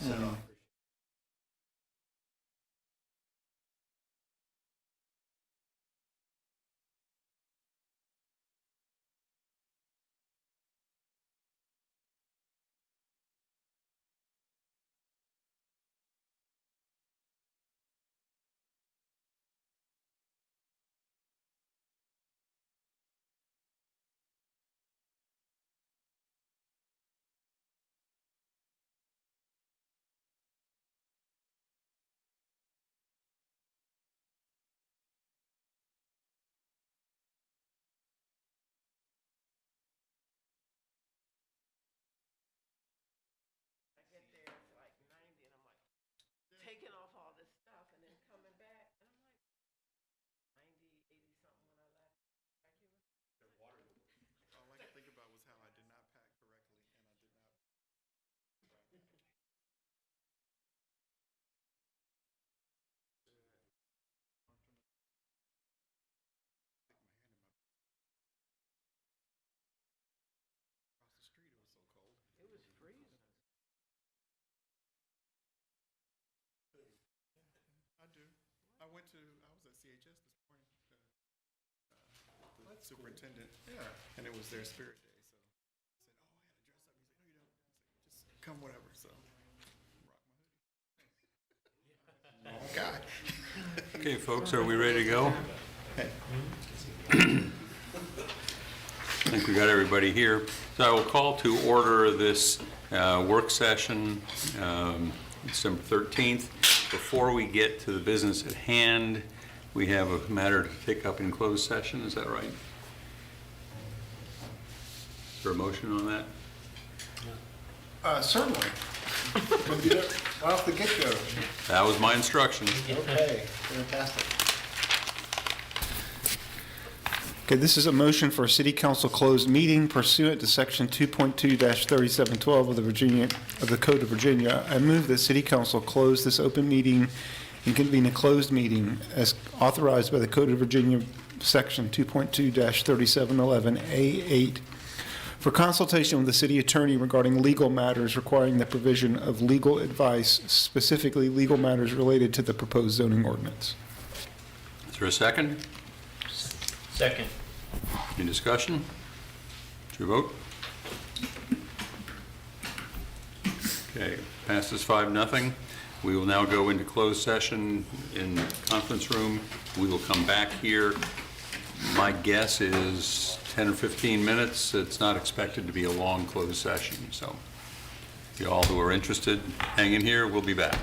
So. I get there, it's like 90, and I'm like taking off all this stuff and then coming back, and I'm like 90, 80 something when I left. Back here. All I could think about was how I did not pack correctly, and I did not. Across the street, it was so cold. It was freezing. I do. I was at CHS this morning. The superintendent. Cool. Yeah. And it was their spirit day, so I said, "Oh, I had to dress up." He's like, "No, you don't." He's like, "Just come whatever." So, rock my hoodie. God. Okay, folks, are we ready to go? Hey. I think we got everybody here. So I will call to order this work session, December 13th. Before we get to the business at hand, we have a matter to take up in closed session. Is that right? Is there a motion on that? Certainly. We'll do it right off the get-go. That was my instruction. Okay, fantastic. Okay, this is a motion for a city council closed meeting pursuant to section 2.2-3712 of the Code of Virginia. I move that city council close this open meeting and convene a closed meeting as authorized by the Code of Virginia, section 2.2-3711A8, for consultation with the city attorney regarding legal matters requiring the provision of legal advice, specifically legal matters related to the proposed zoning ordinance. Is there a second? Second. Any discussion? Did you vote? Okay, passes 5-0. We will now go into closed session in the conference room. We will come back here. My guess is 10 or 15 minutes. It's not expected to be a long closed session, so you all who are interested, hang in here. We'll be back.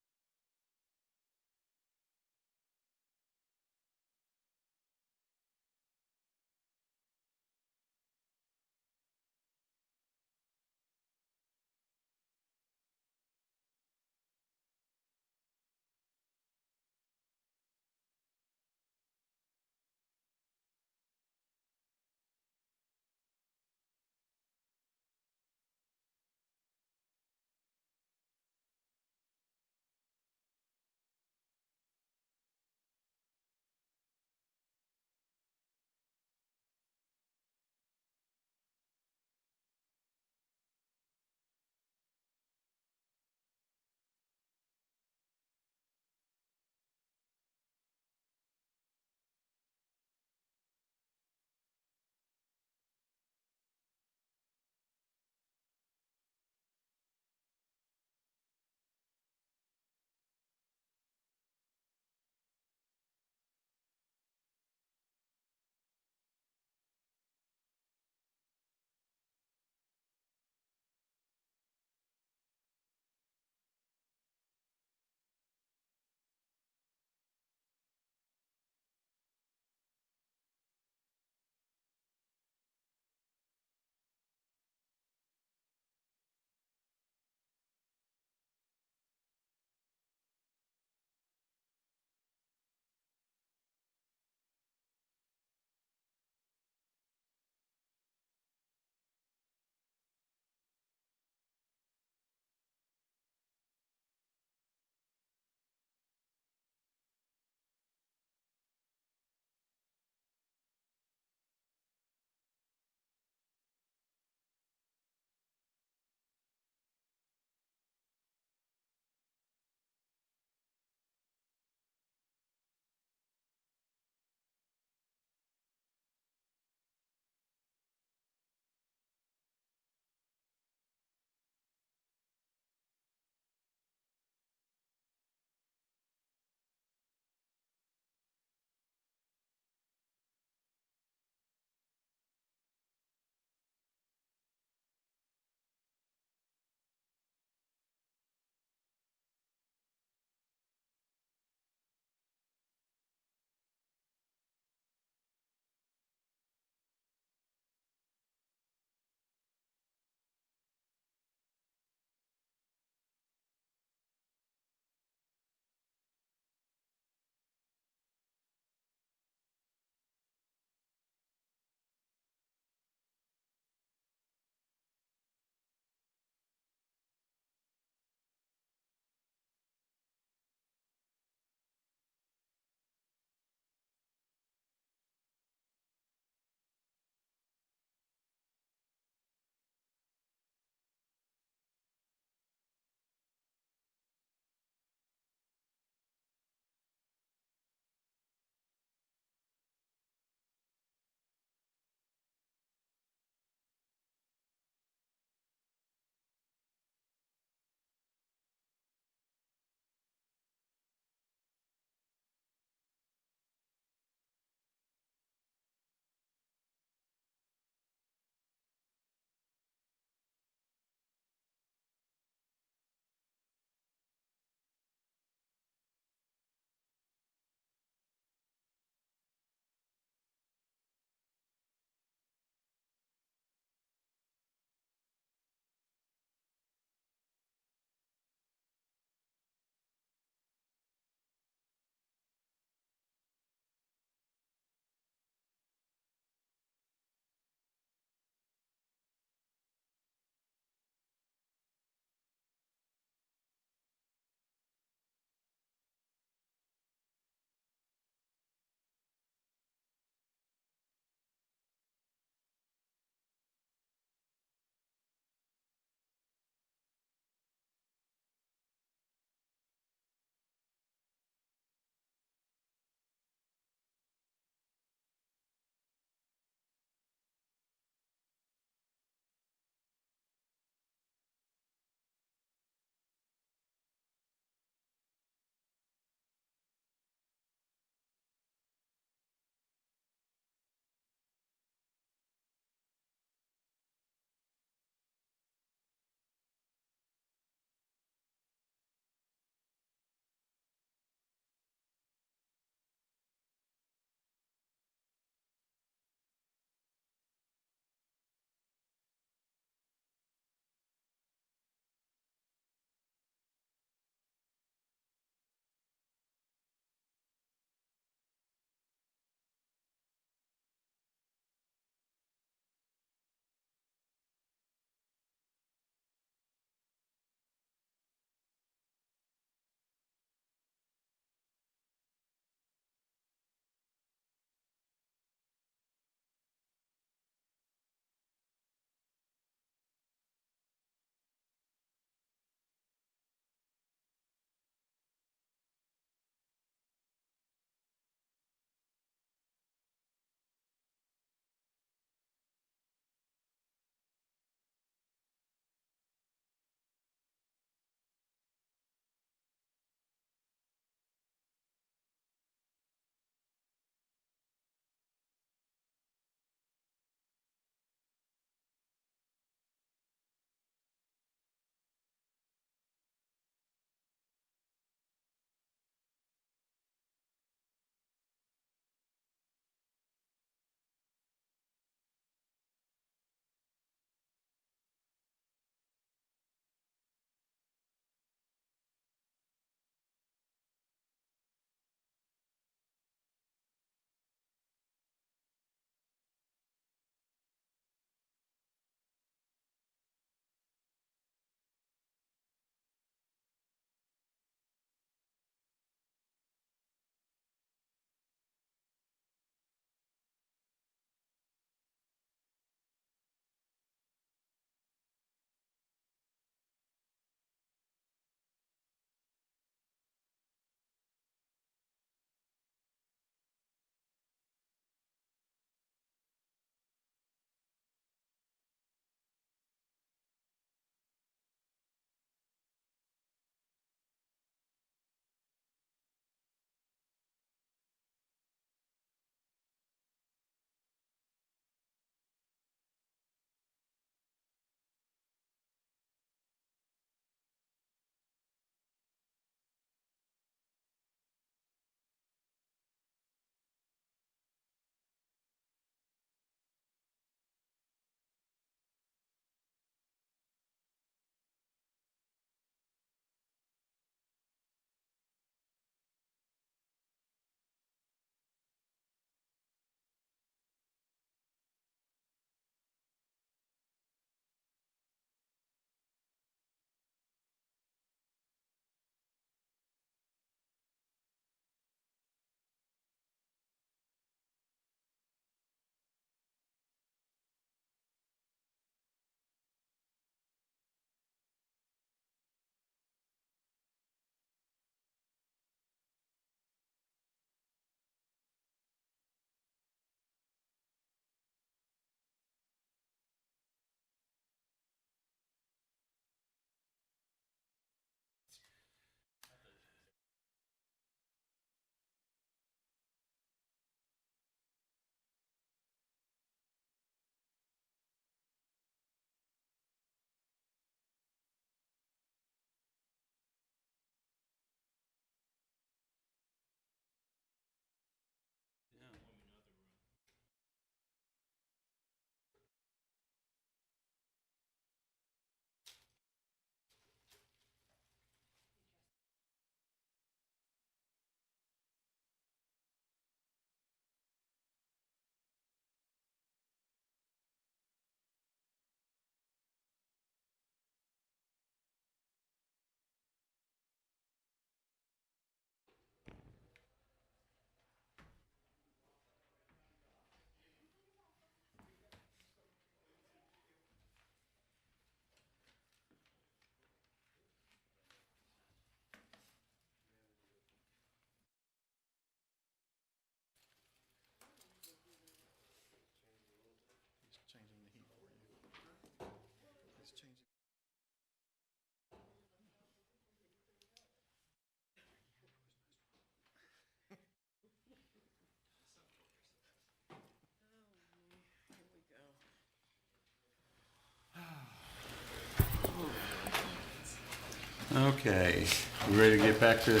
Okay, we ready to get back to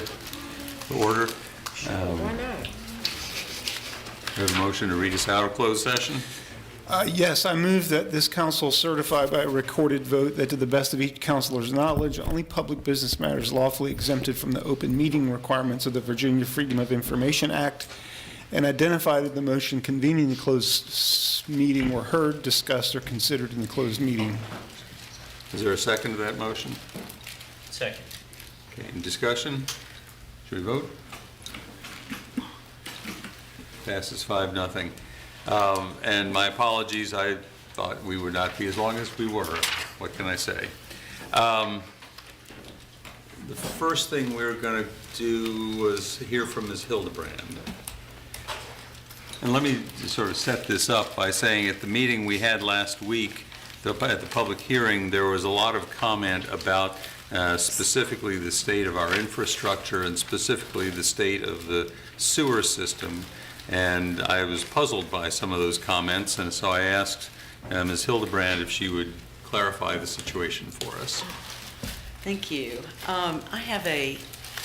order? Why not? We have a motion to read us out of closed session? Yes, I move that this council certify by a recorded vote that to the best of each councilor's knowledge, only public business matters lawfully exempted from the open meeting requirements of the Virginia Freedom of Information Act, and identify that the motion convening the closed meeting were heard, discussed, or considered in the closed meeting. Is there a second to that motion? Second. Okay, any discussion? Should we vote? Passes 5-0. And my apologies, I thought we would not be as long as we were. What can I say? The first thing we were going to do was hear from Ms. Hildebrand. And let me sort of set this up by saying at the meeting we had last week, at the public hearing, there was a lot of comment about specifically the state of our infrastructure and specifically the state of the sewer system. And I was puzzled by some of those comments, and so I asked Ms. Hildebrand if she would clarify the situation for us. Thank you. I have a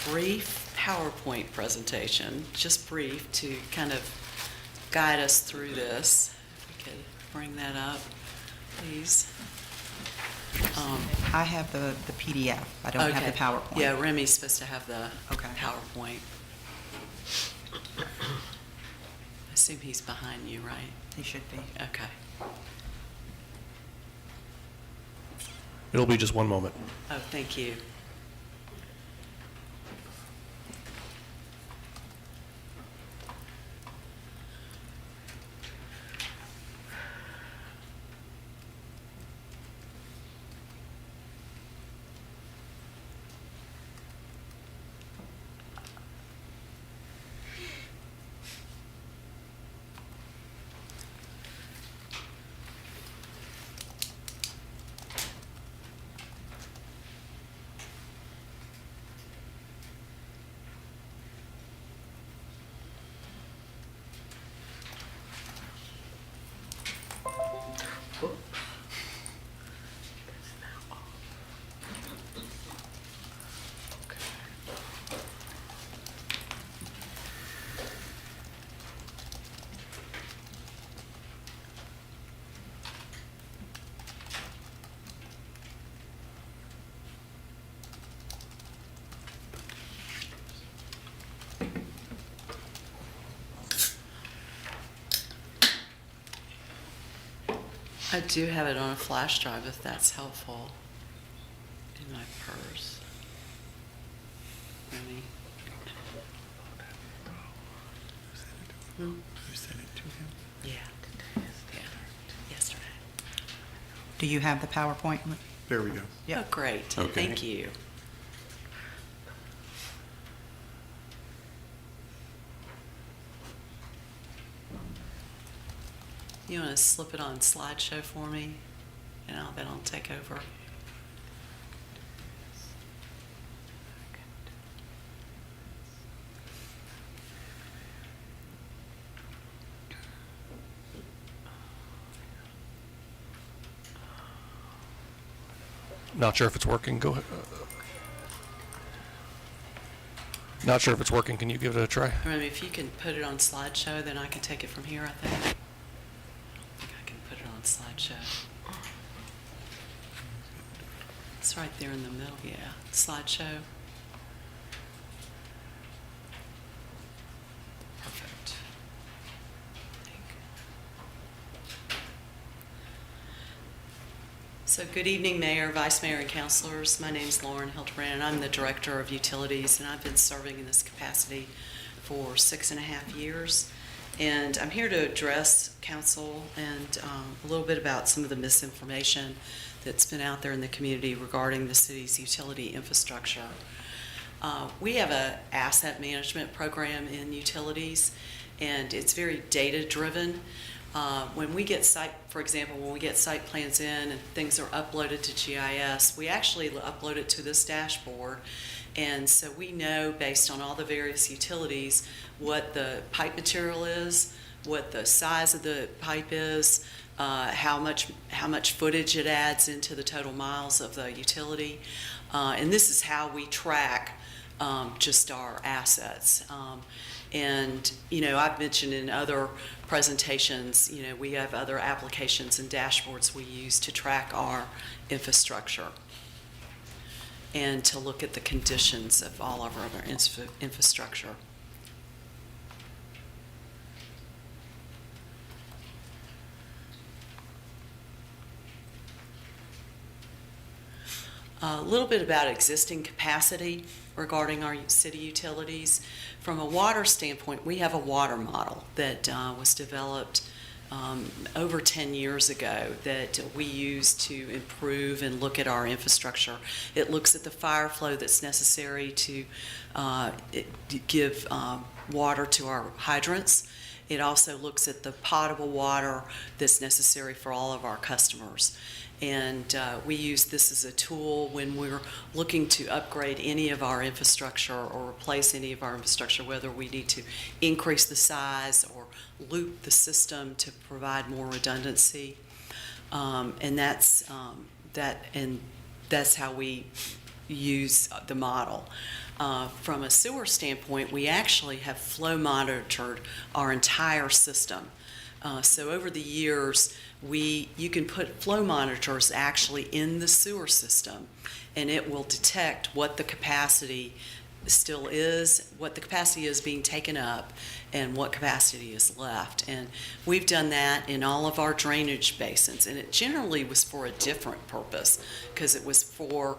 brief PowerPoint presentation, just brief, to kind of guide us through this. If we could bring that up, please. I have the PDF. I don't have the Okay. PowerPoint. Yeah, Remy's supposed to have the Okay. PowerPoint. I assume he's behind you, right? They should be. Okay. It'll be just one moment. Oh, thank you. I do have it on a flash drive if that's helpful in my purse. Remy? Yeah. Yeah. Yesterday. Do you have the PowerPoint? There we go. Yep. Oh, great. Okay. Thank you. You want to slip it on slideshow for me? And then I'll take over. Not sure if it's working. Go ahead. Not sure if it's working. Can you give it a try? Remy, if you can put it on slideshow, then I can take it from here, I think. I think I can put it on slideshow. It's right there in the middle, yeah. Slideshow. Perfect. So good evening, Mayor, Vice Mayor, and Councilors. My name is Lauren Hildebrand, and I'm the Director of Utilities, and I've been serving in this capacity for 6.5 years. And I'm here to address Council and a little bit about some of the misinformation that's been out there in the community regarding the city's utility infrastructure. We have an asset management program in utilities, and it's very data-driven. When we get for example, when we get site plans in and things are uploaded to GIS, we actually upload it to this dashboard. And so we know, based on all the various utilities, what the pipe material is, what the size of the pipe is, how much footage it adds into the total miles of the utility. And this is how we track just our assets. And, I've mentioned in other presentations, we have other applications and dashboards we use to track our infrastructure and to look at the conditions of all of our other infrastructure. A little bit about existing capacity regarding our city utilities. From a water standpoint, we have a water model that was developed over 10 years ago that we use to improve and look at our infrastructure. It looks at the fire flow that's necessary to give water to our hydrants. It also looks at the potable water that's necessary for all of our customers. And we use this as a tool when we're looking to upgrade any of our infrastructure or replace any of our infrastructure, whether we need to increase the size or loop the system to provide more redundancy. And that's how we use the model. From a sewer standpoint, we actually have flow monitored our entire system. So over the years, you can put flow monitors actually in the sewer system, and it will detect what the capacity still is, what the capacity is being taken up, and what capacity is left. And we've done that in all of our drainage basins, and it generally was for a different purpose, because it was for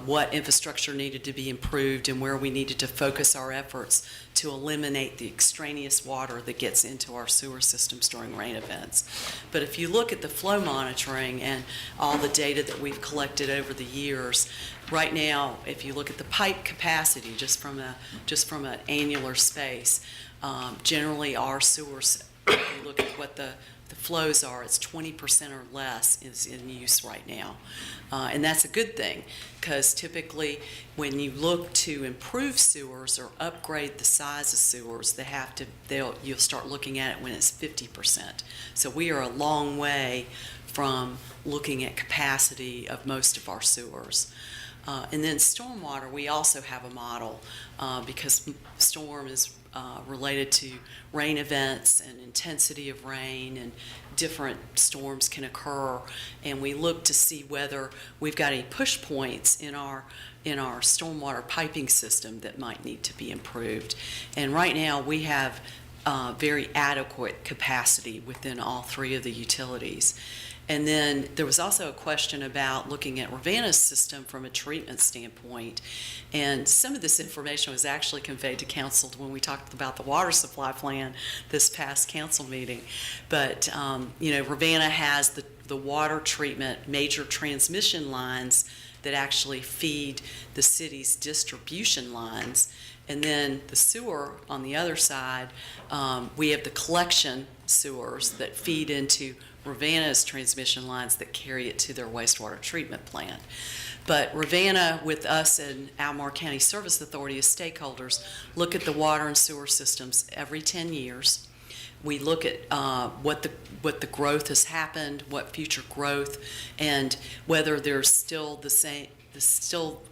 what infrastructure needed to be improved and where we needed to focus our efforts to eliminate the extraneous water that gets into our sewer systems during rain events. But if you look at the flow monitoring and all the data that we've collected over the years, right now, if you look at the pipe capacity, just from an annular space, generally our sewers, if you look at what the flows are, it's 20% or less is in use right now. And that's a good thing, because typically when you look to improve sewers or upgrade the size of sewers, you'll start looking at it when it's 50%. So we are a long way from looking at capacity of most of our sewers. And then stormwater, we also have a model because storm is related to rain events and intensity of rain, and different storms can occur, and we look to see whether we've got any push points in our stormwater piping system that might need to be improved. And right now we have very adequate capacity within all three of the utilities. And then there was also a question about looking at Ravenna's system from a treatment standpoint. And some of this information was actually conveyed to council when we talked about the water supply plan this past council meeting. But, Ravenna has the water treatment major transmission lines that actually feed the city's distribution lines. And then the sewer on the other side, we have the collection sewers that feed into Ravenna's transmission lines that carry it to their wastewater treatment plant. But Ravenna, with us and Albemarle County Service Authority as stakeholders, look at the water and sewer systems every 10 years. We look at what the growth has happened, what future growth, and whether there's still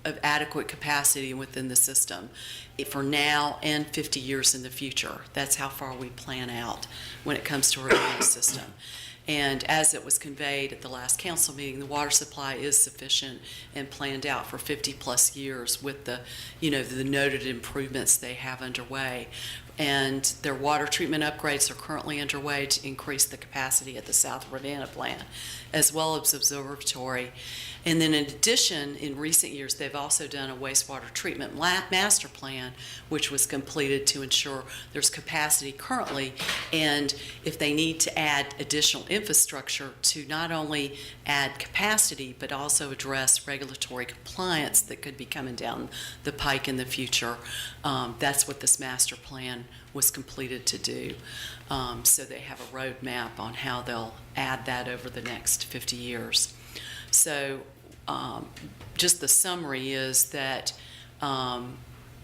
of adequate capacity within the system for now and 50 years in the future. That's how far we plan out when it comes to Ravenna's system. And as it was conveyed at the last council meeting, the water supply is sufficient and planned out for 50 plus years with the noted improvements they have underway. And their water treatment upgrades are currently underway to increase the capacity at the South Ravenna plant, as well as observatory. And then in addition, in recent years, they've also done a wastewater treatment master plan, which was completed to ensure there's capacity currently, and if they need to add additional infrastructure to not only add capacity, but also address regulatory compliance that could be coming down the pike in the future. That's what this master plan was completed to do. So they have a roadmap on how they'll add that over the next 50 years. So just the summary is that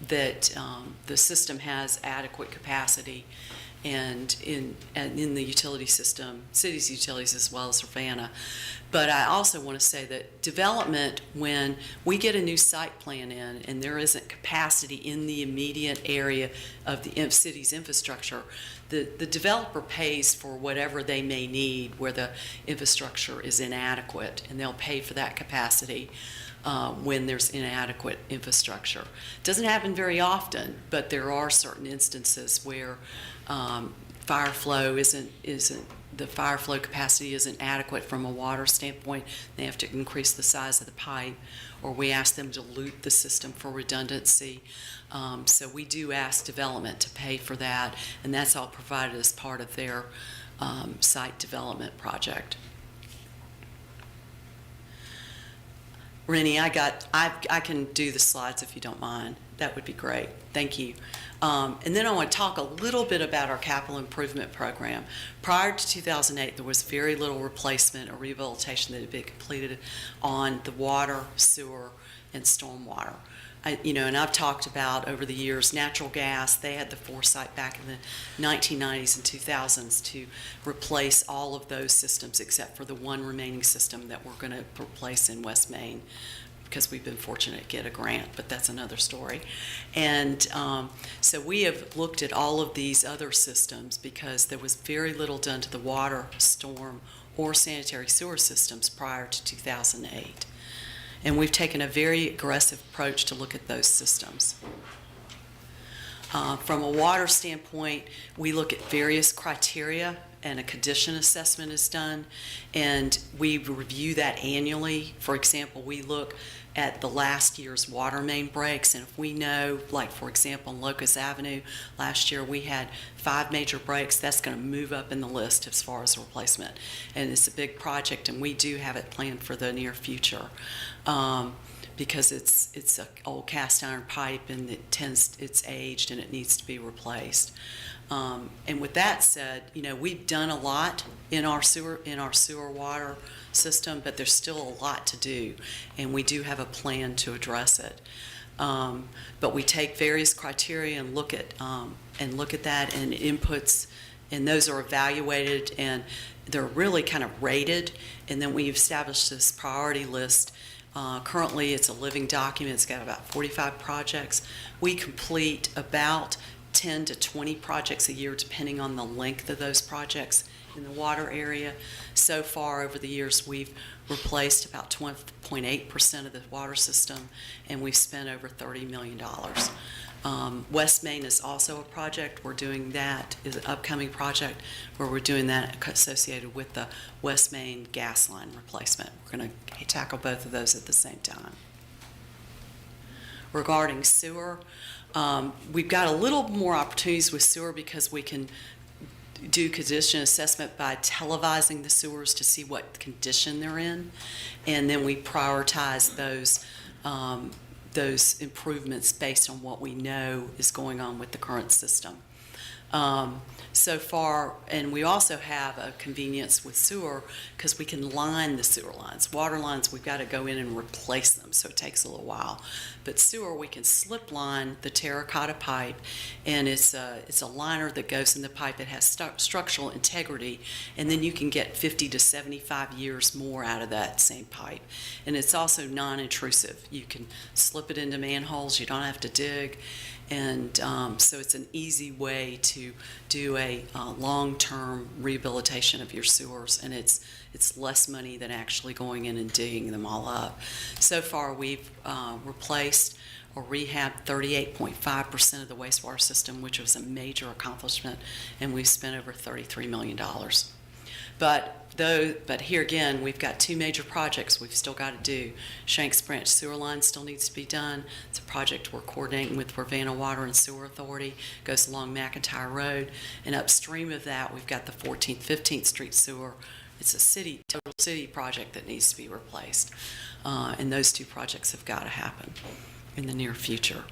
the system has adequate capacity and in the utility system, city's utilities as well as Urbana. But I also want to say that development, when we get a new site plan in and there isn't capacity in the immediate area of the city's infrastructure, the developer pays for whatever they may need where the infrastructure is inadequate, and they'll pay for that capacity when there's inadequate infrastructure. It doesn't happen very often, but there are certain instances where fire flow the fire flow capacity isn't adequate from a water standpoint. They have to increase the size of the pipe, or we ask them to loop the system for redundancy. So we do ask development to pay for that, and that's all provided as part of their site development project. Rennie, I can do the slides if you don't mind. That would be great. Thank you. And then I want to talk a little bit about our capital improvement program. Prior to 2008, there was very little replacement or rehabilitation that had been completed on the water, sewer, and stormwater. And I've talked about over the years, natural gas, they had the foresight back in the 1990s and 2000s to replace all of those systems except for the one remaining system that we're going to replace in West Main, because we've been fortunate to get a grant, but that's another story. And so we have looked at all of these other systems because there was very little done to the water, storm, or sanitary sewer systems prior to 2008. And we've taken a very aggressive approach to look at those systems. From a water standpoint, we look at various criteria, and a condition assessment is done, and we review that annually. For example, we look at the last year's water main breaks, and if we know, like for example, on Locust Avenue, last year we had 5 major breaks, that's going to move up in the list as far as replacement. And it's a big project, and we do have it planned for the near future. Because it's an old cast iron pipe, and it's aged and it needs to be replaced. And with that said, we've done a lot in our sewer water system, but there's still a lot to do, and we do have a plan to address it. But we take various criteria and look at that, and inputs, and those are evaluated, and they're really kind of rated, and then we've established this priority list. Currently, it's a living document. It's got about 45 projects. We complete about 10 to 20 projects a year, depending on the length of those projects in the water area. So far, over the years, we've replaced about 12.8% of the water system, and we've spent over $30 million. West Main is also a project. We're doing that, is an upcoming project where we're doing that associated with the West Main gas line replacement. We're going to tackle both of those at the same time. Regarding sewer, we've got a little more opportunities with sewer because we can do condition assessment by televising the sewers to see what condition they're in, and then we prioritize those improvements based on what we know is going on with the current system. So far, and we also have a convenience with sewer because we can line the sewer lines. Water lines, we've got to go in and replace them, so it takes a little while. But sewer, we can slip line the terracotta pipe, and it's a liner that goes in the pipe that has structural integrity, and then you can get 50 to 75 years more out of that same pipe. And it's also non-intrusive. You can slip it into manholes, you don't have to dig. And so it's an easy way to do a long-term rehabilitation of your sewers, and it's less money than actually going in and digging them all up. So far, we've replaced or rehabbed 38.5% of the wastewater system, which was a major accomplishment, and we've spent over $33 million. But here again, we've got 2 major projects we've still got to do. Shanks Branch sewer line still needs to be done. It's a project we're coordinating with Urbana Water and Sewer Authority. It goes along McIntyre Road. And upstream of that, we've got the 14th, 15th Street sewer. It's a total city project that needs to be replaced. And those 2 projects have got to happen in the near future.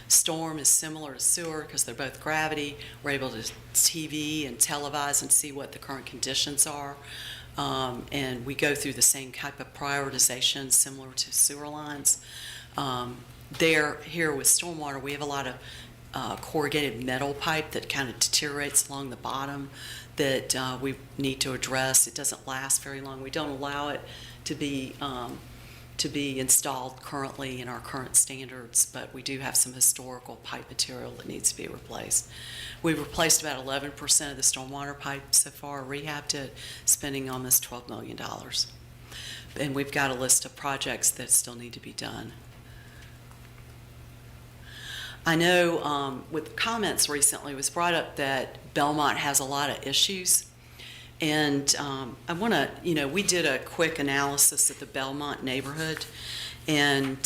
Storm is similar to sewer because they're both gravity. We're able to TV and televise and see what the current conditions are. And we go through the same type of prioritization similar to sewer lines. Here with stormwater, we have a lot of corrugated metal pipe that kind of deteriorates along the bottom that we need to address. It doesn't last very long. We don't allow it to be installed currently in our current standards, but we do have some historical pipe material that needs to be replaced. We've replaced about 11% of the stormwater pipe so far, rehabbed it, spending almost $12 million. And we've got a list of projects that still need to be done. I know with comments recently, it was brought up that Belmont has a lot of issues. And I want to, we did a quick analysis of the Belmont neighborhood. And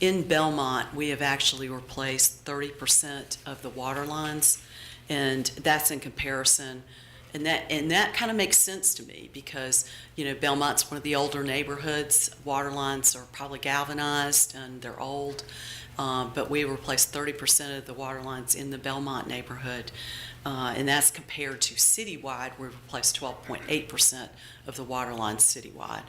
in Belmont, we have actually replaced 30% of the water lines. And that's in comparison. And that kind of makes sense to me because, Belmont's one of the older neighborhoods. Water lines are probably galvanized and they're old. But we replaced 30% of the water lines in the Belmont neighborhood. And that's compared to citywide, we replaced 12.8% of the water lines citywide.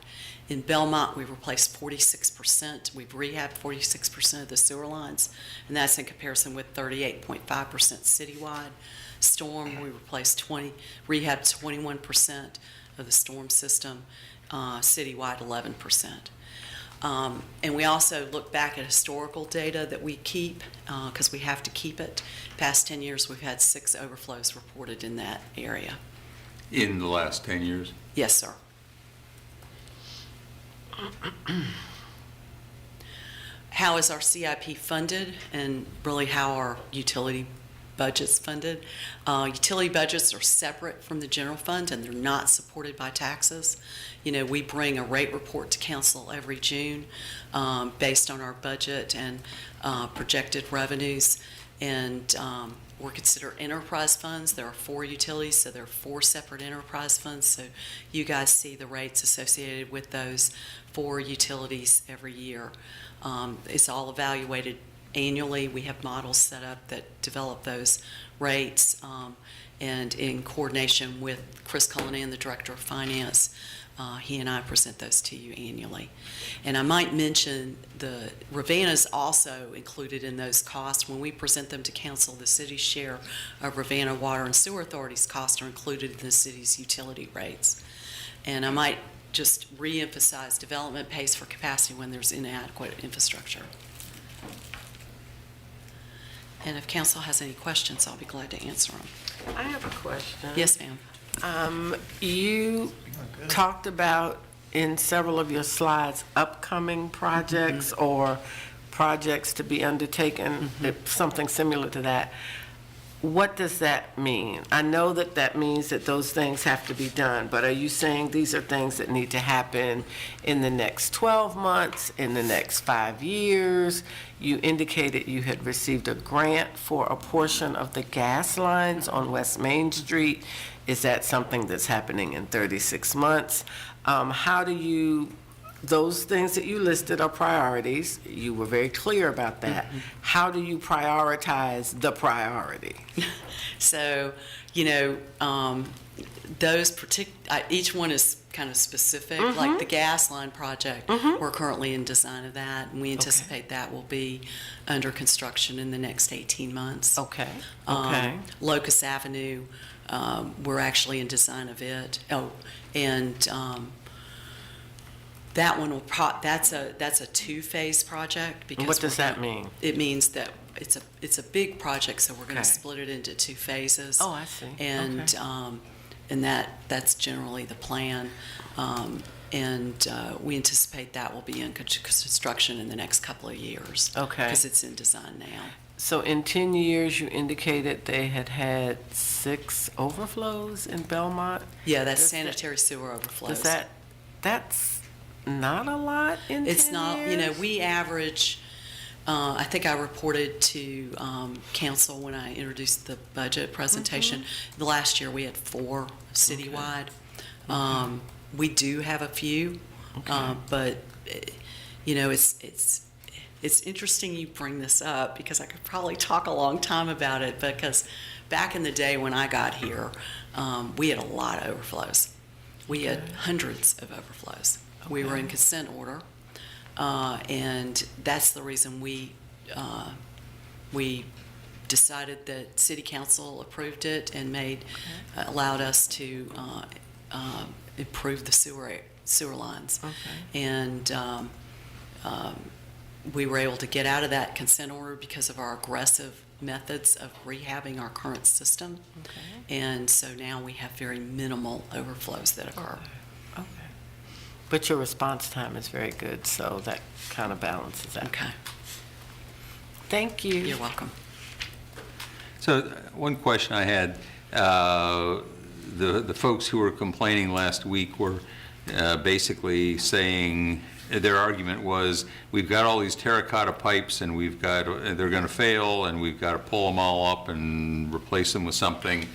In Belmont, we replaced 46%. We've rehabbed 46% of the sewer lines, and that's in comparison with 38.5% citywide. Storm, we replaced rehabbed 21% of the storm system, citywide 11%. And we also look back at historical data that we keep because we have to keep it. Past 10 years, we've had 6 overflows reported in that area. In the last 10 years? Yes, sir. How is our CIP funded and really how are utility budgets funded? Utility budgets are separate from the general fund and they're not supported by taxes. We bring a rate report to council every June based on our budget and projected revenues. And we're considered enterprise funds. There are 4 utilities, so there are 4 separate enterprise funds. So you guys see the rates associated with those 4 utilities every year. It's all evaluated annually. We have models set up that develop those rates, and in coordination with Chris Cullinan, the Director of Finance, he and I present those to you annually. And I might mention the Ravenna is also included in those costs. When we present them to council, the city's share of Ravenna Water and Sewer Authority's costs are included in the city's utility rates. And I might just re-emphasize development pays for capacity when there's inadequate infrastructure. And if council has any questions, I'll be glad to answer them. I have a question. Yes, ma'am. You talked about in several of your slides upcoming projects or projects to be undertaken, something similar to that. What does that mean? I know that means that those things have to be done, but are you saying these are things that need to happen in the next 12 months, in the next 5 years? You indicated you had received a grant for a portion of the gas lines on West Main Street. Is that something that's happening in 36 months? How do you, those things that you listed are priorities. You were very clear about that. How do you prioritize the priority? So, those each one is kind of specific. Like the gas line project, we're currently in design of that, and we anticipate that will be under construction in the next 18 months. Okay. Locust Avenue, we're actually in design of it. That one will that's a 2-phase project because What does that mean? It means that it's a big project, so we're going to split it into 2 phases. Oh, I see. And and that's generally the plan. We anticipate that will be in construction in the next couple of years. Okay. Because it's in design now. So in 10 years, you indicated they had 6 overflows in Belmont? Yeah, that's sanitary sewer overflows. That's not a lot in 10 years? It's not, we average, I think I reported to council when I introduced the budget presentation. The last year we had 4 citywide. We do have a few, but it's interesting you bring this up because I could probably talk a long time about it because back in the day when I got here, we had a lot of overflows. We had hundreds of overflows. We were in consent order, and that's the reason we decided that City Council approved it and allowed us to improve the sewer lines. And we were able to get out of that consent order because of our aggressive methods of rehabbing our current system. And so now we have very minimal overflows that occur. Okay. But your response time is very good, so that kind of balances out. Okay. Thank you. You're welcome. So one question I had, the folks who were complaining last week were basically saying, their argument was, we've got all these terracotta pipes and they're going to fail and we've got to pull them all up and replace them with something.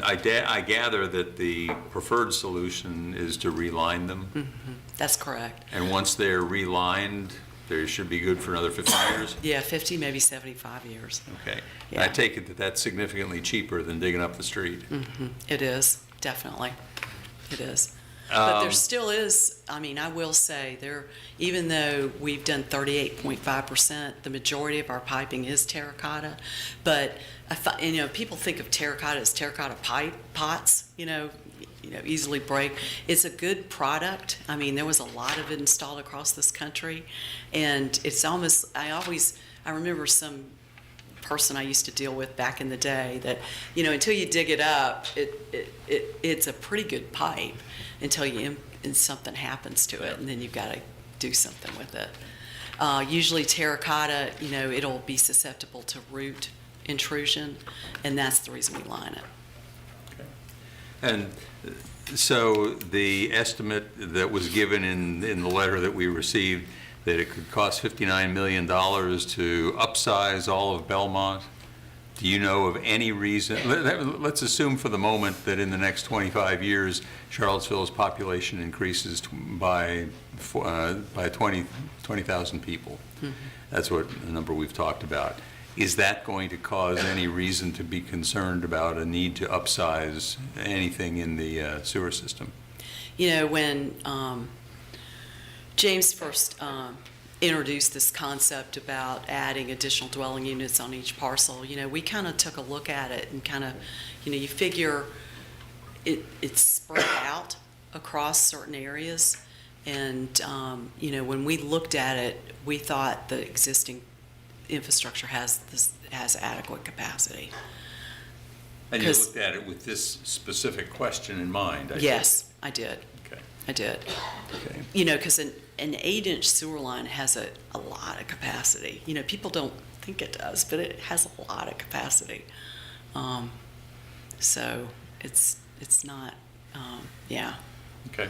I gather that the preferred solution is to reline them. Mm-hmm. That's correct. And once they're relined, they should be good for another 50 years? Yeah, 50, maybe 75 years. Okay. Yeah. I take it that that's significantly cheaper than digging up the street. Mm-hmm. It is, definitely. It is. But there still is, I mean, I will say, even though we've done 38.5%, the majority of our piping is terracotta. But, people think of terracotta as terracotta pots, easily break. It's a good product. I mean, there was a lot of it installed across this country. And it's almost, I remember some person I used to deal with back in the day that, until you dig it up, it's a pretty good pipe until and something happens to it, and then you've got to do something with it. Usually terracotta, it'll be susceptible to root intrusion, and that's the reason we line it. Okay. And so the estimate that was given in the letter that we received, that it could cost $59 million to upsize all of Belmont. Do you know of any reason? Let's assume for the moment that in the next 25 years, Charlottesville's population increases by 20,000 people. Mm-hmm. That's what the number we've talked about. Is that going to cause any reason to be concerned about a need to upsize anything in the sewer system? When James first introduced this concept about adding additional dwelling units on each parcel, we kind of took a look at it and kind of, you figure it's spread out across certain areas. And, when we looked at it, we thought the existing infrastructure has adequate capacity. And you looked at it with this specific question in mind? Yes, I did. Okay. I did. Okay. Because an 8-inch sewer line has a lot of capacity. People don't think it does, but it has a lot of capacity. So it's not, yeah. Okay.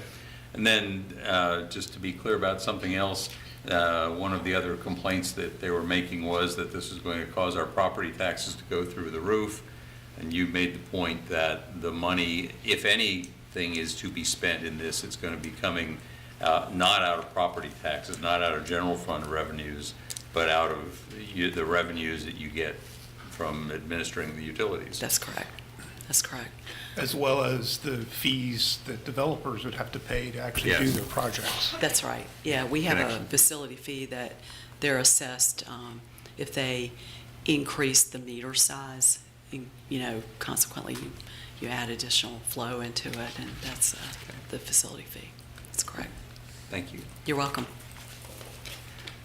And then just to be clear about something else, one of the other complaints that they were making was that this is going to cause our property taxes to go through the roof. And you made the point that the money, if anything is to be spent in this, it's going to be coming not out of property taxes, not out of general fund revenues, but out of the revenues that you get from administering the utilities. That's correct. That's correct. As well as the fees that developers would have to pay to actually do Yes. their projects. That's right. Yeah, we have a Connection. facility fee that they're assessed if they increase the meter size. Consequently, you add additional flow into it, and that's the facility fee. That's correct. Thank you. You're welcome.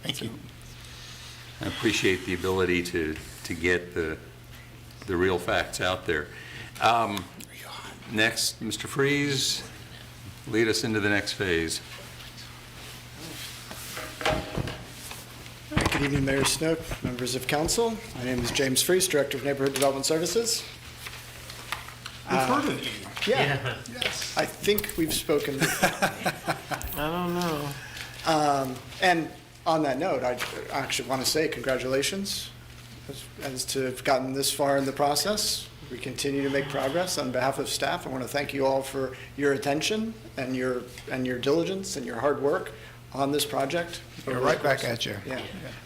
Thank you. I appreciate the ability to get the real facts out there. Next, Mr. Freeze, lead us into the next phase. Good evening, Mayor Snook, members of council. My name is James Freese, Director of Neighborhood Development Services. We've heard of you. Yeah, Yes. I think we've spoken. I don't know. And on that note, I actually want to say congratulations as to have gotten this far in the process. We continue to make progress. On behalf of staff, I want to thank you all for your attention and your diligence and your hard work on this project. We're right back at you. Yeah,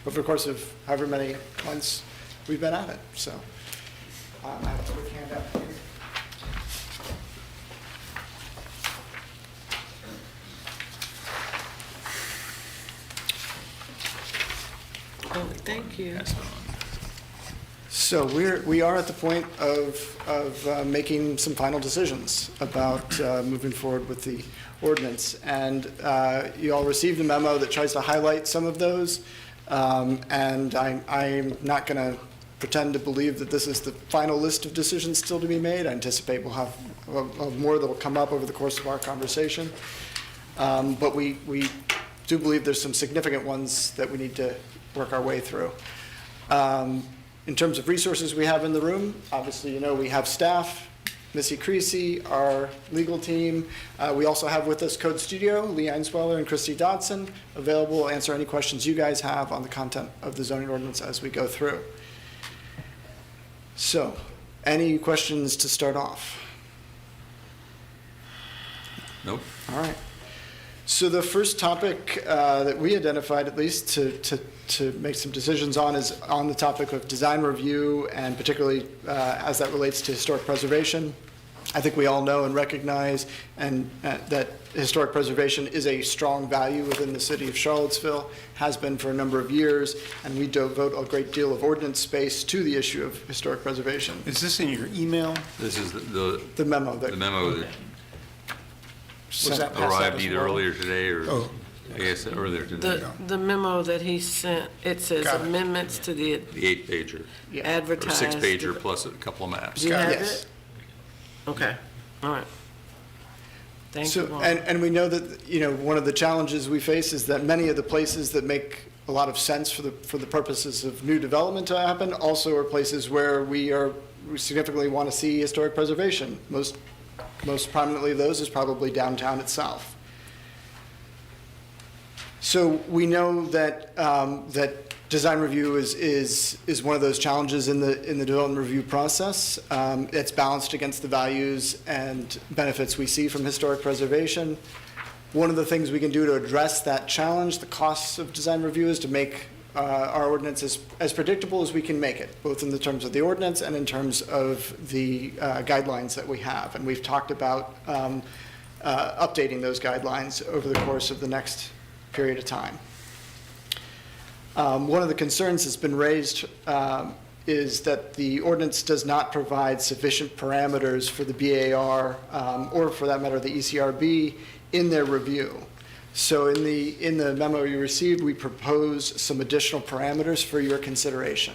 over the course of however many months we've been at it, so. I have a quick handout here. Thank you. pass it on. So we are at the point of making some final decisions about moving forward with the ordinance. And you all received a memo that tries to highlight some of those. And I'm not going to pretend to believe that this is the final list of decisions still to be made. I anticipate we'll have more that will come up over the course of our conversation. But we do believe there's some significant ones that we need to work our way through. In terms of resources we have in the room, obviously, you know, we have staff, Missy Creasy, our legal team. We also have with us Code Studio, Lee Einsweiler and Christy Dodson, available to answer any questions you guys have on the content of the zoning ordinance as we go through. So, any questions to start off? Nope. All right. So the first topic that we identified, at least to make some decisions on, is on the topic of design review, and particularly as that relates to historic preservation. I think we all know and recognize that historic preservation is a strong value within the city of Charlottesville, has been for a number of years, and we devote a great deal of ordinance space to the issue of historic preservation. Is this in your email? This is The memo that the memo that Was that passed out arrived as either well? earlier today or, Oh. I guess, earlier today. The memo that he sent, it says Got it. amendments to the The 8-pager, Yeah. or advertised. 6-pager plus a couple of maps. Do you have Yes. it? Okay, all right. Thank you, So, Lauren. and we know that, you know, one of the challenges we face is that many of the places that make a lot of sense for the purposes of new development to happen also are places where we significantly want to see historic preservation. Most prominently of those is probably downtown itself. So we know that design review is one of those challenges in the development review process. It's balanced against the values and benefits we see from historic preservation. One of the things we can do to address that challenge, the costs of design review, is to make our ordinance as predictable as we can make it, both in the terms of the ordinance and in terms of the guidelines that we have. And we've talked about updating those guidelines over the course of the next period of time. One of the concerns that's been raised is that the ordinance does not provide sufficient parameters for the BAR, or for that matter, the ECRB, in their review. So in the memo you received, we propose some additional parameters for your consideration.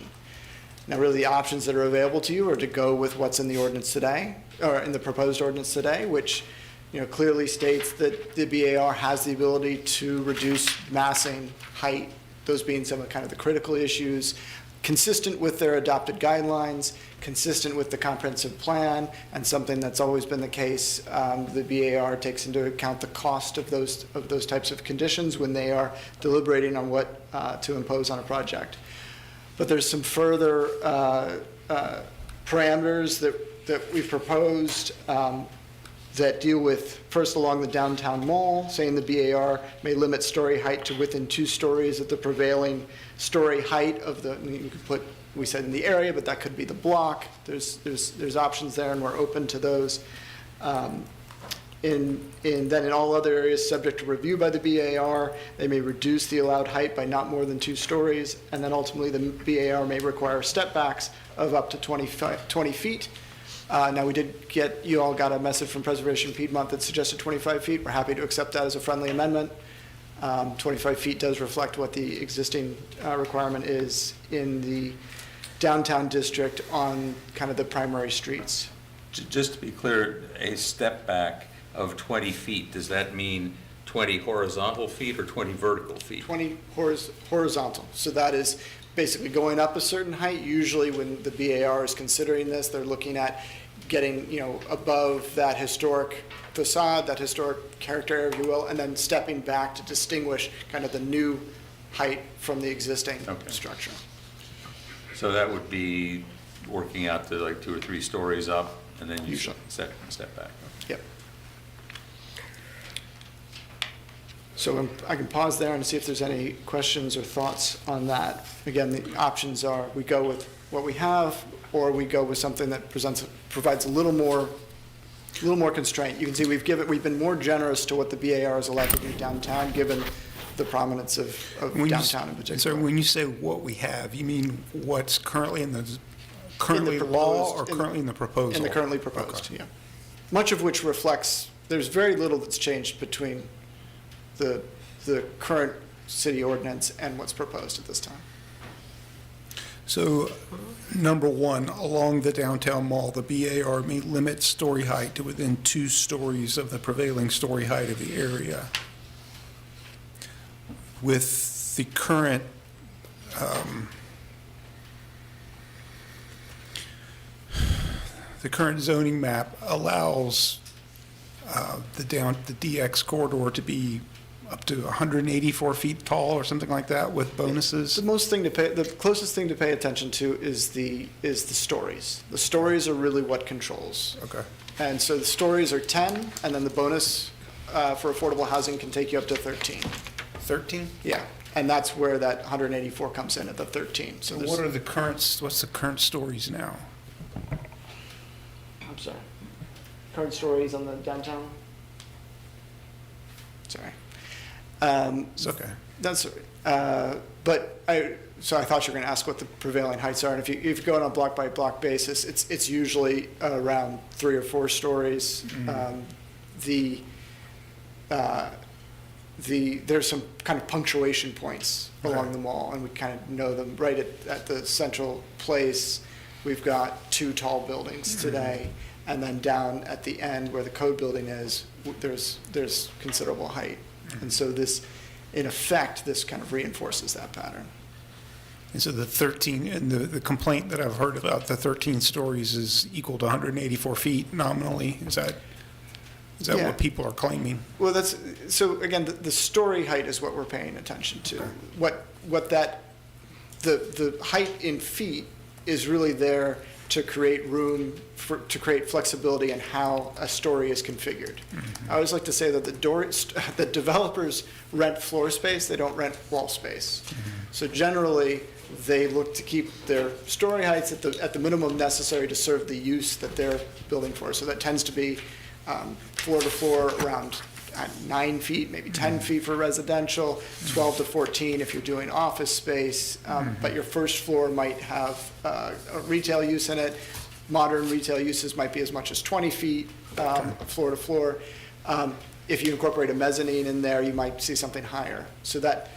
Now, really, the options that are available to you are to go with what's in the ordinance today, or in the proposed ordinance today, which, you know, clearly states that the BAR has the ability to reduce massing, height, those being some of kind of the critical issues, consistent with their adopted guidelines, consistent with the comprehensive plan, and something that's always been the case. The BAR takes into account the cost of those types of conditions when they are deliberating on what to impose on a project. But there's some further parameters that we've proposed that deal with, first, along the downtown mall, saying the BAR may limit story height to within 2 stories of the prevailing story height of the, you could put, we said in the area, but that could be the block. There's options there, and we're open to those. Then in all other areas subject to review by the BAR, they may reduce the allowed height by not more than 2 stories, and then ultimately the BAR may require step backs of up to 20 feet. Now, you all got a message from Preservation Piedmont that suggested 25 feet. We're happy to accept that as a friendly amendment. 25 feet does reflect what the existing requirement is in the downtown district on kind of the primary streets. Just to be clear, a step back of 20 feet, does that mean 20 horizontal feet or 20 vertical feet? 20 horizontal. So that is basically going up a certain height. Usually when the BAR is considering this, they're looking at getting, you know, above that historic facade, that historic character area, if you will, and then stepping back to distinguish kind of the new height from the existing structure. So that would be working out to like 2 or 3 stories up, and then you Usually. step back. Yep. So I can pause there and see if there's any questions or thoughts on that. Again, the options are we go with what we have, or we go with something that provides a little more constraint. You can see we've been more generous to what the BAR is allowed to do downtown, given the prominence of When you s- downtown in So particular. when you say what we have, you mean what's currently currently proposed- law or currently in the proposal? In the currently proposed, yeah. Much of which reflects, there's very little that's changed between the current city ordinance and what's proposed at this time. So, number one, along the downtown mall, the BAR may limit story height to within 2 stories of the prevailing story height of the area. With the current, the current zoning map allows the DX corridor to be up to 184 feet tall or something like that with bonuses. The closest thing to pay attention to is the stories. The stories are really what controls. Okay. And so the stories are 10, and then the bonus for affordable housing can take you up to 13. 13? Yeah, and that's where that 184 comes in at the 13. So So there's, what are the current, what's the current stories now? I'm sorry. Current stories on the downtown? Sorry. It's okay. That's, so I thought you were going to ask what the prevailing heights are, and if you go on a block by block basis, it's usually around 3 or 4 stories. There's some kind of punctuation points along the mall, and we kind of know them. Right at the central place, we've got 2 tall buildings today, and then down at the end where the code building is, there's considerable height. And so this, in effect, this kind of reinforces that pattern. And so the 13, and the complaint that I've heard about the 13 stories is equal to 184 feet nominally? Is that Yeah. what people are claiming? Well, so again, the story height is what we're paying attention to. The height in feet is really there to create room to create flexibility in how a story is configured. I always like to say that the developers rent floor space, they don't rent wall space. So generally, they look to keep their story heights at the minimum necessary to serve the use that they're building for. So that tends to be floor to floor around 9 feet, maybe 10 feet for residential, 12 to 14 if you're doing office space. But your first floor might have a retail use in it. Modern retail uses might be as much as 20 feet floor to floor. If you incorporate a mezzanine in there, you might see something higher. So that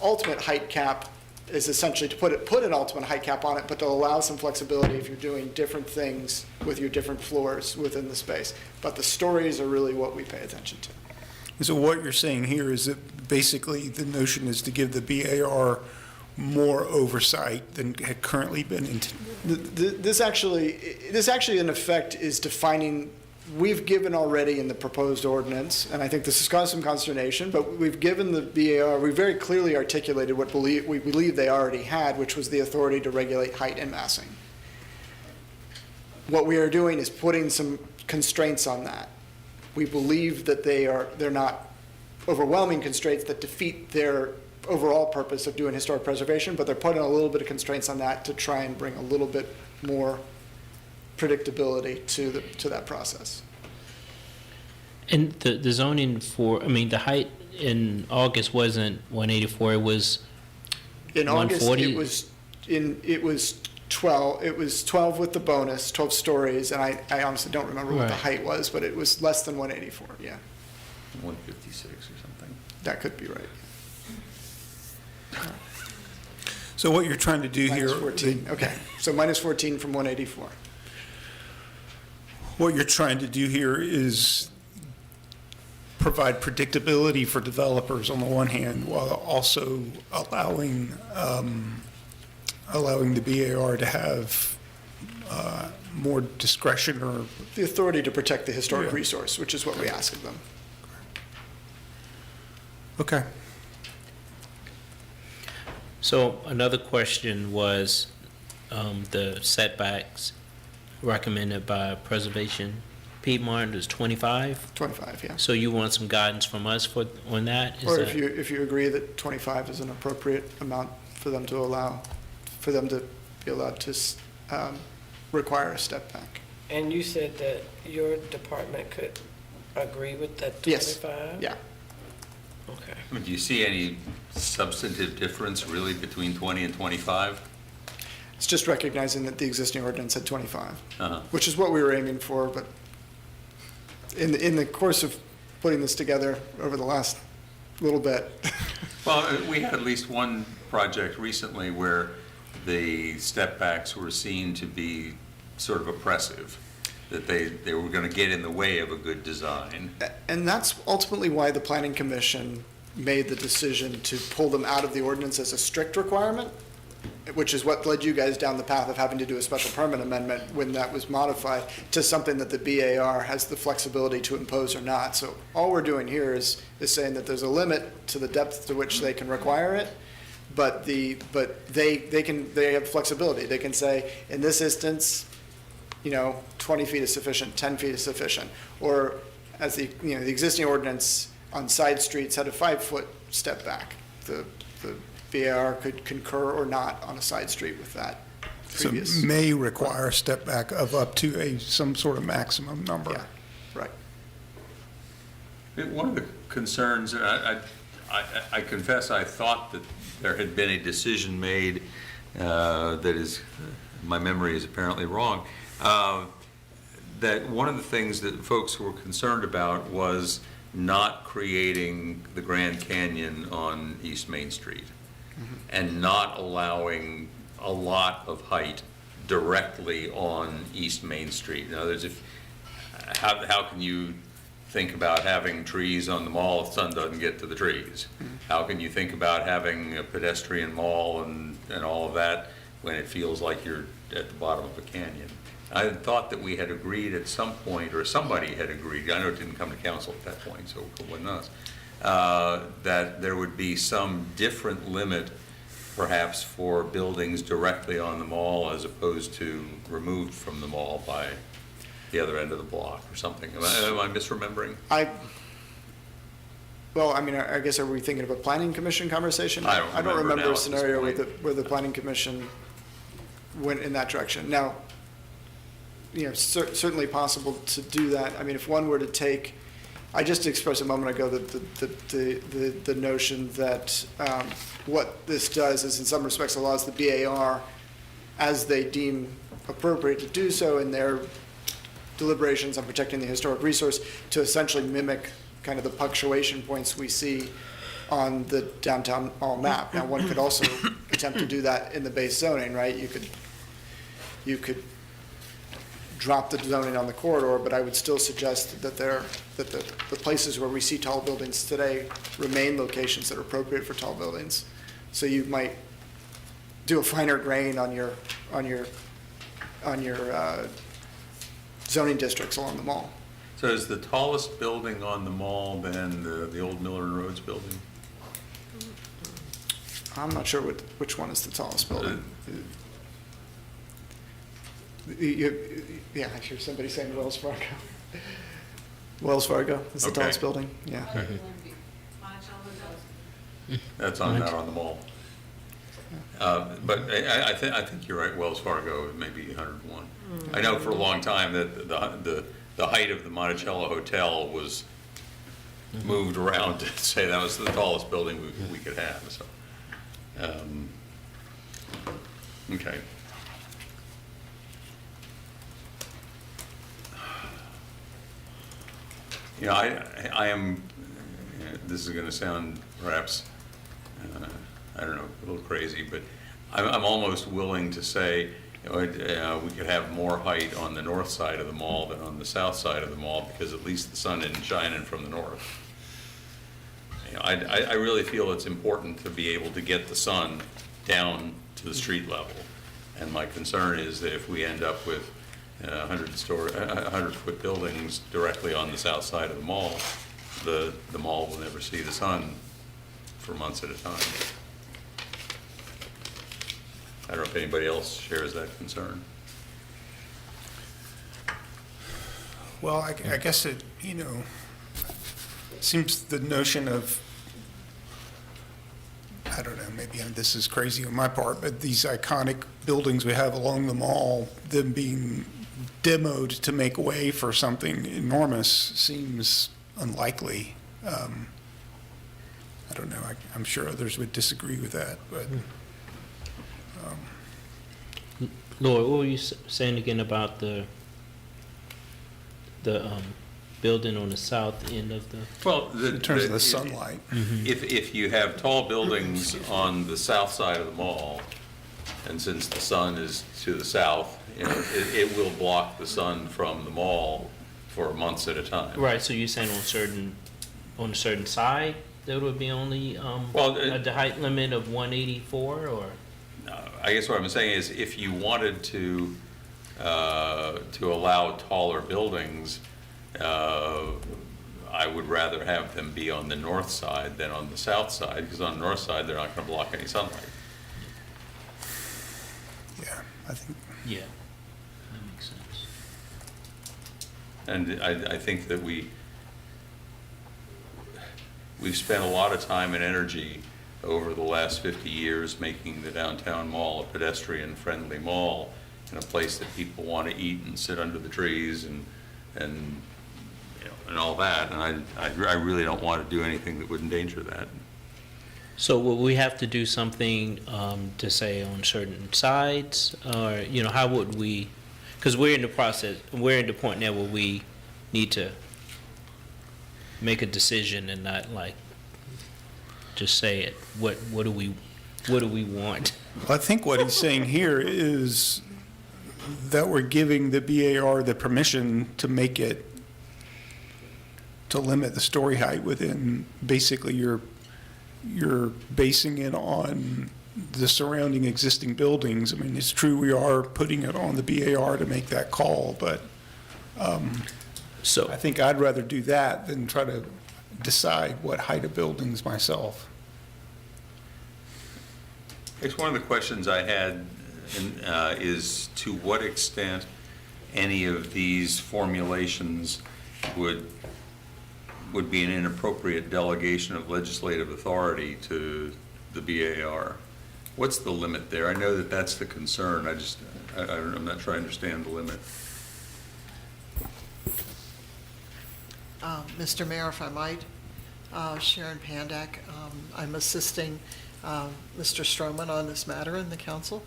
ultimate height cap is essentially to put an ultimate height cap on it, but to allow some flexibility if you're doing different things with your different floors within the space. But the stories are really what we pay attention to. And so what you're saying here is that basically the notion is to give the BAR more oversight than had currently been intended. This actually, in effect, is defining, we've given already in the proposed ordinance, and I think this has caused some consternation, but we've given the BAR, we very clearly articulated what we believe they already had, which was the authority to regulate height and massing. What we are doing is putting some constraints on that. We believe that they're not overwhelming constraints that defeat their overall purpose of doing historic preservation, but they're putting a little bit of constraints on that to try and bring a little bit more predictability to that process. And the zoning the height in August wasn't 184, it was In August, 140? it was 12. It was 12 with the bonus, 12 stories, and I honestly don't remember what the Right. height was, but it was less than 184. Yeah, 156 or something. that could be right. So what you're trying to do here. Minus 14. Okay, so minus 14 from 184. What you're trying to do here is provide predictability for developers on the one hand, while also allowing the BAR to have more discretion or. The authority to protect the historic Yeah. resource, which is what we ask of them. Okay. So another question was the setbacks recommended by Preservation Piedmont is 25. 25, yeah. So you want some guidance from us on that? Is Or that- if you agree that 25 is an appropriate amount for them to be allowed to require a step back. And you said that your department could agree with that Yes. 25? Yeah. I mean, do you see any substantive difference really between 20 and 25? It's just recognizing that the existing ordinance had 25, Uh-huh. which is what we were aiming for, but in the course of putting this together over the last little bit, Well, we had at least one project recently where the step backs were seen to be sort of oppressive, that they were going to get in the way of a good design. and that's ultimately why the Planning Commission made the decision to pull them out of the ordinance as a strict requirement, which is what led you guys down the path of having to do a special permit amendment when that was modified to something that the BAR has the flexibility to impose or not. So all we're doing here is saying that there's a limit to the depth to which they can require it, but they have flexibility. They can say, in this instance, 20 feet is sufficient, 10 feet is sufficient. Or as the existing ordinance on side streets had a 5-foot step back. The BAR could concur or not on a side street with that So previous. may require a step back of up to some sort of maximum number. Yeah, right. One of the concerns, I confess, I thought that there had been a decision made that is, my memory is apparently wrong, that one of the things that folks were concerned about was not creating the Grand Canyon on East Main Street and not allowing a lot of height directly on East Main Street. In other words, how can you think about having trees on the mall if the sun doesn't get to the trees? How can you think about having a pedestrian mall and all of that when it feels like you're at the bottom of a canyon? I had thought that we had agreed at some point, or somebody had agreed, I know it didn't come to council at that point, so it wasn't us, that there would be some different limit perhaps for buildings directly on the mall as opposed to removed from the mall by the other end of the block or something. Am I misremembering? I guess, are we thinking of a planning commission conversation? I don't remember now a at this scenario point. where the planning commission went in that direction. Now, certainly possible to do that. I mean, if one were to take, I just expressed a moment ago that the notion that what this does is in some respects allows the BAR, as they deem appropriate to do so in their deliberations on protecting the historic resource, to essentially mimic kind of the punctuation points we see on the downtown mall map. Now, one could also attempt to do that in the base zoning, right? You could drop the zoning on the corridor, but I would still suggest that the places where we see tall buildings today remain locations that are appropriate for tall buildings. So you might do a finer grain on your zoning districts along the mall. So is the tallest building on the mall then the old Miller and Rhodes building? I'm not sure which one is the tallest building. Yeah, I hear somebody saying Wells Fargo. Wells Fargo is the Okay. tallest building, yeah. That's not on the mall. But I think you're right, Wells Fargo, it may be 101. I know for a long time that the height of the Monticello Hotel was moved around to say that was the tallest building we could have, so. Okay. I am, this is going to sound perhaps, I don't know, a little crazy, but I'm almost willing to say we could have more height on the north side of the mall than on the south side of the mall, because at least the sun isn't shining from the north. I really feel it's important to be able to get the sun down to the street level. And my concern is that if we end up with 100-foot buildings directly on the south side of the mall, the mall will never see the sun for months at a time. I don't know if anybody else shares that concern. Well, I guess it, seems the notion of, I don't know, maybe this is crazy on my part, but these iconic buildings we have along the mall, them being demoed to make way for something enormous seems unlikely. I don't know, I'm sure others would disagree with that, but Laura, what were you saying again about the building on the south end of the? Well, in terms of the sunlight. If you have tall buildings on the south side of the mall, and since the sun is to the south, you know, it will block the sun from the mall for months at a time. Right, so you're saying on a certain side, there would be only, the height limit of 184, or? I guess what I'm saying is, if you wanted to allow taller buildings, I would rather have them be on the north side than on the south side, because on the north side, they're not going to block any sunlight. Yeah, I think, Yeah, that makes sense. And I think that we've spent a lot of time and energy over the last 50 years making the downtown mall a pedestrian-friendly mall, and a place that people want to eat and sit under the trees and you know, and all that. And I really don't want to do anything that would endanger that. So will we have to do something to say on certain sides, or, you know, how would we, because we're in the process, we're at the point now where we need to make a decision and not like just say it. What do we want? I think what he's saying here is that we're giving the BAR the permission to make it, to limit the story height within, basically you're basing it on the surrounding existing buildings. I mean, it's true we are putting it on the BAR to make that call, but So I think I'd rather do that than try to decide what height of buildings myself. It's one of the questions I had is to what extent any of these formulations would be an inappropriate delegation of legislative authority to the BAR. What's the limit there? I know that that's the concern. I'm not sure I understand the limit. Mr. Mayor, if I might, Sharon Pandak, I'm assisting Mr. Stroman on this matter in the council.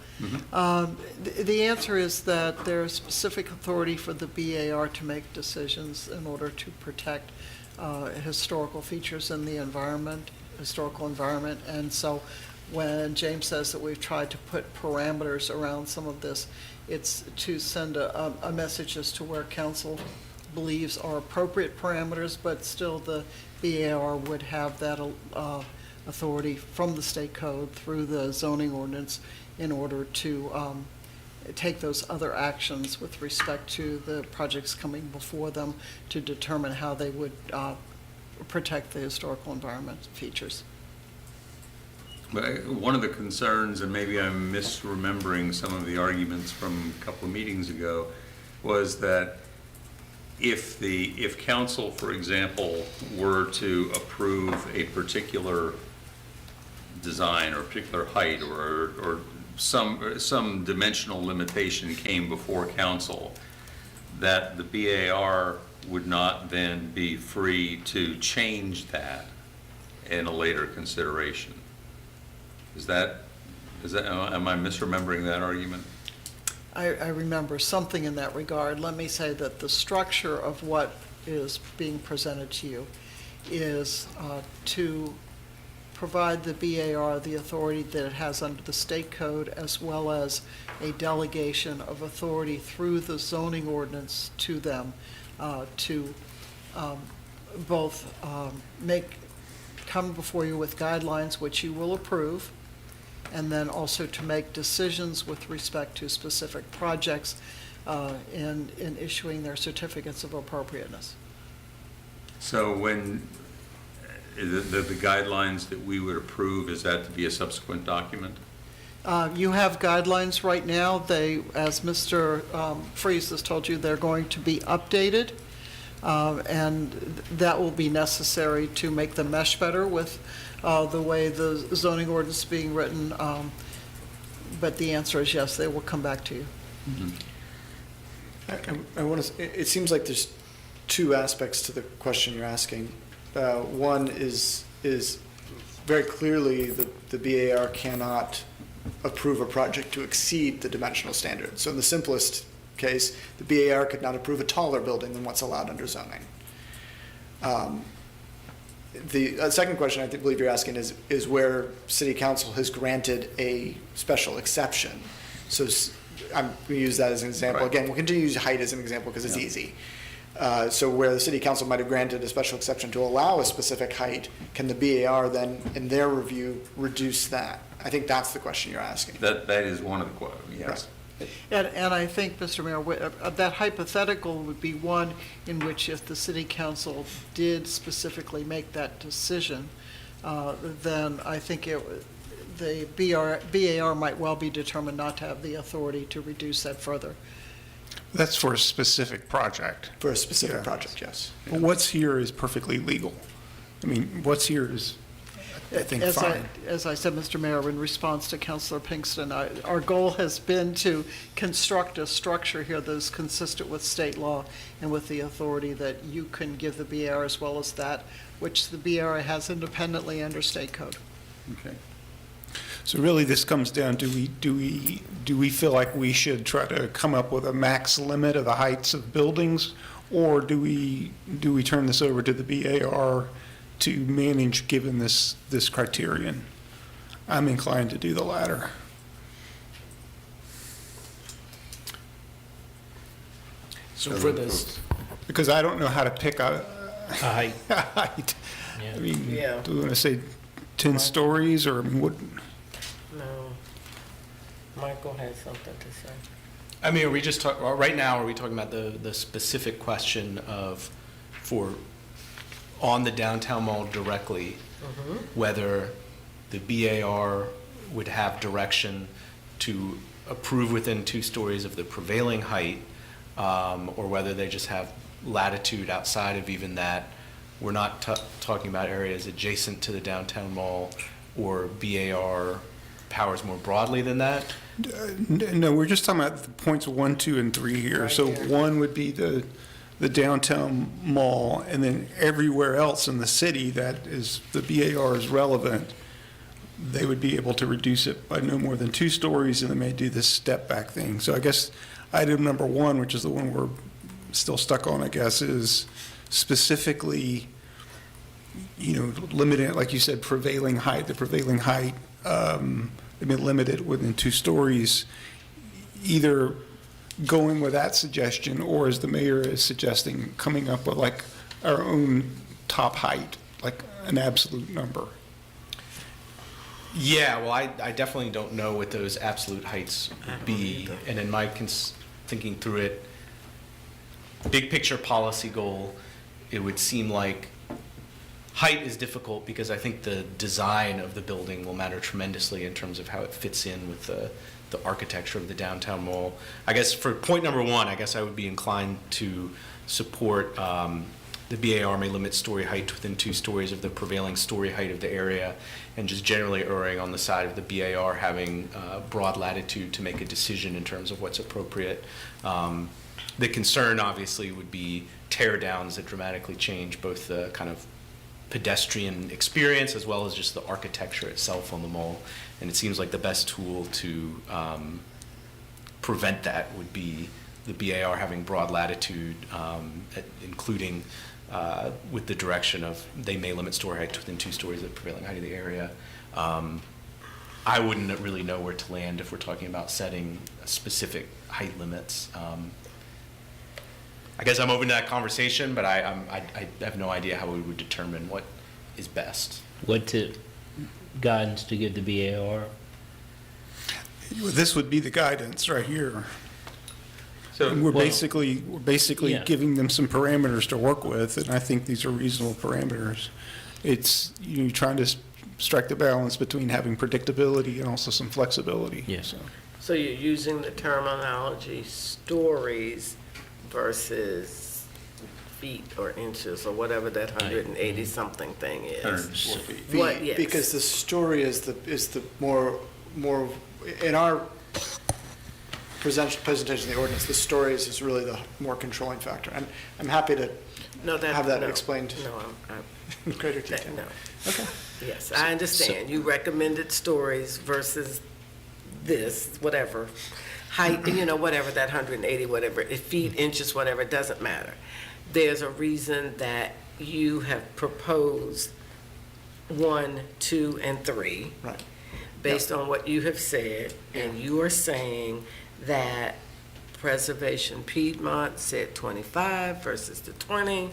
The answer is that there's specific authority for the BAR to make decisions in order to protect historical features in the environment, historical environment. And so when James says that we've tried to put parameters around some of this, it's to send a message as to where council believes are appropriate parameters, but still the BAR would have that authority from the state code through the zoning ordinance in order to take those other actions with respect to the projects coming before them to determine how they would protect the historical environment features. But one of the concerns, and maybe I'm misremembering some of the arguments from a couple of meetings ago, was that if council, for example, were to approve a particular design or a particular height or some dimensional limitation came before council, that the BAR would not then be free to change that in a later consideration. Am I misremembering that argument? I remember something in that regard. Let me say that the structure of what is being presented to you is to provide the BAR the authority that it has under the state code, as well as a delegation of authority through the zoning ordinance to them to both come before you with guidelines which you will approve, and then also to make decisions with respect to specific projects in issuing their certificates of appropriateness. So when the guidelines that we would approve, is that to be a subsequent document? You have guidelines right now. They, as Mr. Freeze has told you, they're going to be updated, and that will be necessary to make them mesh better with the way the zoning ordinance is being written. But the answer is yes, they will come back to you. I want to, it seems like there's two aspects to the question you're asking. One is very clearly, the BAR cannot approve a project to exceed the dimensional standard. So in the simplest case, the BAR could not approve a taller building than what's allowed under zoning. The second question I believe you're asking is where city council has granted a special exception. So I'm going to use that as an example. Right. Again, we'll continue to use height as an example because it's easy. So where the city council might have granted a special exception to allow a specific height, can the BAR then, in their review, reduce that? I think that's the question you're asking. That is one of the quotes, yes. And I think, Mr. Mayor, that hypothetical would be one in which if the city council did specifically make that decision, then I think the BAR might well be determined not to have the authority to reduce that further. That's for a specific project. For a specific Yeah. project, yes. But what's here is perfectly legal. I mean, what's here is, I think, fine. As I said, Mr. Mayor, in response to Councilor Pinkston, our goal has been to construct a structure here that is consistent with state law and with the authority that you can give the BAR as well as that which the BAR has independently under state code. Okay. So really, this comes down, do we feel like we should try to come up with a max limit of the heights of buildings? Or do we turn this over to the BAR to manage given this criterion? I'm inclined to do the latter. So for this, Because I don't know how to pick a height. height. Yeah. I mean, Yeah. do we want to say 10 stories, or I mean, what? No. Michael had something to say. I mean, are we just right now, are we talking about the specific question of for on the downtown mall directly, whether the BAR would have direction to approve within 2 stories of the prevailing height, or whether they just have latitude outside of even that? We're not talking about areas adjacent to the downtown mall, or BAR powers more broadly than that? No, we're just talking about the points 1, 2, and 3 here. Right So here. 1 would be the downtown mall, and then everywhere else in the city that is, the BAR is relevant, they would be able to reduce it by no more than 2 stories, and they may do this step back thing. So I guess item number 1, which is the one we're still stuck on, I guess, is specifically, limiting, like you said, prevailing height. The prevailing height, limited within 2 stories, either going with that suggestion, or as the mayor is suggesting, coming up with like our own top height, like an absolute number. Yeah, well, I definitely don't know what those absolute heights would be. And in my thinking through it, big picture policy goal, it would seem like height is difficult because I think the design of the building will matter tremendously in terms of how it fits in with the architecture of the downtown mall. I guess for point number 1, I guess I would be inclined to support the BAR may limit story height within 2 stories of the prevailing story height of the area, and just generally erring on the side of the BAR having broad latitude to make a decision in terms of what's appropriate. The concern obviously would be tear downs that dramatically change both the kind of pedestrian experience as well as just the architecture itself on the mall. And it seems like the best tool to prevent that would be the BAR having broad latitude, including with the direction of they may limit story height within 2 stories of the prevailing height of the area. I wouldn't really know where to land if we're talking about setting specific height limits. I guess I'm open to that conversation, but I have no idea how we would determine what is best. What guidance to give the BAR? This would be the guidance right here. So And we're Well, basically yeah. giving them some parameters to work with, and I think these are reasonable parameters. It's, trying to strike the balance between having predictability and also some flexibility. Yeah. So you're using the terminology stories versus feet or inches or whatever that 180-something thing is. 104 feet. What, yes. Because the story is the more, in our presentation of the ordinance, the stories is really the more controlling factor. And I'm happy to No, have that no, explained No, in greater that, detail. no. Okay. Yes, I understand. You recommended stories versus this, whatever, height, whatever, that 180, whatever, feet, inches, whatever, it doesn't matter. There's a reason that you have proposed 1, 2, and 3. Right. Based on what you have said, and you are saying that Preservation Piedmont said 25 versus the 20,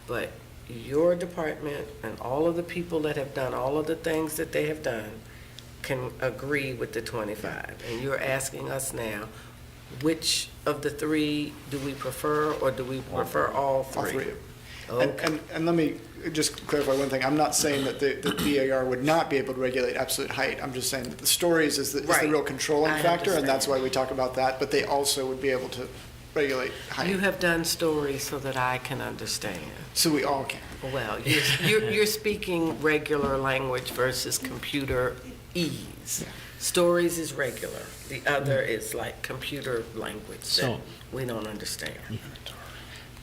but your department and all of the people that have done all of the things that they have done can agree with the 25. And you're asking us now, which of the 3 do we prefer, or do we prefer all 3? All 3. Okay. And let me just clarify one thing. I'm not saying that the BAR would not be able to regulate absolute height. I'm just saying that the stories is the Right. real controlling I factor, and that's understand. why we talk about that, but they also would be able to regulate height. You have done stories so that I can understand. So we all can. Well, you're speaking regular language versus computer ease. Stories is regular. The other is like computer language that So- we don't understand.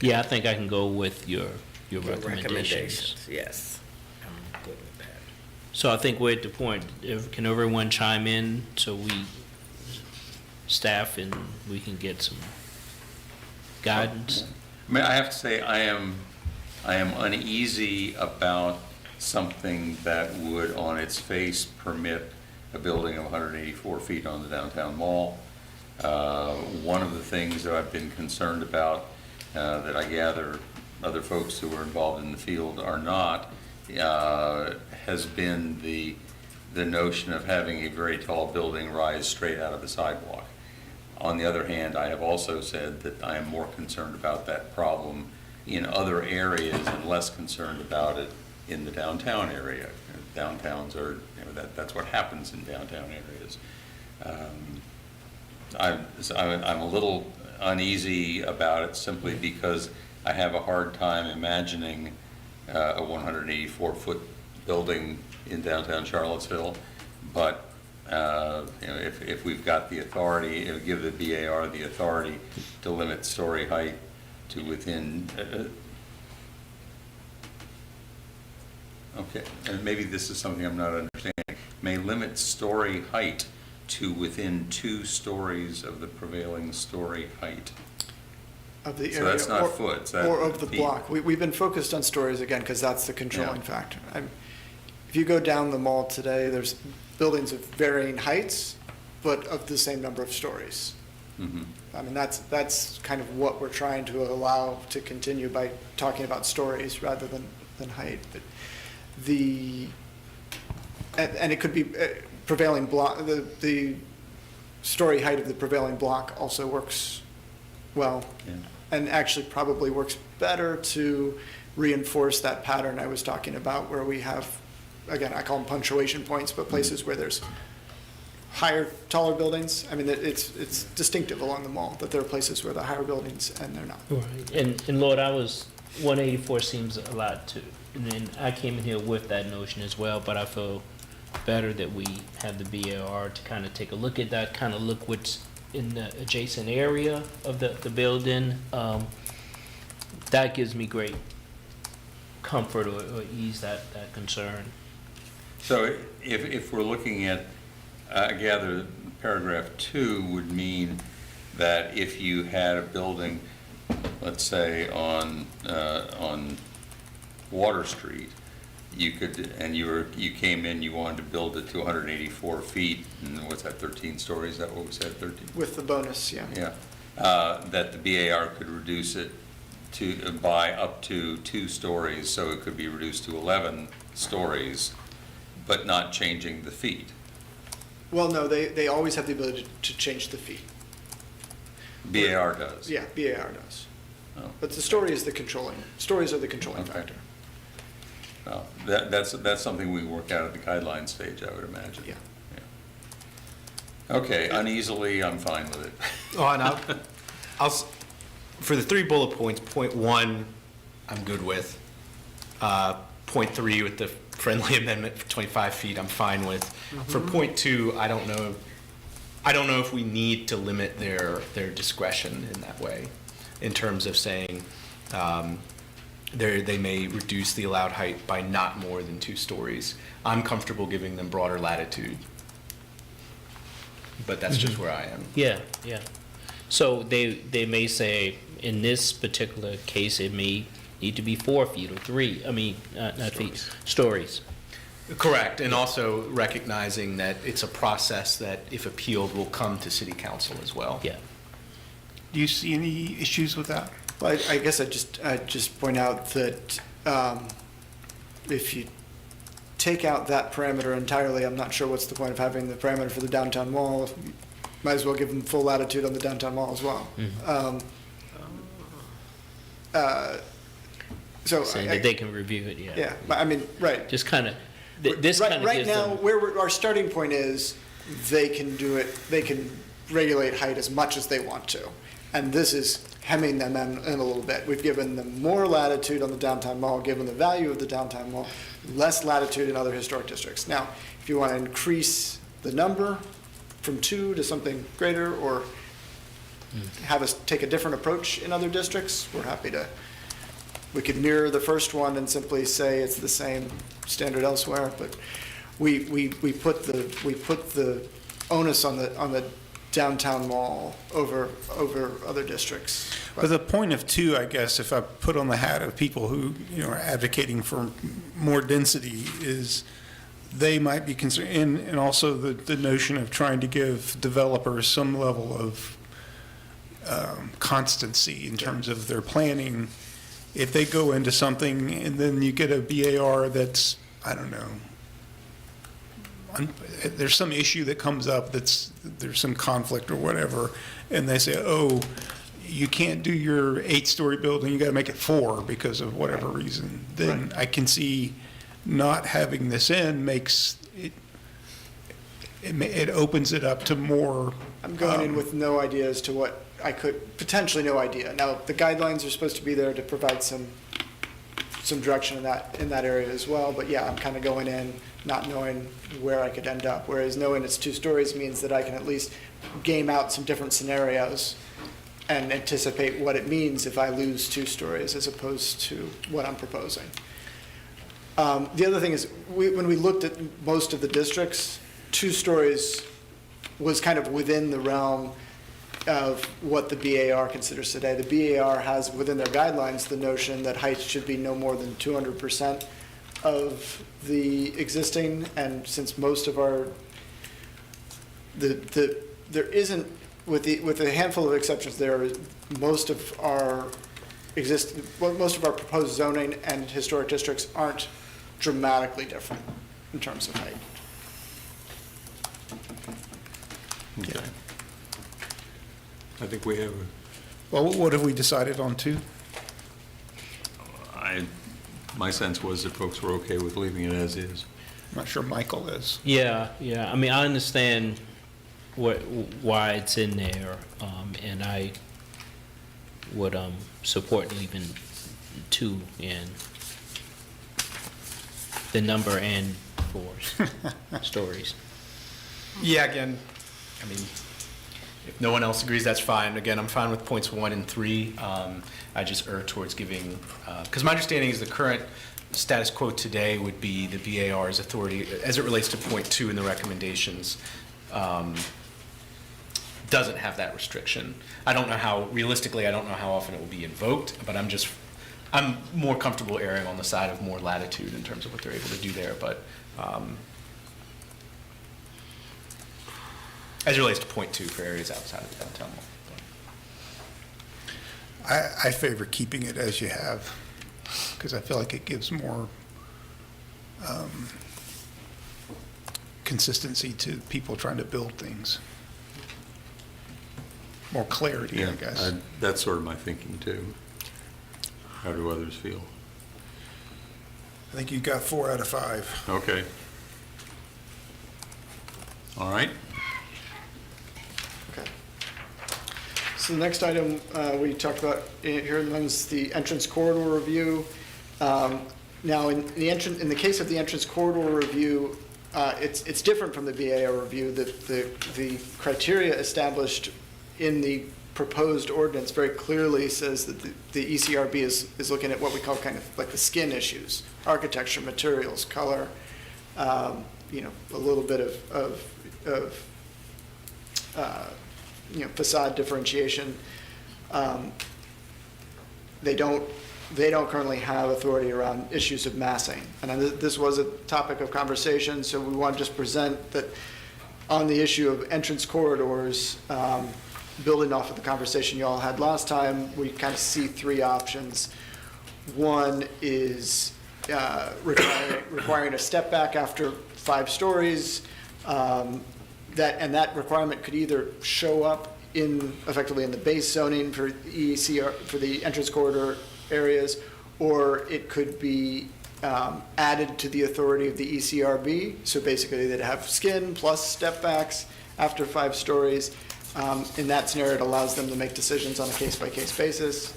Yeah, I think I can go with your Your recommendations. yes. I'm good with that. So I think we're at the point, can everyone chime in so we, staff, and we can get some guidance? I have to say, I am uneasy about something that would, on its face, permit a building of 184 feet on the downtown mall. One of the things that I've been concerned about, that I gather other folks who are involved in the field are not, has been the notion of having a very tall building rise straight out of the sidewalk. On the other hand, I have also said that I am more concerned about that problem in other areas and less concerned about it in the downtown area. Downtowns are, that's what happens in downtown areas. I'm a little uneasy about it simply because I have a hard time imagining a 184-foot building in downtown Charlottesville, but if we've got the authority, it'll give the BAR the authority to limit story height to within, okay, and maybe this is something I'm not understanding, may limit story height to within 2 stories of the prevailing story height. Of the So area. that's not or- foot, it's that Or of the feet. block. We've been focused on stories again, because that's the controlling Yeah. factor. If you go down the mall today, there's buildings of varying heights, but of the same number of stories. Mhm. I mean, that's kind of what we're trying to allow to continue by talking about stories rather than height. But and it could be prevailing block, the story height of the prevailing block also works well. Yeah. And actually probably works better to reinforce that pattern I was talking about, where we have, again, I call them punctuation points, but places where there's higher, taller buildings. I mean, it's distinctive along the mall that there are places where the higher buildings and they're not. Right. And Lord, 184 seems a lot too. And then I came in here with that notion as well, but I feel better that we have the BAR to kind of take a look at that, kind of look what's in the adjacent area of the building. That gives me great comfort or ease that concern. So if we're looking at, I gather paragraph 2 would mean that if you had a building, let's say on Water Street, you could, and you came in, you wanted to build it to 184 feet, and what's that, 13 stories, is that what we said, 13? With the bonus, yeah. Yeah, that the BAR could reduce it by up to 2 stories, so it could be reduced to 11 stories, but not changing the feet. Well, no, they always have the ability to change the fee. BAR does? Yeah, BAR does. Oh. But the stories are the controlling Okay. factor. Well, that's something we work out at the guideline stage, I would imagine. Yeah. Yeah. Okay, uneasily, I'm fine with it. Oh, and for the 3 bullet points, point 1, I'm good with. Point 3 with the friendly amendment for 25 feet, I'm fine with. For point 2, I don't know if we need to limit their discretion in that way, in terms of saying, they may reduce the allowed height by not more than 2 stories. I'm comfortable giving them broader latitude, but that's just where I am. Yeah, yeah. So they may say, in this particular case, it may need to be 4 feet or 3, not feet, stories. Correct, and also recognizing that it's a process that, if appealed, will come to city council as well. Yeah. Do you see any issues with that? Well, I guess I'd just point out that if you take out that parameter entirely, I'm not sure what's the point of having the parameter for the downtown mall. Might as well give them full latitude on the downtown mall as well. So That they can review it, yeah. yeah, but I mean, right. Just kind of, this Right- kind of Right gives now, them. where our starting point is, they can do it, they can regulate height as much as they want to. And this is hemming them in a little bit. We've given them more latitude on the downtown mall, given the value of the downtown mall, less latitude in other historic districts. Now, if you want to increase the number from 2 to something greater, or have us take a different approach in other districts, we're happy to. We could mirror the first one and simply say it's the same standard elsewhere, but we put the onus on the downtown mall over other districts. But the point of 2, I guess, if I put on the hat of people who, are advocating for more density, is they might be concerned, and also the notion of trying to give developers some level of constancy in terms of their planning. If they go into something and then you get a BAR that's, I don't know, there's some issue that comes up there's some conflict or whatever, and they say, oh, you can't do your 8-story building, you got to make it 4 because of whatever reason, then I can see not having this in makes it opens it up to more. I'm going in with no idea as to what I could, potentially no idea. Now, the guidelines are supposed to be there to provide some direction in that area as well, but yeah, I'm kind of going in not knowing where I could end up, whereas knowing it's 2 stories means that I can at least game out some different scenarios and anticipate what it means if I lose 2 stories as opposed to what I'm proposing. The other thing is, when we looked at most of the districts, 2 stories was kind of within the realm of what the BAR considers today. The BAR has within their guidelines the notion that height should be no more than 200% of the existing, and since most of our, there isn't, with a handful of exceptions, most of our proposed zoning and historic districts aren't dramatically different in terms of height. Okay. I think we have, Well, what have we decided on 2? my sense was that folks were okay with leaving it as is. I'm not sure Michael is. Yeah. I understand why it's in there, and I would support leaving 2 in. The number and 4 stories. Yeah, again, if no one else agrees, that's fine. Again, I'm fine with points 1 and 3. I just err towards giving, because my understanding is the current status quo today would be the BAR's authority, as it relates to point 2 in the recommendations, doesn't have that restriction. I don't know how, realistically, I don't know how often it will be invoked, but I'm more comfortable erring on the side of more latitude in terms of what they're able to do there, but as it relates to point 2 for areas outside of the downtown mall. I favor keeping it as you have, because I feel like it gives more consistency to people trying to build things. More clarity, I guess. That's sort of my thinking, too. How do others feel? I think you got 4 out of 5. Okay. All right. Okay. So the next item we talked about here is the entrance corridor review. Now, in the case of the entrance corridor review, it's different from the BAR review. The criteria established in the proposed ordinance very clearly says that the ECRB is looking at what we call kind of like the skin issues, architecture, materials, color, you know, a little bit of you know, facade differentiation. They don't currently have authority around issues of massing. And this was a topic of conversation, so we want to just present that on the issue of entrance corridors, building off of the conversation you all had last time, we kind of see three options. One is requiring a step back after 5 stories. That requirement could either show up effectively in the base zoning for ECR, for the entrance corridor areas, or it could be added to the authority of the ECRB. So basically they'd have skin plus step backs after 5 stories. In that scenario, it allows them to make decisions on a case-by-case basis.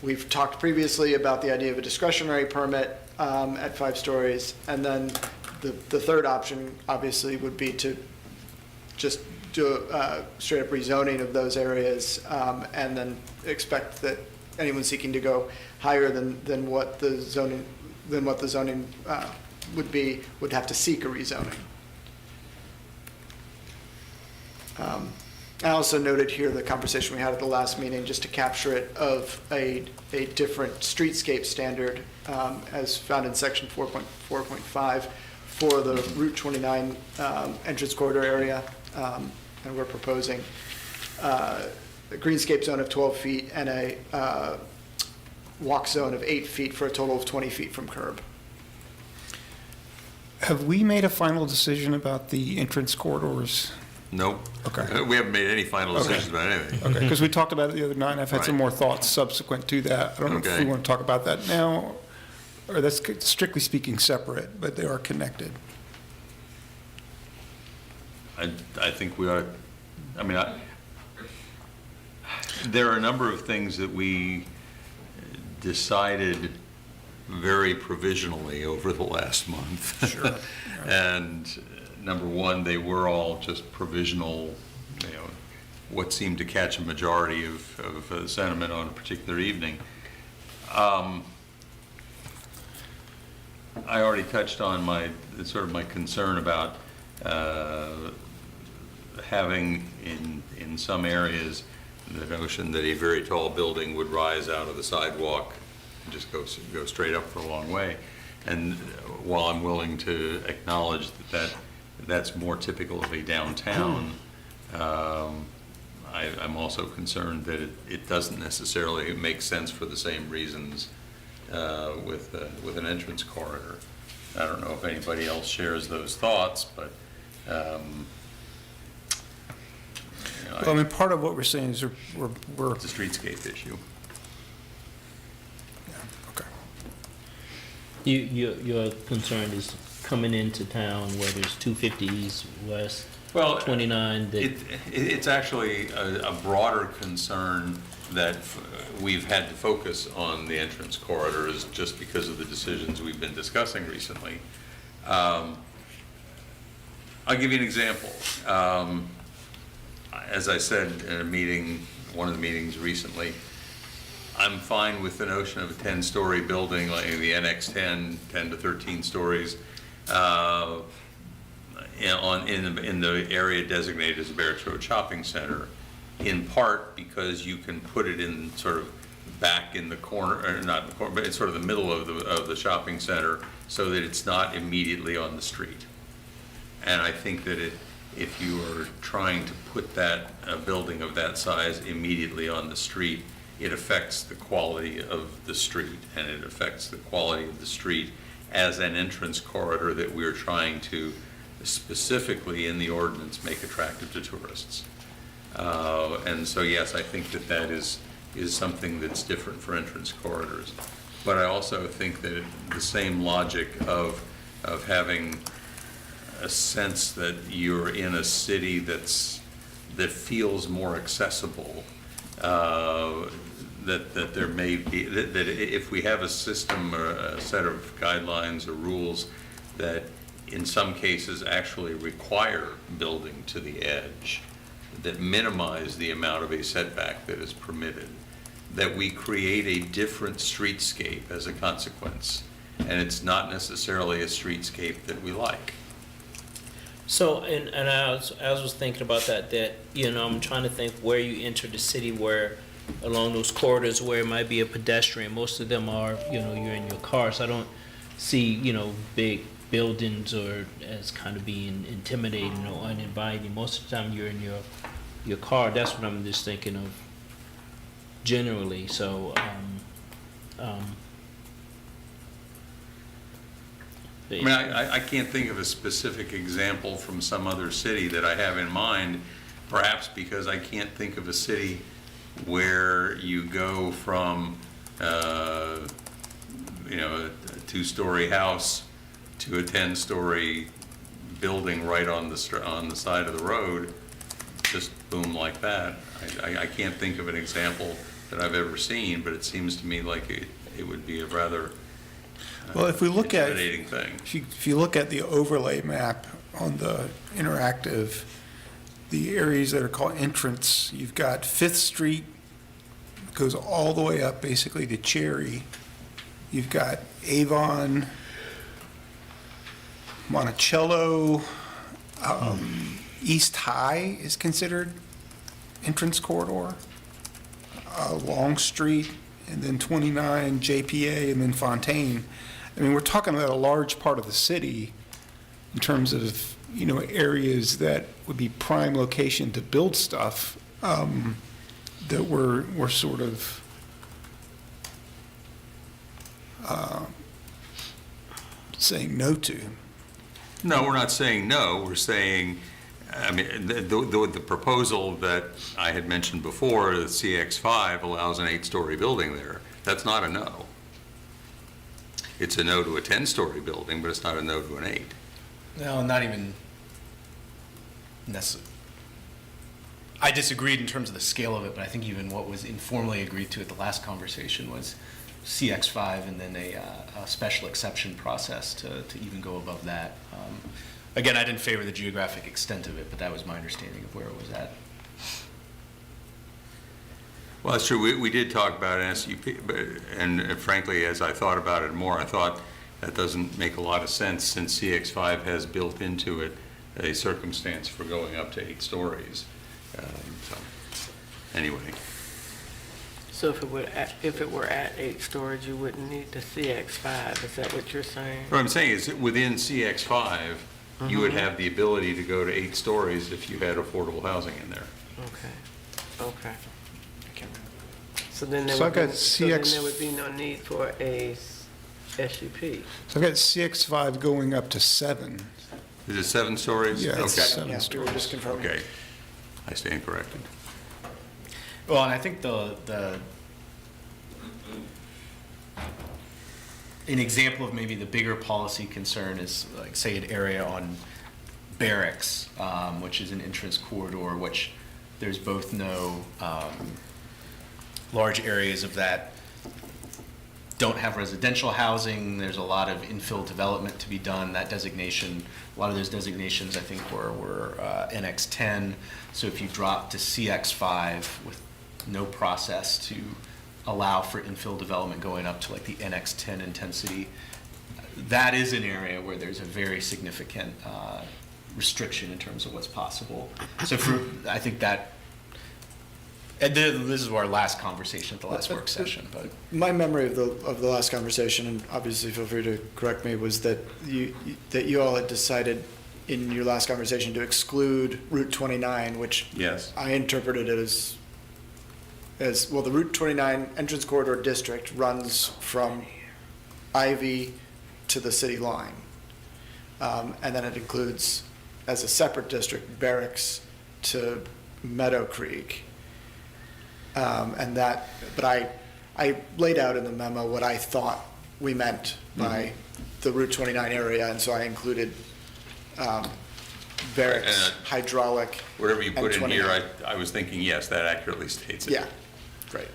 We've talked previously about the idea of a discretionary permit at 5 stories. And then the third option, obviously, would be to just do straight-up rezoning of those areas, and then expect that anyone seeking to go higher than what the zoning would have to seek a rezoning. I also noted here the conversation we had at the last meeting, just to capture it, of a different streetscape standard as found in section 4.4.5 for the Route 29 entrance corridor area. And we're proposing a greenscape zone of 12 feet and a walk zone of 8 feet for a total of 20 feet from curb. Have we made a final decision about the entrance corridors? Nope. Okay. We haven't made any final decisions about anything. Okay, because we talked about it the other night, and I've had some Right. more thoughts subsequent to that. I don't know if Okay. we want to talk about that now, or that's strictly speaking separate, but they are connected. I think we ought, I mean, there are a number of things that we decided very provisionally over the last month. Sure. And number one, they were all just provisional, you know, what seemed to catch a majority of sentiment on a particular evening. I already touched on my concern about having in some areas the notion that a very tall building would rise out of the sidewalk and just go straight up for a long way. And while I'm willing to acknowledge that's more typical of a downtown, I'm also concerned that it doesn't necessarily make sense for the same reasons with an entrance corridor. I don't know if anybody else shares those thoughts, but Well, I mean, part of what we're saying is we're it's a streetscape issue. okay. Your concern is coming into town where there's 250 East, West, Well, 29, that it's actually a broader concern that we've had to focus on the entrance corridors just because of the decisions we've been discussing recently. I'll give you an example. As I said in a meeting, one of the meetings recently, I'm fine with the notion of a 10-story building, like the NX 10 to 13 stories, in the area designated as a Barrett's Road Shopping Center, in part because you can put it in sort of back in the corner, or not in the corner, but it's sort of the middle of the shopping center, so that it's not immediately on the street. And I think that if you are trying to put that building of that size immediately on the street, it affects the quality of the street, and it affects the quality of the street as an entrance corridor that we're trying to specifically in the ordinance make attractive to tourists. And so, yes, I think that is something that's different for entrance corridors. But I also think that the same logic of having a sense that you're in a city that feels more accessible, that there may be, that if we have a system or a set of guidelines or rules that in some cases actually require building to the edge, that minimize the amount of a setback that is permitted, that we create a different streetscape as a consequence. And it's not necessarily a streetscape that we like. So, and I was thinking about that, you know, I'm trying to think where you enter the city, where along those corridors where it might be a pedestrian, most of them are, you know, you're in your car, so I don't see, you know, big buildings or as kind of being intimidating or uninviting. Most of the time you're in your car. That's what I'm just thinking of generally, so, I mean, I can't think of a specific example from some other city that I have in mind, perhaps because I can't think of a city where you go from, you know, a two-story house to a 10-story building right on the side of the road, just boom like that. I can't think of an example that I've ever seen, but it seems to me like it would be a rather Well, if we look at, intimidating thing. if you look at the overlay map on the interactive, the areas that are called entrance, you've got Fifth Street, goes all the way up basically to Cherry. You've got Avon, Monticello, East High is considered entrance corridor, Long Street, and then 29, JPA, and then Fontaine. I mean, we're talking about a large part of the city in terms of, you know, areas that would be prime location to build stuff, that we're sort of saying no to. No, we're not saying no, we're saying, I mean, the proposal that I had mentioned before, the CX-5 allows an 8-story building there. That's not a no. It's a no to a 10-story building, but it's not a no to an 8. No, not even necessarily. I disagreed in terms of the scale of it, but I think even what was informally agreed to at the last conversation was CX-5 and then a special exception process to even go above that. Again, I didn't favor the geographic extent of it, but that was my understanding of where it was at. Well, that's true. We did talk about an SUP, and frankly, as I thought about it more, I thought that doesn't make a lot of sense since CX-5 has built into it a circumstance for going up to 8 stories. So, anyway. So if it were at 8 stories, you wouldn't need the CX-5, is that what you're saying? What I'm saying is that within CX-5, you would have the ability to go to 8 stories if you had affordable housing in there. Okay. So then there So would I've got be, so then CX there would be no need for a SUP. So I've got CX-5 going up to 7. Is it 7 stories? Yeah, Okay. it's 7 Yeah, we were stories. just confirming. Okay. I stand corrected. Well, and I think an example of maybe the bigger policy concern is, like, say, an area on Barracks, which is an entrance corridor, which there's both no large areas of that don't have residential housing. There's a lot of infill development to be done. That designation, a lot of those designations, I think, were NX 10. So if you drop to CX 5 with no process to allow for infill development going up to like the NX 10 intensity, that is an area where there's a very significant restriction in terms of what's possible. So I think that, and this is our last conversation at the last work session, but. My memory of the last conversation, and obviously feel free to correct me, was that you all had decided in your last conversation to exclude Route 29, which Yes. I interpreted it as well. The Route 29 entrance corridor district runs from Ivy to the city line, and then it includes, as a separate district, Barracks to Meadow Creek. And that, but I laid out in the memo what I thought we meant by the Route 29 area, and so I included Barracks, hydraulic. Whatever you put and in here, 29. I was thinking, yes, that accurately states it. Yeah, great.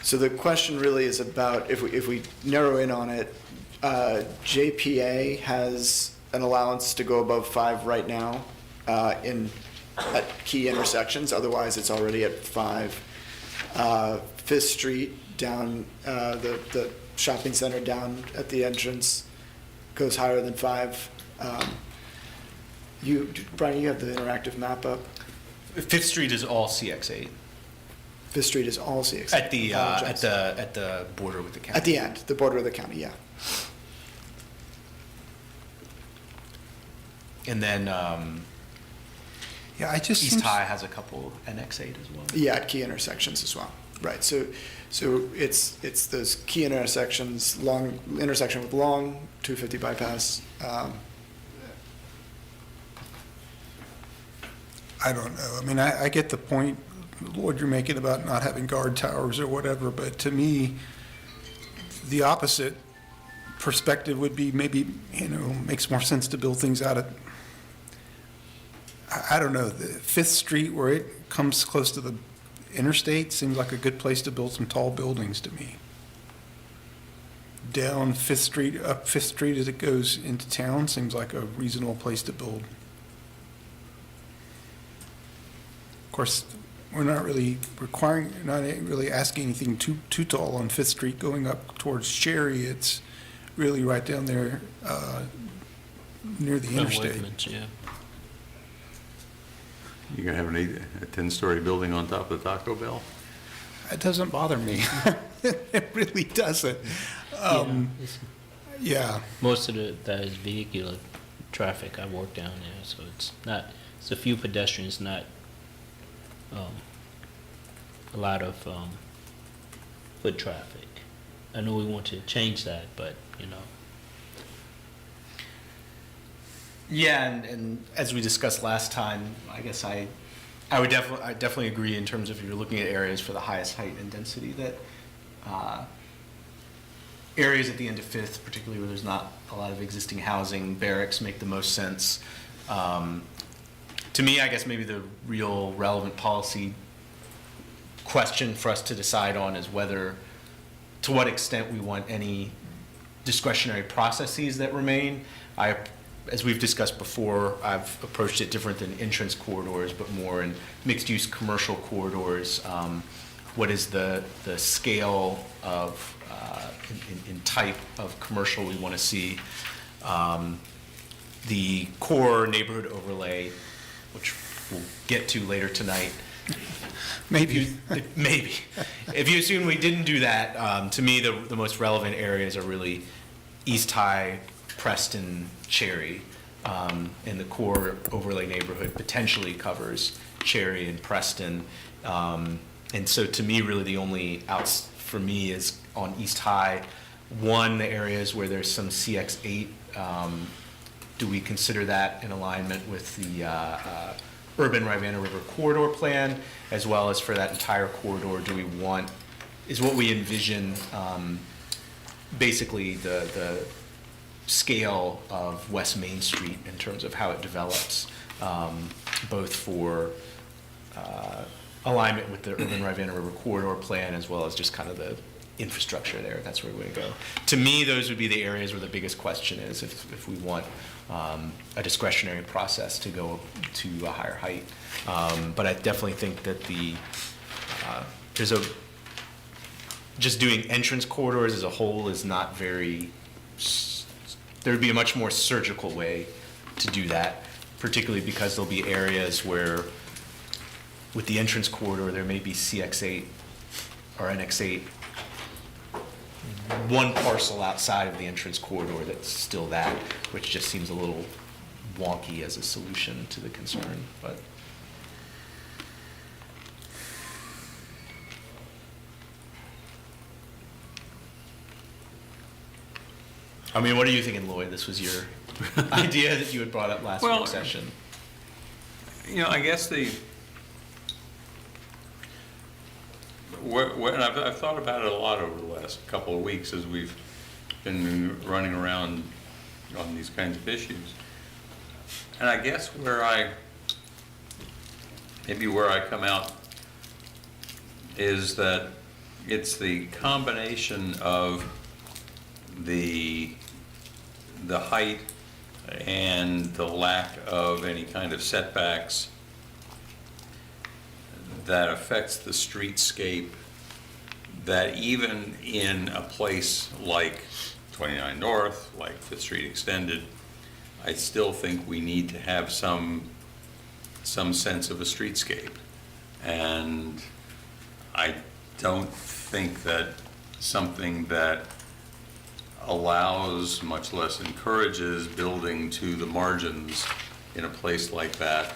So the question really is about, if we narrow in on it, JPA has an allowance to go above 5 right now. at key intersections. Otherwise, it's already at 5. Fifth Street down, the shopping center down at the entrance goes higher than 5. Brian, you have the interactive map up? Fifth Street is all CX8 Fifth Street is all CX. at the Apologize. at the border with the county. At the end, the border of the county, yeah. And then Yeah, I just East seems- High has a couple NX8 as well. Yeah, at key intersections as well. Right, so it's those key intersections, long, intersection with Long, 250 bypass. I don't know. I mean, I get the point, Lord, you're making about not having guard towers or whatever, but to me, the opposite perspective would be maybe, makes more sense to build things out at, I don't know, the Fifth Street where it comes close to the interstate seems like a good place to build some tall buildings to me. Down Fifth Street, up Fifth Street as it goes into town seems like a reasonable place to build. Of course, we're not really asking anything too tall on Fifth Street going up towards Cherry. It's really right down there near the interstate. Woodman's, yeah. You're going to have a 10-story building on top of the Taco Bell? It doesn't bother me. It really doesn't. Yeah. Most of that is vehicular traffic. I work down there, so it's a few pedestrians, not a lot of foot traffic. I know we want to change that, but Yeah, and as we discussed last time, I guess I definitely agree in terms of if you're looking at areas for the highest height and density that areas at the end of Fifth, particularly where there's not a lot of existing housing, barracks make the most sense. To me, I guess maybe the real relevant policy question for us to decide on is to what extent we want any discretionary processes that remain. As we've discussed before, I've approached it different than entrance corridors, but more in mixed-use commercial corridors. What is the scale of, in type of commercial we want to see? The core neighborhood overlay, which we'll get to later tonight. Maybe. Maybe. If you assume we didn't do that, to me, the most relevant areas are really East High, Preston, Cherry, and the core overlay neighborhood potentially covers Cherry and Preston. And so to me, really the only outs for me is on East High. One, the areas where there's some CX8, do we consider that in alignment with the urban Rivanna River corridor plan, as well as for that entire corridor, is what we envision basically the scale of West Main Street in terms of how it develops, both for alignment with the urban Rivanna River corridor plan, as well as just kind of the infrastructure there. That's where we're going to go. To me, those would be the areas where the biggest question is if we want a discretionary process to go to a higher height. But I definitely think that just doing entrance corridors as a whole is not very, there would be a much more surgical way to do that, particularly because there'll be areas where with the entrance corridor, there may be CX8 or NX8, one parcel outside of the entrance corridor that's still that, which just seems a little wonky as a solution to the concern, but. I mean, what are you thinking, Lloyd? This was your idea that you had brought up last work session. I guess I've thought about it a lot over the last couple of weeks as we've been running around on these kinds of issues. And I guess where I come out is that it's the combination of the height and the lack of any kind of setbacks that affects the streetscape, that even in a place like 29 North, like Fifth Street Extended, I still think we need to have some sense of a streetscape. And I don't think that something that allows, much less encourages, building to the margins in a place like that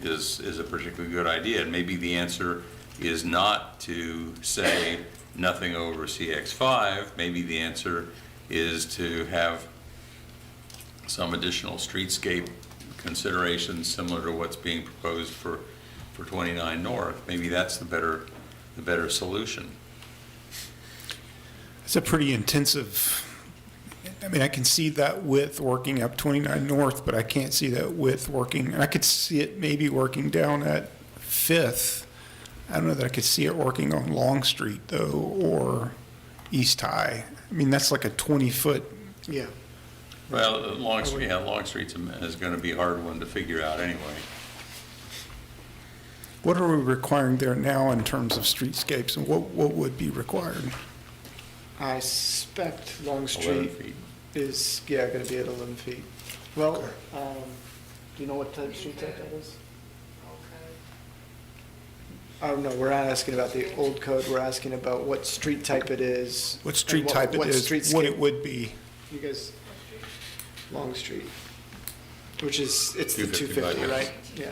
is a particularly good idea. And maybe the answer is not to say nothing over CX5. Maybe the answer is to have some additional streetscape considerations similar to what's being proposed for 29 North. Maybe that's the better solution. It's a pretty intensive, I mean, I can see that width working up 29 North, but I can't see that width working, and I could see it maybe working down at Fifth. I don't know that I could see it working on Long Street, though, or East High. I mean, that's like a 20-foot. Yeah. Well, Long Street's is going to be a hard one to figure out anyway. What are we requiring there now in terms of streetscapes, and what would be required? I suspect Long 11 Street feet. is, yeah, going to be at 11 feet. Well, do you know what type of street type that is? Oh, no, we're not asking about the old code, we're asking about what street type it is. What street and type it what is, streetscape- what it would be. You guys, Long Street, which is, it's the 250 250, bypass. right? Yeah.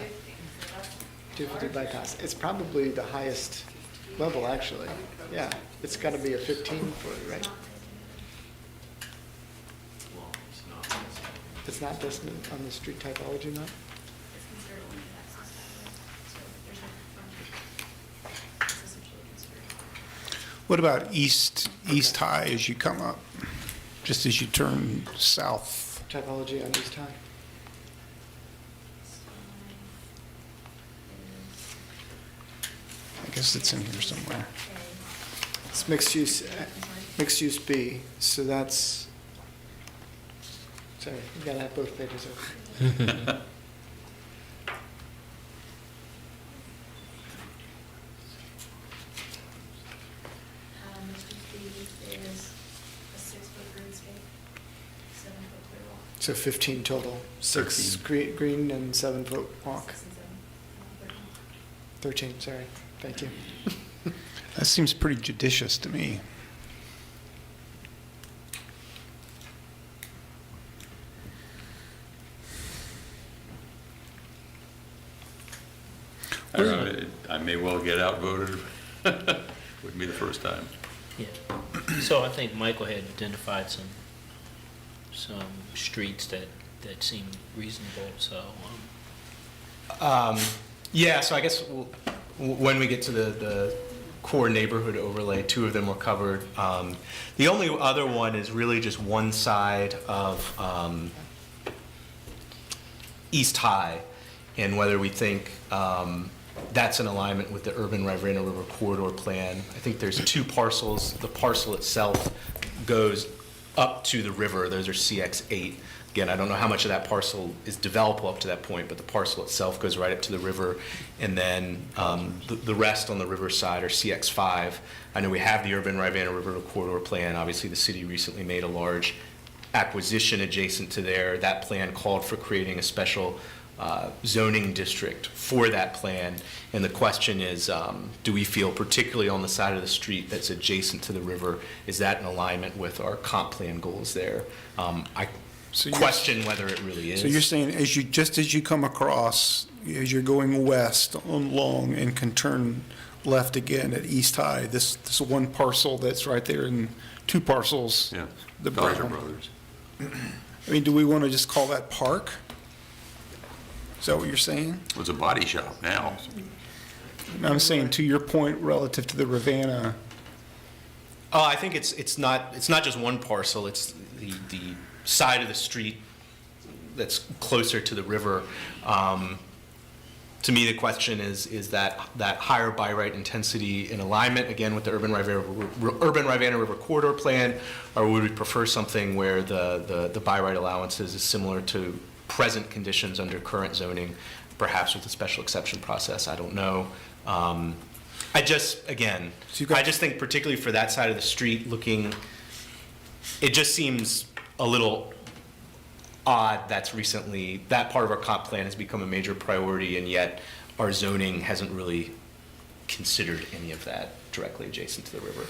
250 bypass. It's probably the highest level, actually. Yeah, it's got to be a 15-foot, right? It's not just on the street typology map? What about East High as you come up, just as you turn south? Typology on East High? I guess it's in here somewhere. It's mixed use B, so that's, sorry, you gotta have both pages open. Is a 6-foot greenscape, 7-foot clear walk. So 15 total, 6 green and 7-foot walk. 6 and 7, 13, sorry, thank you. That seems pretty judicious to me. I don't know, I may well get outvoted. Wouldn't be the first time. Yeah. So I think Michael had identified some streets that seem reasonable, so. Yeah, so I guess when we get to the core neighborhood overlay, 2 of them were covered. The only other one is really just one side of East High, and whether we think that's in alignment with the urban Riverina River corridor plan. I think there's 2 parcels. The parcel itself goes up to the river. Those are CX8. Again, I don't know how much of that parcel is developable up to that point, but the parcel itself goes right up to the river. And then the rest on the river side are CX5. I know we have the urban Riverina River corridor plan. Obviously, the city recently made a large acquisition adjacent to there. That plan called for creating a special zoning district for that plan. And the question is, do we feel, particularly on the side of the street that's adjacent to the river, is that in alignment with our comp plan goals there? I question whether it really is. So you're saying just as you come across, as you're going west on Long and can turn left again at East High, this one parcel that's right there and 2 parcels. Yeah, The Dodger brown. Brothers. I mean, do we want to just call that park? Is that what you're saying? It's a body shop now. I'm saying to your point relative to the Ravenna. Oh, I think it's not just one parcel. It's the side of the street that's closer to the river. to me, the question is that higher by right intensity in alignment, again, with the Urban Rivanna River Corridor Plan, or would we prefer something where the by right allowances is similar to present conditions under current zoning, perhaps with a special exception process? I don't know. I just think particularly for that side of the street looking, it just seems a little odd that part of our comp plan has become a major priority, and yet our zoning hasn't really considered any of that directly adjacent to the river.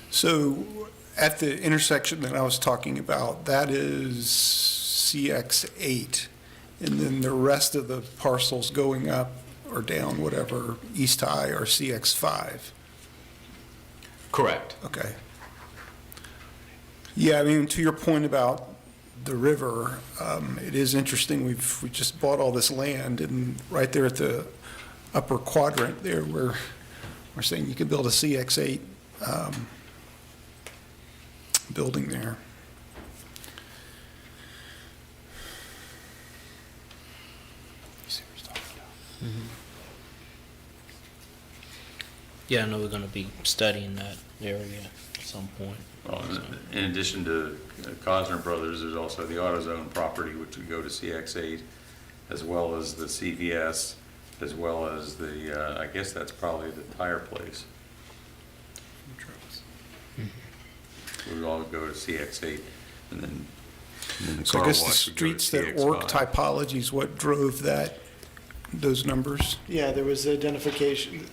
So at the intersection that I was talking about, that is CX8, and then the rest of the parcels going up or down, whatever, East High or CX5. Correct. Okay. Yeah, I mean, to your point about the river, it is interesting. We just bought all this land, and right there at the upper quadrant there, we're saying you could build a CX8 building there. Yeah, I know we're gonna be studying that area at some point. Well, in addition to Cosner Brothers, there's also the AutoZone property, which would go to CX8, as well as the CVS, as well as the, I guess that's probably the tire place. We would all go to CX8, and then the So I car guess the wash would go to streets that work CX5. typologies, what drove those numbers? Yeah, there was identification.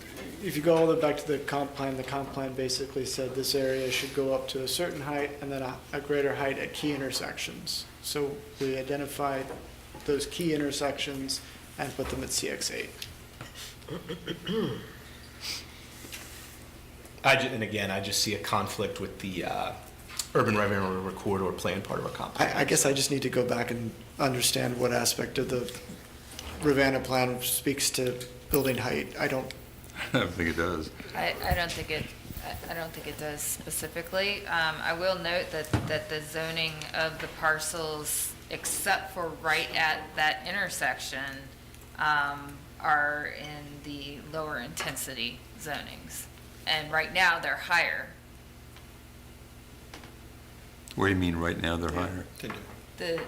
If you go all the way back to the comp plan basically said this area should go up to a certain height and then a greater height at key intersections. So we identified those key intersections and put them at CX8. I just see a conflict with the Urban Rivanna River Corridor Plan part of our comp plan. I guess I just need to go back and understand what aspect of the Rivanna plan speaks to building height. I don't think it does. I don't think it does specifically. I will note that the zoning of the parcels, except for right at that intersection, are in the lower intensity zonings. And right now, they're higher. What do you mean right now they're higher? The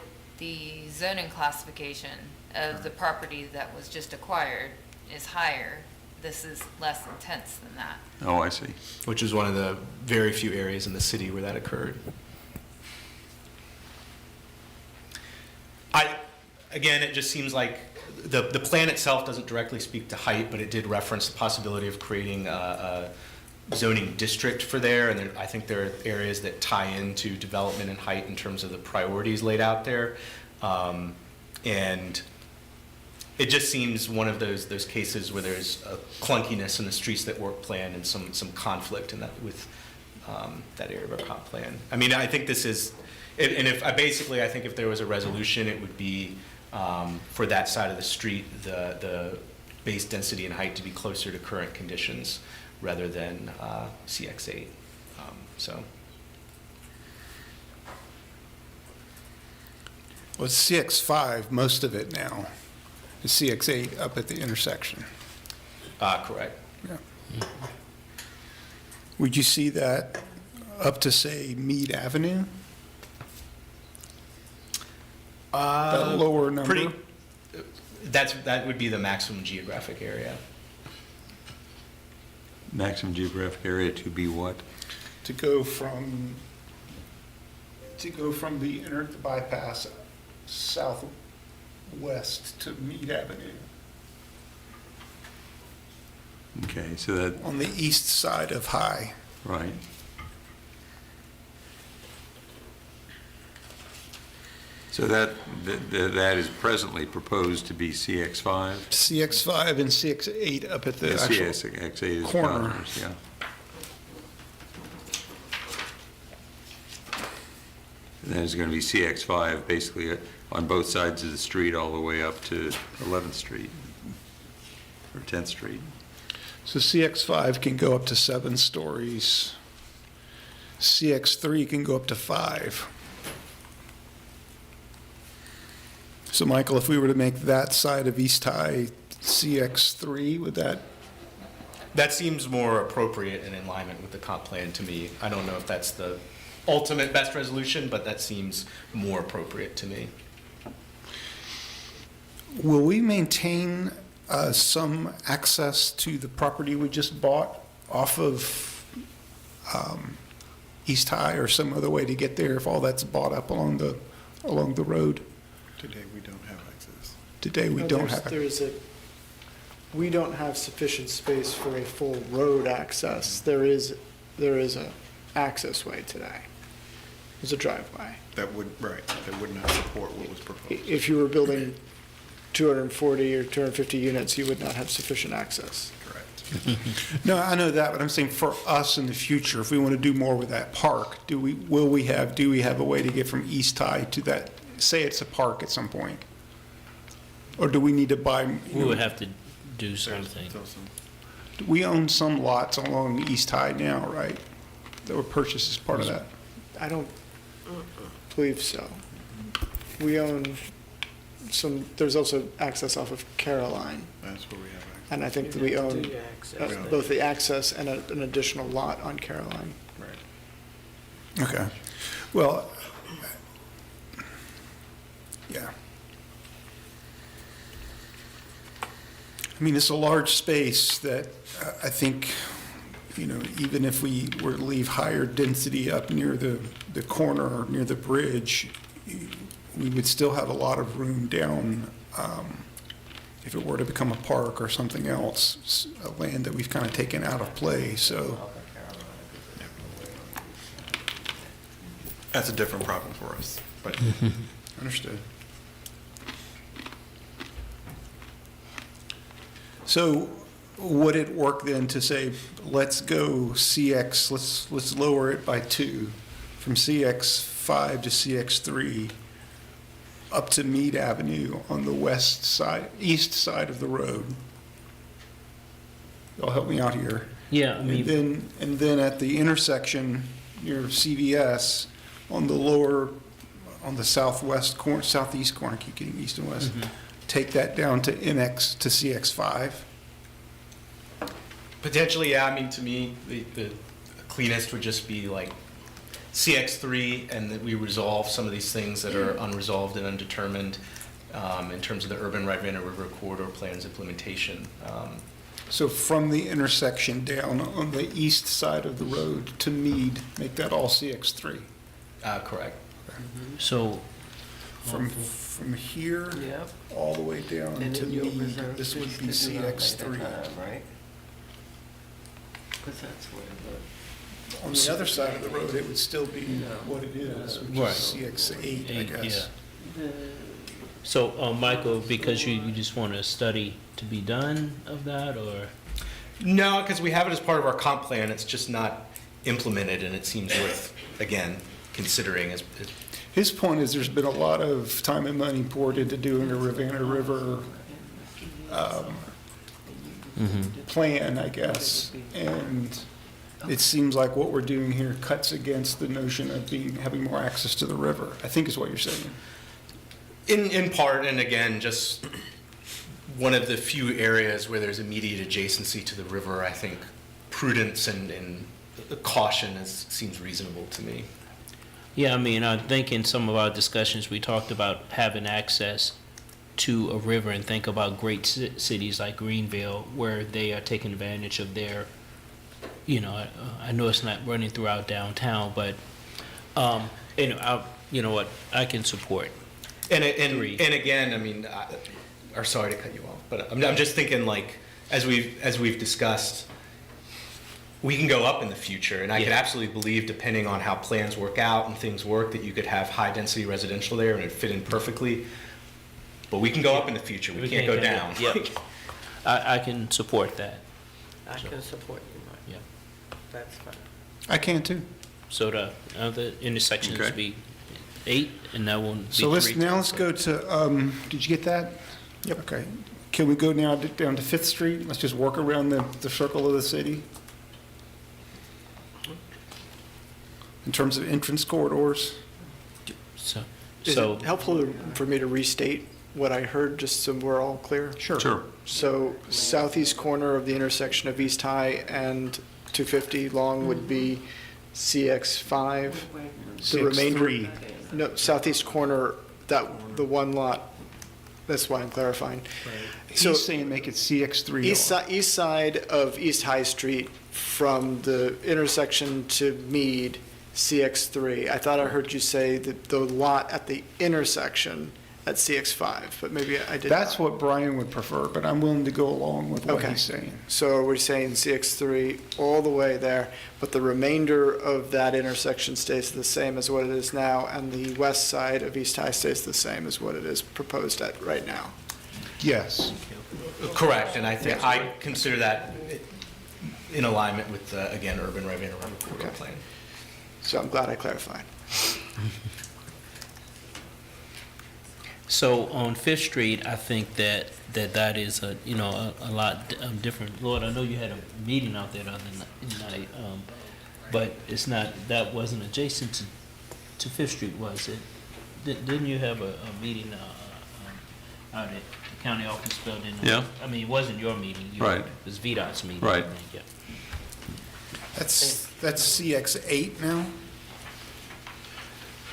zoning classification of the property that was just acquired is higher. This is less intense than that. Oh, I see. Which is one of the very few areas in the city where that occurred. Again, it just seems like the plan itself doesn't directly speak to height, but it did reference the possibility of creating a zoning district for there, and I think there are areas that tie into development and height in terms of the priorities laid out there. And it just seems one of those cases where there's a clunkiness in the streets that work plan and some conflict in that with that area of our comp plan. I mean, I think this is, and I think if there was a resolution, it would be for that side of the street, the base density and height to be closer to current conditions rather than CX8. Well, it's CX5, most of it now. It's CX8 up at the intersection. Correct. Yeah. Would you see that up to, say, Meade Avenue? That lower number? That would be the maximum geographic area. Maximum geographic area to be what? To go from the bypass southwest to Meade Avenue. Okay, so that, On the east side of High. right. So that is presently proposed to be CX5? CX5 and CX8 up at the actual CX8 is corner. Connors, yeah. And then it's going to be CX5 basically on both sides of the street all the way up to 11th Street or 10th Street. So CX5 can go up to 7 stories. CX3 can go up to 5. So Michael, if we were to make that side of East High CX3, would that? That seems more appropriate and in alignment with the comp plan to me. I don't know if that's the ultimate best resolution, but that seems more appropriate to me. Will we maintain some access to the property we just bought off of East High or some other way to get there if all that's bought up along the road? Today, we don't have access. Today, we No, don't there's- have. We don't have sufficient space for a full road access. There is a access way today. There's a driveway. That would not support what was proposed. If you were building 240 or 250 units, you would not have sufficient access. Correct. No, I know that, but I'm saying for us in the future, if we want to do more with that park, do we have a way to get from East High to that, say it's a park at some point? Or do we need to buy? We would have to do something. We own some lots along East High now, right? That were purchased as part of that. I don't believe so. We own some, there's also access off of Caroline, That's where we have access. and I think that we own both the access and an additional lot on Caroline. Right. Okay. Well, yeah. I mean, it's a large space that I think, even if we were to leave higher density up near the corner or near the bridge, we would still have a lot of room down, if it were to become a park or something else, a land that we've kind of taken out of play, so. That's a different problem for us, but Understood. So would it work then to say, let's go CX, let's lower it by 2, from CX5 to CX3, up to Meade Avenue on the east side of the road? Y'all help me out here. Yeah, I mean, And then at the intersection near CVS, on the southwest corner, southeast corner, I keep getting east and west, take that down to NX to CX5. Potentially, yeah. I mean, to me, the cleanest would just be like CX3, and that we resolve some of these things that are unresolved and undetermined in terms of the urban Rivanna River corridor plans implementation. So from the intersection down on the east side of the road to Meade, make that all CX3. Correct. so, From here, Yep. all the way down And to then you'll Meade, reserve this would be space to do that CX3. later time, right? Because that's where the. On the other side of the road, it would still be what it is, which Right. is CX8, I guess. yeah. So, Michael, because you just want a study to be done of that, or? No, because we have it as part of our comp plan. It's just not implemented, and it seems worth, again, considering as His point is there's been a lot of time and money poured into doing a Rivanna River plan, I guess. And it seems like what we're doing here cuts against the notion of having more access to the river, I think is what you're saying. in part, and again, just one of the few areas where there's immediate adjacency to the river. I think prudence and caution seems reasonable to me. Yeah, I mean, I think in some of our discussions, we talked about having access to a river, and think about great cities like Greenville, where they are taking advantage of their, I know it's not running throughout downtown, but, you know what, I can support. And Three. again, I mean, or sorry to cut you off, but I'm just thinking, like, as we've discussed, we can go up in the future, and I could Yeah. absolutely believe, depending on how plans work out and things work, that you could have high-density residential there and it'd fit in perfectly. But we can go up in the future, we can't go down. Yep. I can support that. I can support you, Mike. Yeah. That's fine. I can too. So the other intersections Okay. be 8, and that one be 3. So let's go to, did you get that? Yep. Okay. Can we go now down to Fifth Street? Let's just work around the circle of the city. In terms of entrance corridors? So, Is it helpful for me to restate what I heard, just so we're all clear? Sure. So southeast corner of the intersection of East High and 250 Long would be CX5. The remainder, CX3. no, southeast corner, the one lot, that's why I'm clarifying. So He's saying make it CX3. east side of East High Street from the intersection to Mead, CX3. I thought I heard you say that the lot at the intersection at CX5, but maybe I did That's not. what Brian would prefer, but I'm willing to go along with what Okay. he's saying. So are we saying CX3 all the way there, but the remainder of that intersection stays the same as what it is now, and the west side of East High stays the same as what it is proposed at right now? Yes. Correct, and I think, I consider that in alignment with, again, urban revenue corridor Okay. plan. So I'm glad I clarified. So on Fifth Street, I think that is a, you know, a lot different. Lord, I know you had a meeting out there the other night, but it's not, that wasn't adjacent to Fifth Street, was it? Didn't you have a meeting out at the county office building? Yeah. I mean, it wasn't your meeting. Right. It was VDOT's meeting. Right. I think, yeah. That's CX8 now?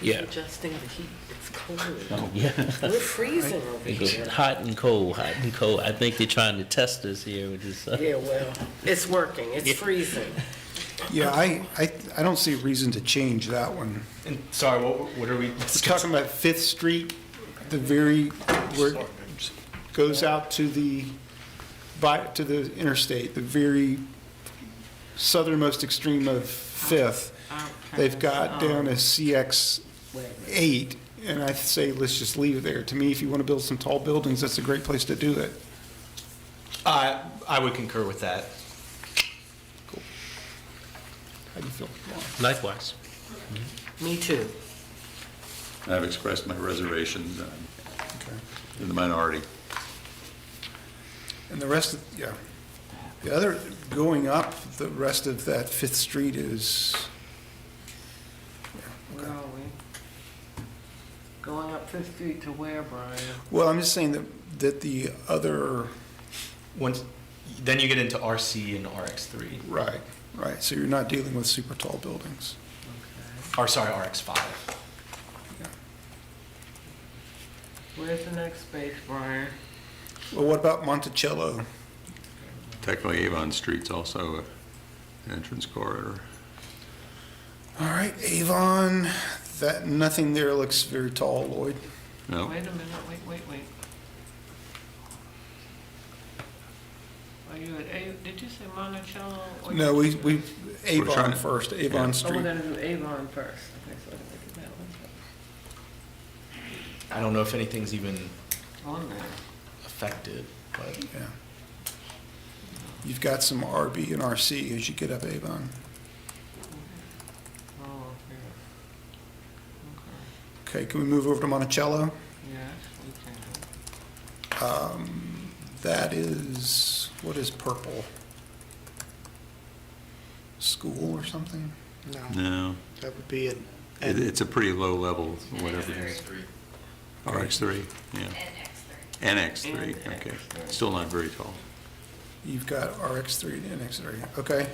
Yeah. Adjusting the heat, it's cold. Oh, yeah. We're freezing over It goes here. hot and cold, hot and cold. I think they're trying to test us here with this. Yeah, well, it's working, it's freezing. Yeah, I don't see a reason to change that one. And, sorry, what are we We're discussing? talking about Fifth Street, the very, where it goes out to the interstate, the very southernmost extreme of Fifth. They've got down as CX8, and I say, let's just leave it there. To me, if you want to build some tall buildings, that's a great place to do it. I would concur with that. How do you feel? Likewise. Me too. I've expressed my reservations Okay. in the minority. And the rest of, yeah. The other, going up, the rest of that Fifth Street is, Where are we? Going up Fifth Street to where, Brian? well, I'm just saying that the other, Once, then you get into RC and RX3, right, so you're not dealing with super tall buildings. or sorry, RX5. Where's the next space, Brian? Well, what about Monticello? Technically, Avon Street's also an entrance corridor. All right, Avon, that, nothing there looks very tall, Lloyd. No? Wait a minute, wait. Are you at did you say Monticello? Or No, we trying Avon to- first, Avon Yeah. Oh, we're Street. gonna do Avon first. Okay, so let's look at that I don't know if anything's even one. On there. affected, but Yeah. You've got some RB and RC as you get up Avon. Oh, yeah. Okay, can we move over to Monticello? Okay, yes, we can. That is, what is purple? School or something? No, No. that would be an It's a pretty low level, whatever it is. RX3, yeah. NX3, okay. Still not very tall. You've got RX3 and NX3, okay.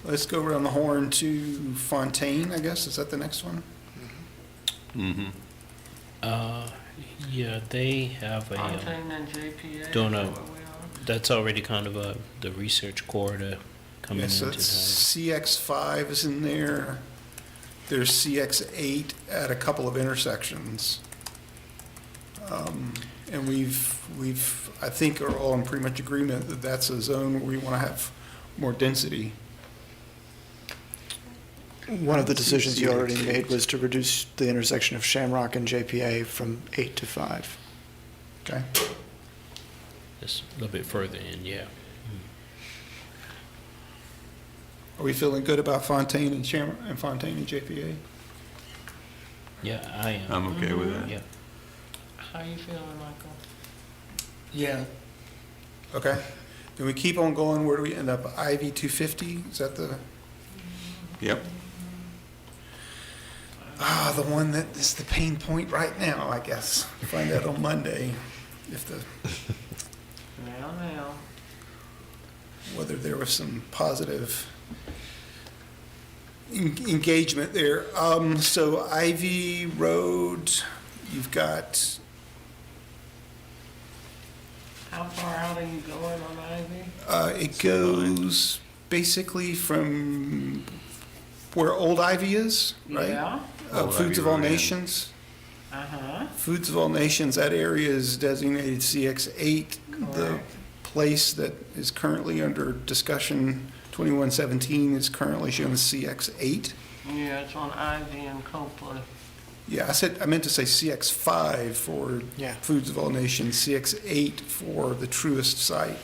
Let's go around the horn to Fontaine, I guess, is that the next one? Mm-hmm. Yeah, they have Fontaine and JPA. doing is a- that where we are? that's already kind of the research corridor coming Yes, into that's town. CX5 is in there. There's CX8 at a couple of intersections. And we've, I think are all in pretty much agreement that that's a zone where we want to have more density. One of the decisions you already made was to reduce the intersection of Shamrock and JPA from 8 to 5. Okay? Just a little bit further in, yeah. Are we feeling good about Fontaine and Fontaine and JPA? Yeah, I am. I'm okay with that. Yeah. How you feeling, Michael? yeah, Okay. Then we keep on going, where do we end up? IV 250, is that the, Yep. The one that is the pain point right now, I guess. Find out on Monday if Now. whether there was some positive engagement there. So Ivy Road, you've got, How far out are you going on Ivy? it goes basically from where Old Ivy is, right? Yeah. Old Foods Ivy of All Road, yeah. Nations. Uh-huh. Foods of All Nations, that area is designated CX8. The Correct. place that is currently under discussion, 2117, is currently shown as CX8. Yeah, it's on Ivy and Copeland. Yeah, I meant to say CX5 for Yeah. Foods of All Nations, CX8 for the Truist site.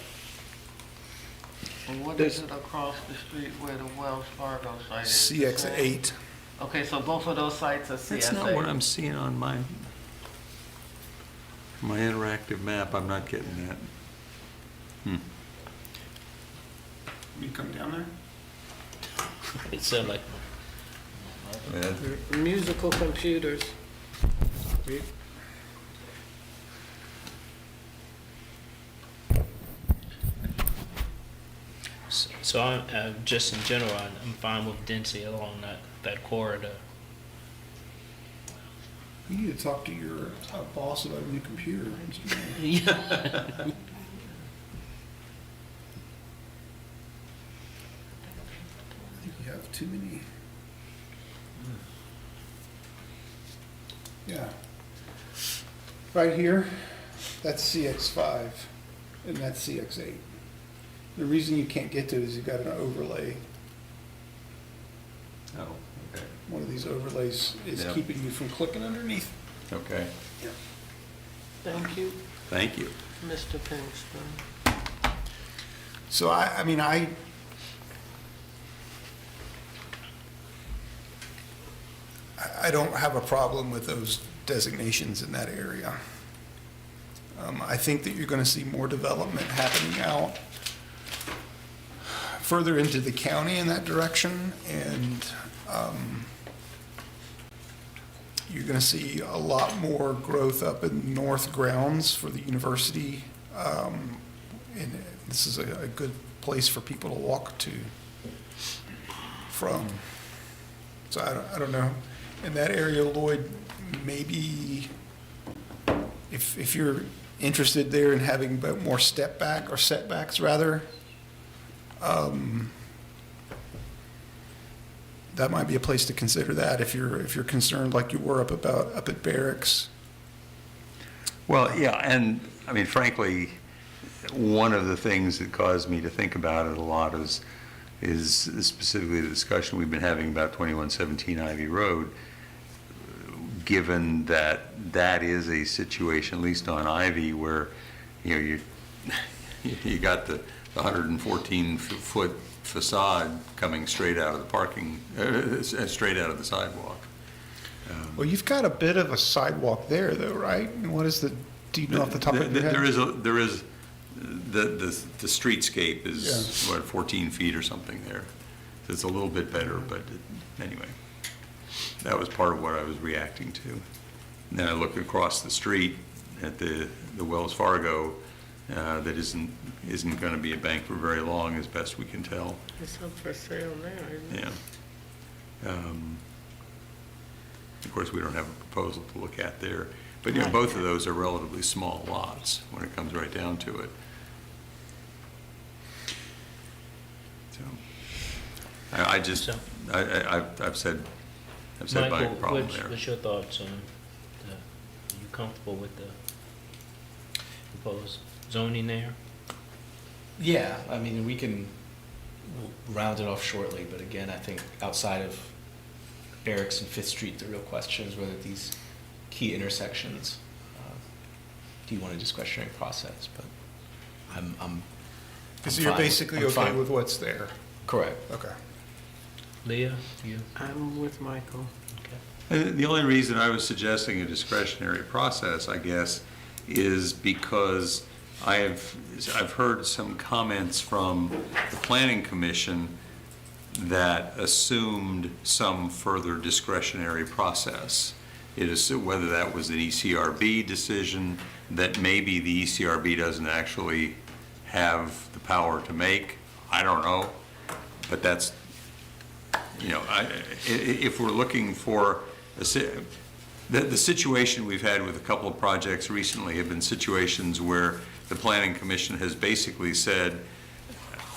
And what is it across the street where the Wells Fargo site is? CX8. Okay, so both of those sites are That's not what CSA. I'm seeing on my interactive map. I'm not getting that. You come down there? It's like, Musical computers. so I'm, just in general, I'm fine with density along that corridor. You need to talk to your boss about a new computer. Yeah. I think you have too many. Yeah. Right here, that's CX5, and that's CX8. The reason you can't get to it is you've got an overlay. Oh, okay. One of these overlays is Yeah. keeping you from clicking underneath. Okay, Thank you, thank you. Mr. Pinkston. So I mean, I don't have a problem with those designations in that area. I think that you're gonna see more development happening out further into the county in that direction, and you're gonna see a lot more growth up in north grounds for the university. And this is a good place for people to walk to from. So I don't know. In that area, Lloyd, maybe if you're interested there in having a bit more step back or setbacks rather, that might be a place to consider that if you're concerned like you were up at Barracks. Well, yeah, and, I mean, frankly, one of the things that caused me to think about it a lot is specifically the discussion we've been having about 2117 Ivy Road, given that that is a situation, at least on Ivy, where, you got the 114-foot facade coming straight out of the parking, straight out of the sidewalk. Well, you've got a bit of a sidewalk there though, right? And what is do you know off the top of your head? There is the streetscape is, what, 14 feet or something there. So it's a little bit better, but anyway, that was part of what I was reacting to. And then I look across the street at the Wells Fargo, that isn't going to be a bank for very long, as best we can tell. It's up for sale now, isn't it? Yeah. Of course, we don't have a proposal to look at there, but both of those are relatively small lots when it comes right down to it. So, I've said my Michael, problem there. what's your thoughts on are you comfortable with the proposed zoning there? Yeah, I mean, we can round it off shortly, but again, I think outside of Barracks and Fifth Street, the real question is whether these key intersections, do you want a discretionary process? But I'm So you're fine. basically I'm okay fine. with what's there? Correct. Okay. Leah, you? I'm with Michael. Okay. The only reason I was suggesting a discretionary process, I guess, is because I've heard some comments from the Planning Commission that assumed some further discretionary process. It is whether that was an ECRB decision that maybe the ECRB doesn't actually have the power to make. I don't know, but that's, if we're looking for the situation we've had with a couple of projects recently have been situations where the Planning Commission has basically said,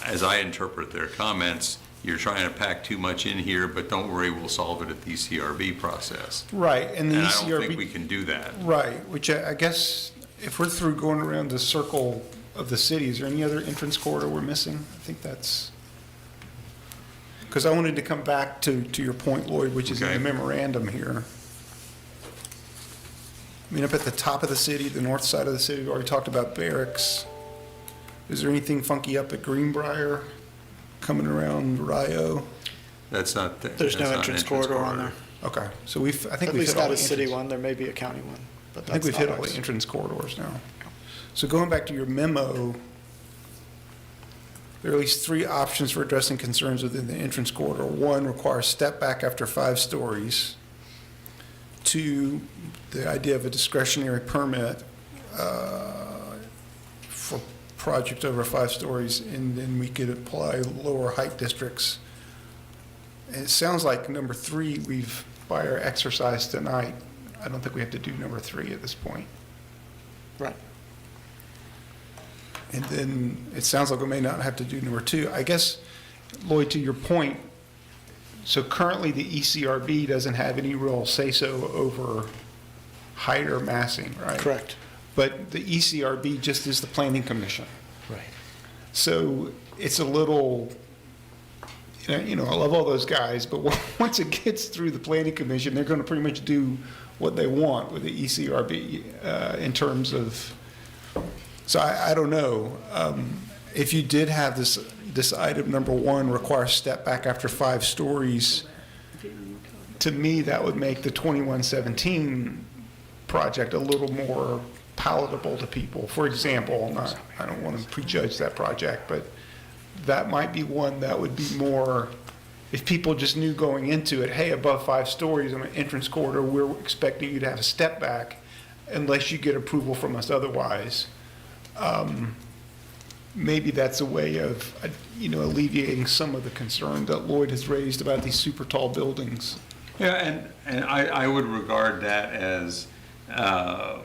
as I interpret their comments, you're trying to pack too much in here, but don't worry, we'll solve it at the ECRB process. Right, and the And I ECRB. don't think we can do that. Right, which I guess, if we're through going around the circle of the city, is there any other entrance corridor we're missing? I think that's, because I wanted to come back to your point, Lloyd, which is in the Okay. memorandum here. I mean, up at the top of the city, the north side of the city, we already talked about barracks. Is there anything funky up at Greenbrier, coming around Rio? That's not. There's no that's not entrance corridor on there. Okay, so I think At we've least hit all not the a city entrance. one, there may be a county one, but I think that's we've not hit all ours. the entrance corridors now. So going back to your memo, there are at least 3 options for addressing concerns within the entrance corridor. 1, require step back after 5 stories. 2, the idea of a discretionary permit for projects over 5 stories, and then we could apply lower height districts. And it sounds like number 3, we've, by our exercise tonight, I don't think we have to do number 3 at this point. Right. And then it sounds like we may not have to do number 2. I guess, Lloyd, to your point, so currently the ECRB doesn't have any real say-so over height or massing, right? Correct. But the ECRB just is the planning commission. Right. So it's a little, I love all those guys, but once it gets through the planning commission, they're going to pretty much do what they want with the ECRB in terms of, so I don't know. If you did have this item number 1, require step back after 5 stories, to me, that would make the 2117 project a little more palatable to people. For example, I don't want to prejudge that project, but that might be one that would be more, if people just knew going into it, hey, above 5 stories on an entrance corridor, we're expecting you to have a step back unless you get approval from us otherwise. Maybe that's a way of, alleviating some of the concern that Lloyd has raised about these super tall buildings. Yeah, and I would regard that as a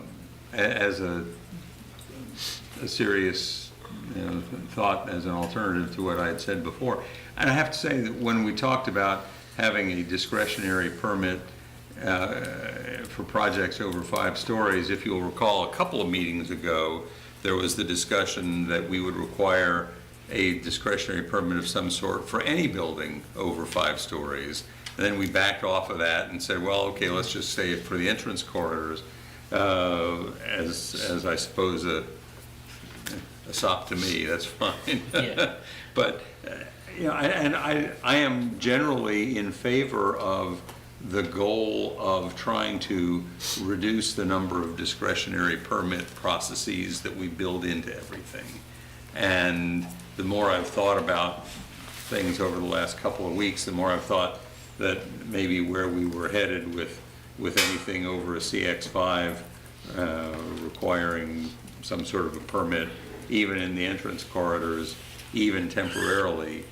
serious thought as an alternative to what I had said before. And I have to say that when we talked about having a discretionary permit for projects over 5 stories, if you'll recall, a couple of meetings ago, there was the discussion that we would require a discretionary permit of some sort for any building over 5 stories. And then we backed off of that and said, well, okay, let's just say it for the entrance corridors, as I suppose a sop to me, that's fine. Yeah. But, I am generally in favor of the goal of trying to reduce the number of discretionary permit processes that we build into everything. And the more I've thought about things over the last couple of weeks, the more I've thought that maybe where we were headed with anything over a CX5 requiring some sort of a permit, even in the entrance corridors, even temporarily,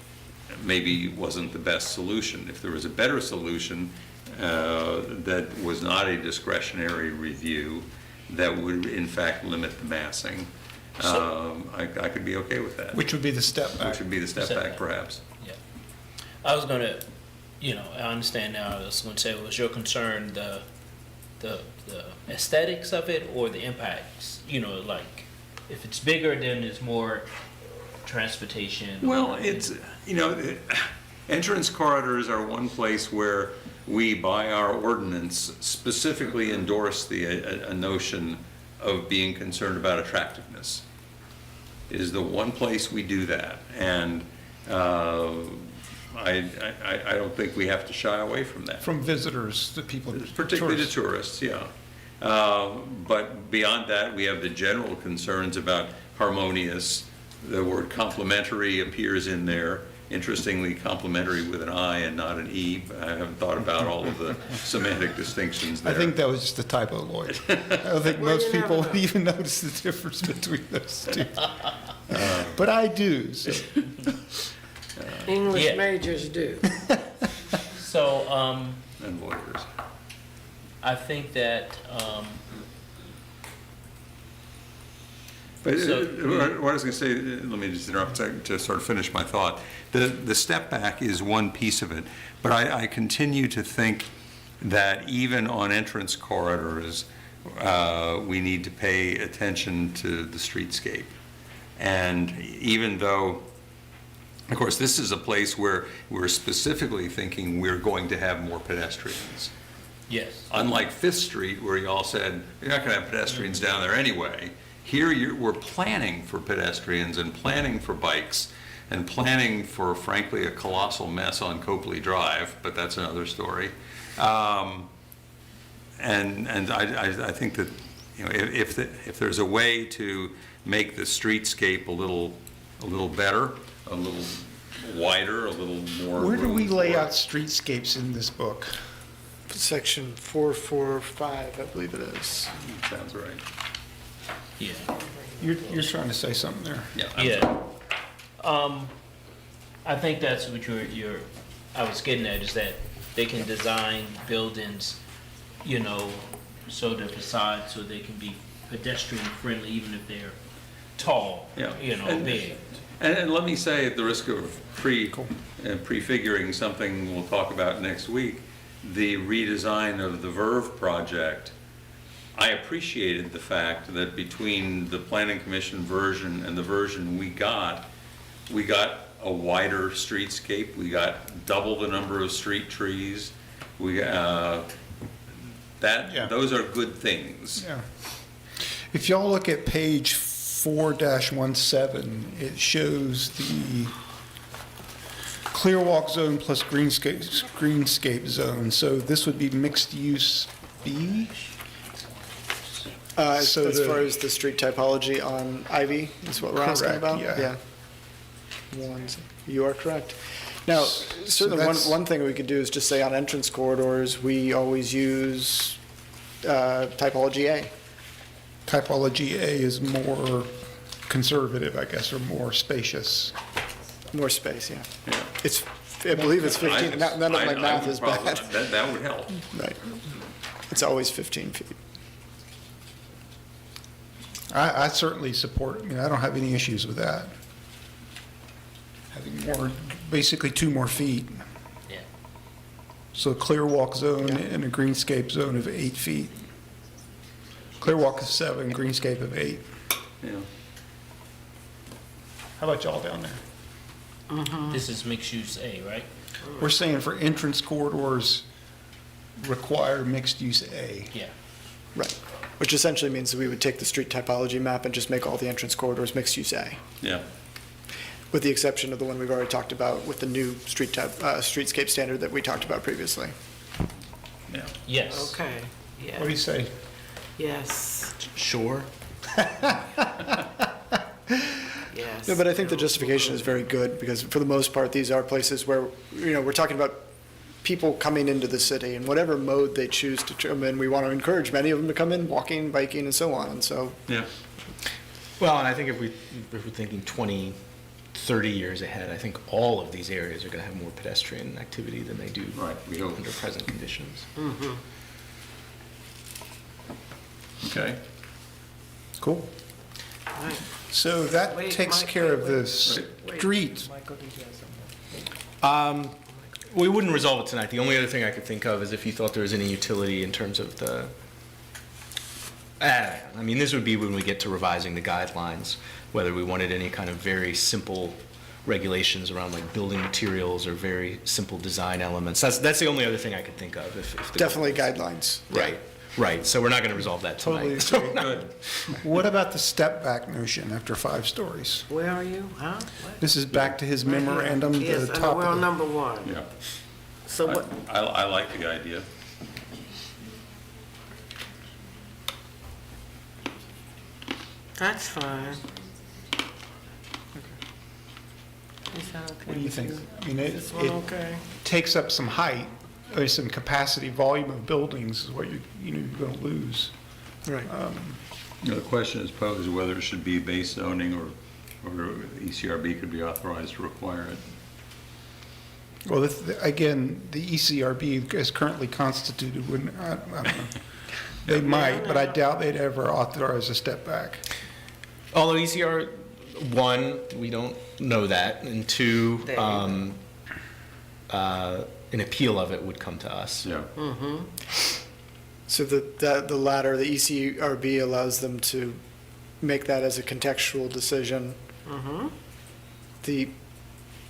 maybe wasn't the best solution. If there was a better solution that was not a discretionary review, that would in fact limit the massing, I could be okay with that. Which would be the step back. Which would be the step back, perhaps. Yeah. I was gonna, I understand now, I was gonna say, was your concern the aesthetics of it or the impacts? Like, if it's bigger, then there's more transportation. Well, it's, entrance corridors are one place where we, by our ordinance, specifically endorse a notion of being concerned about attractiveness. It is the one place we do that, and I don't think we have to shy away from that. From visitors, the people. Particularly to tourists, yeah. But beyond that, we have the general concerns about harmonious. The word complementary appears in there, interestingly complementary with an I and not an E. I haven't thought about all of the semantic distinctions there. I think that was just a typo, Lloyd. I don't think Well, most you never people know. would even notice the difference between those two. But I do, so. English Yeah. majors do. So, And lawyers. I think that, But So- what I was going to say, let me just interrupt to sort of finish my thought. The step back is one piece of it, but I continue to think that even on entrance corridors, we need to pay attention to the streetscape. And even though, of course, this is a place where we're specifically thinking we're going to have more pedestrians. yes. Unlike Fifth Street, where you all said, you're not going to have pedestrians down there anyway. Here, we're planning for pedestrians and planning for bikes and planning for, frankly, a colossal mess on Copley Drive, but that's another story. And I think that, you know, if there's a way to make the streetscape a little better, a little wider, a little more. Where do we room lay for- out streetscapes in this book? Section 445, I believe it is. Sounds right. Yeah. You're trying to say something there. Yeah. Yeah. I think that's what I was getting at, is that they can design buildings, you know, so the facade, so they can be pedestrian friendly, even if they're tall, Yeah. you know, And- big. And let me say, at the risk of prefiguring something we'll talk about next week, the redesign of the Verve project, I appreciated the fact that between the planning commission version and the version we got a wider streetscape, we got double the number of street trees, Yeah. those are good things. Yeah. If y'all look at page 4-17, it shows the clear walk zone plus greenscape zone. So this would be mixed use B? As So as the- far as the street typology on Ivy is what we're asking Correct, about? yeah. You are correct. Now, certainly that's- one thing we could do is just say on entrance corridors, we always use typology A. Typology A is more conservative, I guess, or more spacious. More space, yeah. Yeah. It's, I believe it's 15, none of my I math would is probably- bad. That would help. Right. It's always 15 feet. I certainly support, I don't have any issues with that. Having more, basically 2 more feet. Yeah. So a clear walk zone Yeah. and a greenscape zone of 8 feet. Clear walk is 7, greenscape of 8. Yeah. How about y'all down there? This is mixed use A, right? We're saying for entrance corridors, require mixed use A. Yeah. Right. Which essentially means that we would take the street typology map and just make all the entrance corridors mixed use A, Yeah. with the exception of the one we've already talked about with the new streetscape standard that we talked about previously. Yeah. Yes. Okay, What do you yeah, say? yes, Sure. yes. No, but I think the justification is very good, because for the most part, these are places where, we're talking about people coming into the city, and whatever mode they choose to come in, we want to encourage many of them to come in walking, biking, and so on, and so, Yeah. Well, and I think if we're thinking 20, 30 years ahead, I think all of these areas are going to have more pedestrian activity than they do Right, we hope. under present conditions. Okay. Cool. Right. So that Wait, takes Mike, care of wait, the wait. street. Michael, did you have something? We wouldn't resolve it tonight. The only other thing I could think of is if you thought there was any utility in terms of the, I mean, this would be when we get to revising the guidelines, whether we wanted any kind of very simple regulations around like building materials or very simple design elements. That's the only other thing I could think of if the. definitely guidelines. Right. So we're not going to resolve that Totally tonight. agree. Good. What about the step back notion after 5 stories? Where are you, huh? What? This is back to his memorandum, the Yes, I know, top we're of on the- number 1. Yeah. So what, I like the idea. that's fine. Is that okay? What do you with think? you? I mean, Is this one it okay? takes up some height, or some capacity, volume of buildings is what you're going to lose. Right. The question is posed whether it should be base zoning or ECRB could be authorized to require it. Well, again, the ECRB is currently constituted, wouldn't, I don't know. They might, but I doubt they'd ever authorize a step back. Although ECR, one, we don't know that, and two, an appeal of it would come to us. Yeah. So the latter, the ECRB allows them to make that as a contextual decision.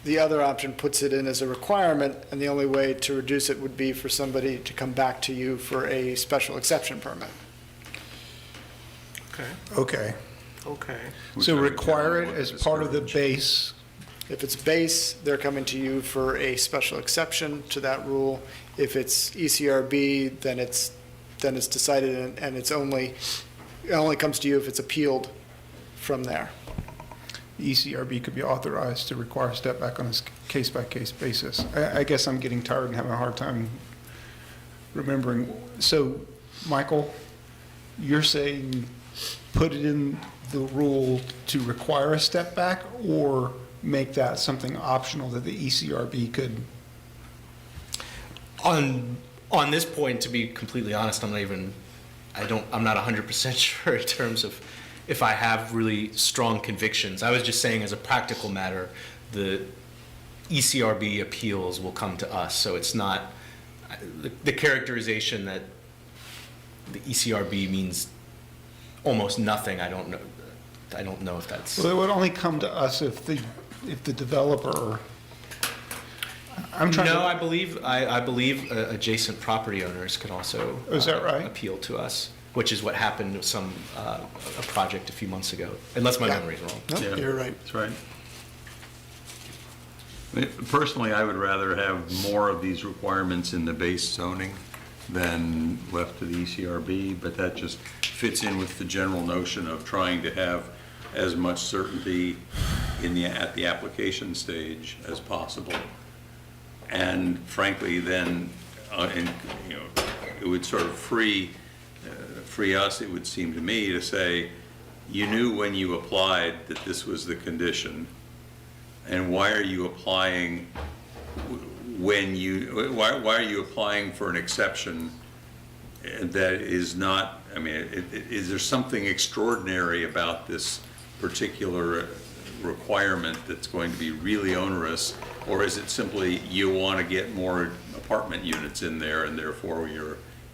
The other option puts it in as a requirement, and the only way to reduce it would be for somebody to come back to you for a special exception permit. Okay, Okay. okay. So Whichever require it general as is part of the discouraged. base. If it's base, they're coming to you for a special exception to that rule. If it's ECRB, then it's decided, and it only comes to you if it's appealed from there. The ECRB could be authorized to require a step back on a case-by-case basis. I guess I'm getting tired and having a hard time remembering. So, Michael, you're saying put it in the rule to require a step back, or make that something optional that the ECRB could? On this point, to be completely honest, I'm not 100% sure in terms of if I have really strong convictions. I was just saying, as a practical matter, the ECRB appeals will come to us, so it's not the characterization that the ECRB means almost nothing. I don't know if that's. Well, it would only come to us if the developer. I'm trying. No, to, I believe adjacent property owners can also Is that right? appeal to us, which is what happened with a project a few months ago, unless my memory's wrong. No, Yeah, you're right. That's right. I mean, personally, I would rather have more of these requirements in the base zoning than left to the ECRB, but that just fits in with the general notion of trying to have as much certainty at the application stage as possible. And frankly, then, it would sort of free us, it would seem to me, to say, you knew when you applied that this was the condition, and why are you applying why are you applying for an exception that is not, I mean, is there something extraordinary about this particular requirement that's going to be really onerous, or is it simply you want to get more apartment units in there and therefore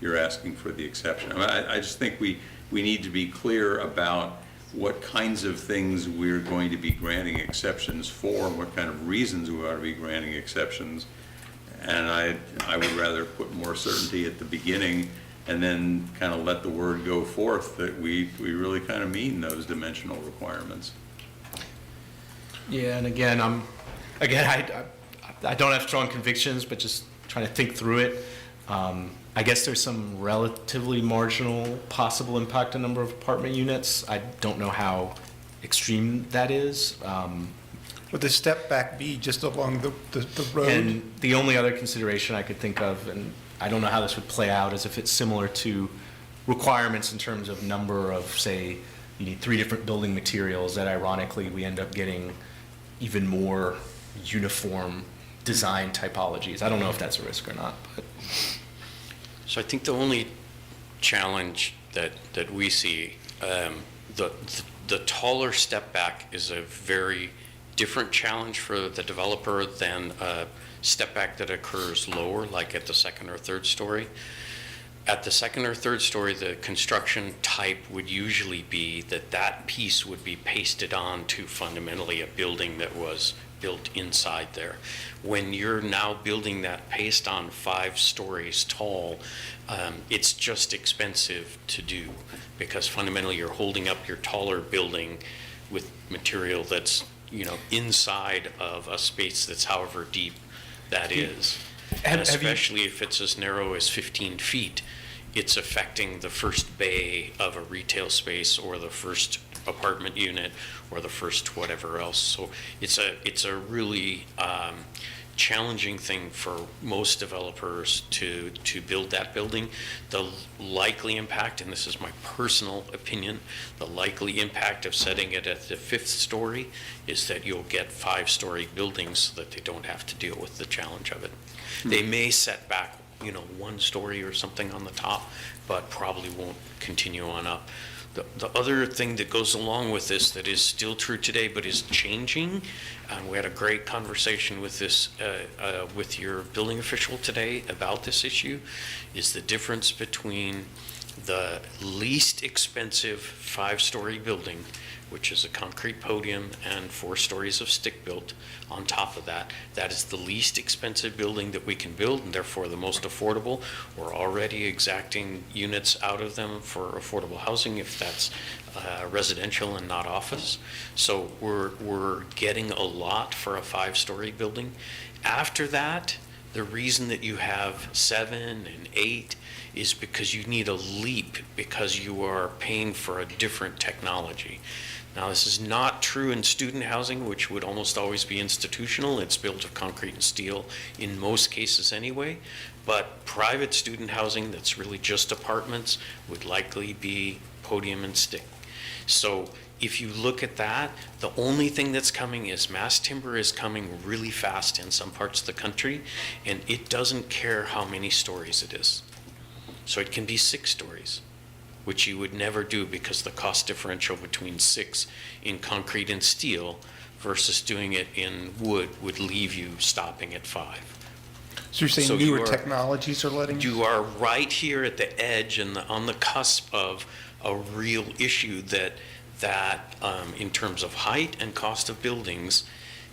you're asking for the exception? I mean, I just think we need to be clear about what kinds of things we're going to be granting exceptions for, and what kind of reasons we ought to be granting exceptions. And I would rather put more certainty at the beginning and then kind of let the word go forth that we really kind of mean those dimensional requirements. Yeah, and again, I don't have strong convictions, but just trying to think through it. I guess there's some relatively marginal possible impact on number of apartment units. I don't know how extreme that is. Would the step back be just along the road? And the only other consideration I could think of, and I don't know how this would play out, is if it's similar to requirements in terms of number of, say, you need 3 different building materials, that ironically we end up getting even more uniform design typologies. I don't know if that's a risk or not, but. So I think the only challenge that we see, the taller step back is a very different challenge for the developer than a step back that occurs lower, like at the second or third story. At the second or third story, the construction type would usually be that piece would be pasted on to fundamentally a building that was built inside there. When you're now building that paste on 5 stories tall, it's just expensive to do, because fundamentally you're holding up your taller building with material that's, inside of a space that's however deep that is. And especially if it's as narrow as 15 feet, it's affecting the first bay of a retail space or the first apartment unit or the first whatever else. So it's a really challenging thing for most developers to build that building. The likely impact, and this is my personal opinion, the likely impact of setting it at the 5th story is that you'll get 5-story buildings so that they don't have to deal with the challenge of it. They may set back, 1 story or something on the top, but probably won't continue on up. The other thing that goes along with this that is still true today but is changing, and we had a great conversation with this with your building official today about this issue, is the difference between the least expensive 5-story building, which is a concrete podium and 4 stories of stick-built on top of that. That is the least expensive building that we can build, and therefore the most affordable. We're already exacting units out of them for affordable housing if that's residential and not office. So we're getting a lot for a 5-story building. After that, the reason that you have 7 and 8 is because you need a leap, because you are paying for a different technology. Now, this is not true in student housing, which would almost always be institutional. It's built of concrete and steel in most cases anyway. But private student housing that's really just apartments would likely be podium and stick. So if you look at that, the only thing that's coming is mass timber is coming really fast in some parts of the country, and it doesn't care how many stories it is. So it can be 6 stories, which you would never do because the cost differential between 6 in concrete and steel versus doing it in wood would leave you stopping at 5. So you're saying newer technologies are letting you are right here at the edge and on the cusp of a real issue that in terms of height and cost of buildings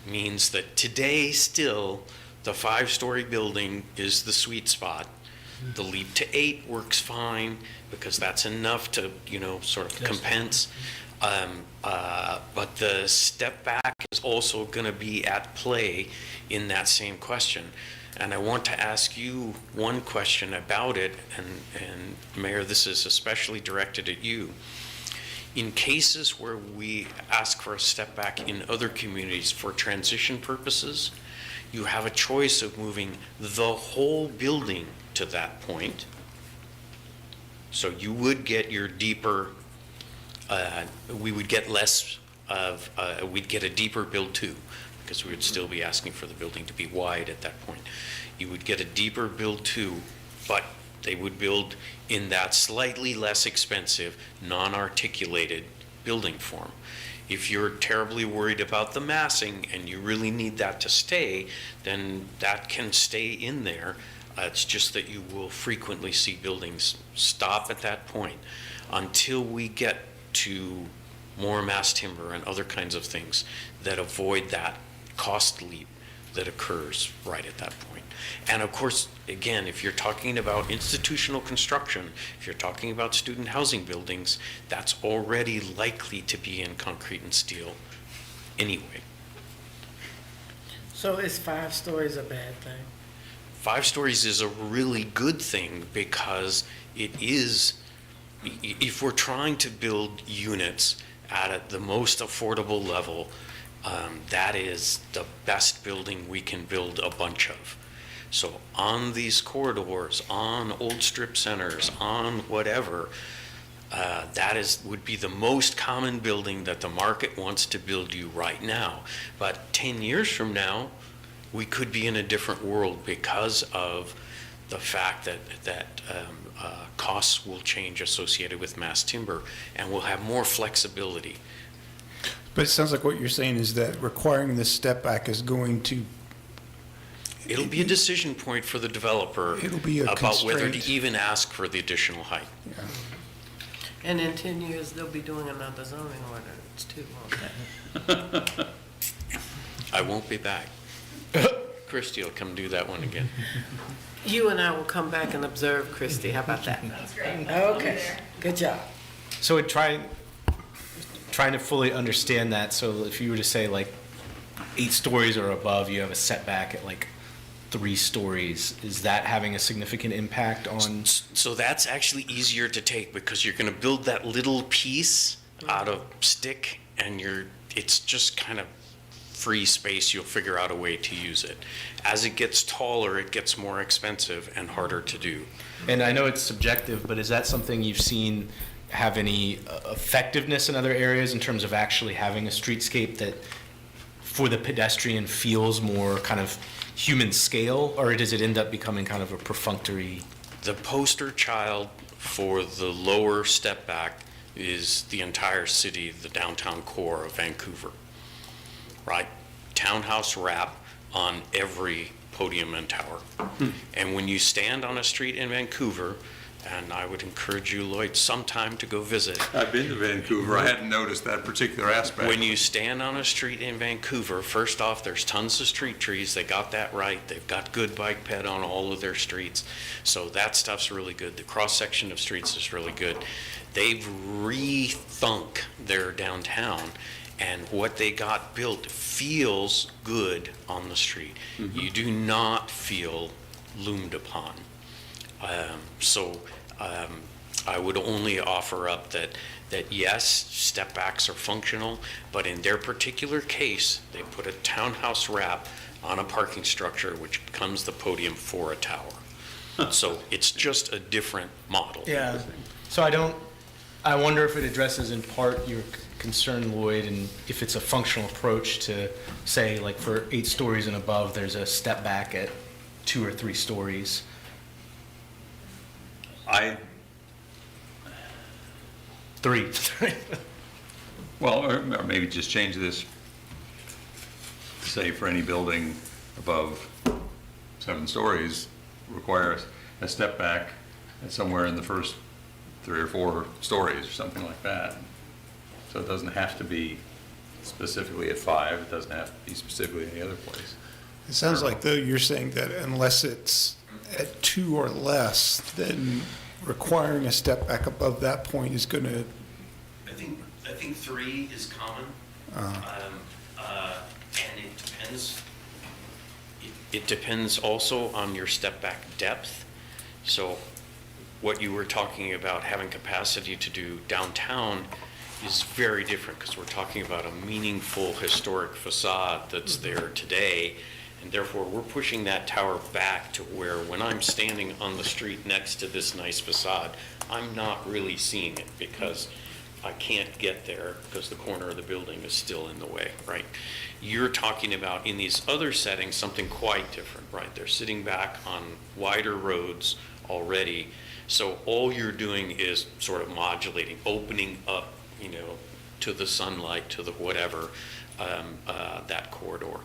means that today still the 5-story building is the sweet spot. The leap to 8 works fine because that's enough to, sort of compense. But the step back is also going to be at play in that same question. And I want to ask you one question about it, and Mayor, this is especially directed at you. In cases where we ask for a step back in other communities for transition purposes, you have a choice of moving the whole building to that point. So you would get your deeper, we would get less of, we'd get a deeper build too, because we would still be asking for the building to be wide at that point. You would get a deeper build too, but they would build in that slightly less expensive, non-articulated building form. If you're terribly worried about the massing and you really need that to stay, then that can stay in there. It's just that you will frequently see buildings stop at that point until we get to more mass timber and other kinds of things that avoid that cost leap that occurs right at that point. And of course, again, if you're talking about institutional construction, if you're talking about student housing buildings, that's already likely to be in concrete and steel anyway. So is 5 stories a bad thing? 5 stories is a really good thing because it is, if we're trying to build units at the most affordable level, that is the best building we can build a bunch of. So on these corridors, on old strip centers, on whatever, that would be the most common building that the market wants to build you right now. But 10 years from now, we could be in a different world because of the fact that costs will change associated with mass timber, and we'll have more flexibility. But it sounds like what you're saying is that requiring this step back is going to... It'll be a decision point for the developer It'll be a about whether constraint. to even ask for the additional height. Yeah. And in 10 years, they'll be doing another zoning ordinance too, won't they? I won't be back. Christie will come do that one again. You and I will come back and observe, Christie. How about that? That's great. Okay, good job. So trying to fully understand that, so if you were to say like 8 stories or above, you have a setback at like 3 stories, is that having a significant impact on? So that's actually easier to take because you're going to build that little piece out of stick, and it's just kind of free space. You'll figure out a way to use it. As it gets taller, it gets more expensive and harder to do. And I know it's subjective, but is that something you've seen have any effectiveness in other areas in terms of actually having a streetscape that for the pedestrian feels more kind of human scale, or does it end up becoming kind of a perfunctory? The poster child for the lower step back is the entire city, the downtown core of Vancouver, right? Townhouse wrap on every podium and tower. And when you stand on a street in Vancouver, and I would encourage you, Lloyd, sometime to go visit. I've been to Vancouver. I hadn't noticed that particular aspect. When you stand on a street in Vancouver, first off, there's tons of street trees. They got that right. They've got good bike ped on all of their streets. So that stuff's really good. The cross-section of streets is really good. They've rethunk their downtown, and what they got built feels good on the street. You do not feel loomed upon. I would only offer up that yes, step backs are functional, but in their particular case, they put a townhouse wrap on a parking structure, which becomes the podium for a tower. So it's just a different model. Yeah. So I wonder if it addresses in part your concern, Lloyd, and if it's a functional approach to say, like for 8 stories and above, there's a step back at 2 or 3 stories. Three. Well, or maybe just change this, say for any building above 7 stories, requires a step back at somewhere in the first 3 or 4 stories or something like that. So it doesn't have to be specifically at 5, it doesn't have to be specifically any other place. It sounds like, though, you're saying that unless it's at 2 or less, then requiring a step back above that point is going to... I think 3 is common. And it depends. It depends also on your step back depth. So what you were talking about, having capacity to do downtown, is very different, because we're talking about a meaningful historic facade that's there today, and therefore we're pushing that tower back to where, when I'm standing on the street next to this nice facade, I'm not really seeing it because I can't get there because the corner of the building is still in the way, right? You're talking about, in these other settings, something quite different, right? They're sitting back on wider roads already, so all you're doing is sort of modulating, opening up, to the sunlight, to the whatever, that corridor.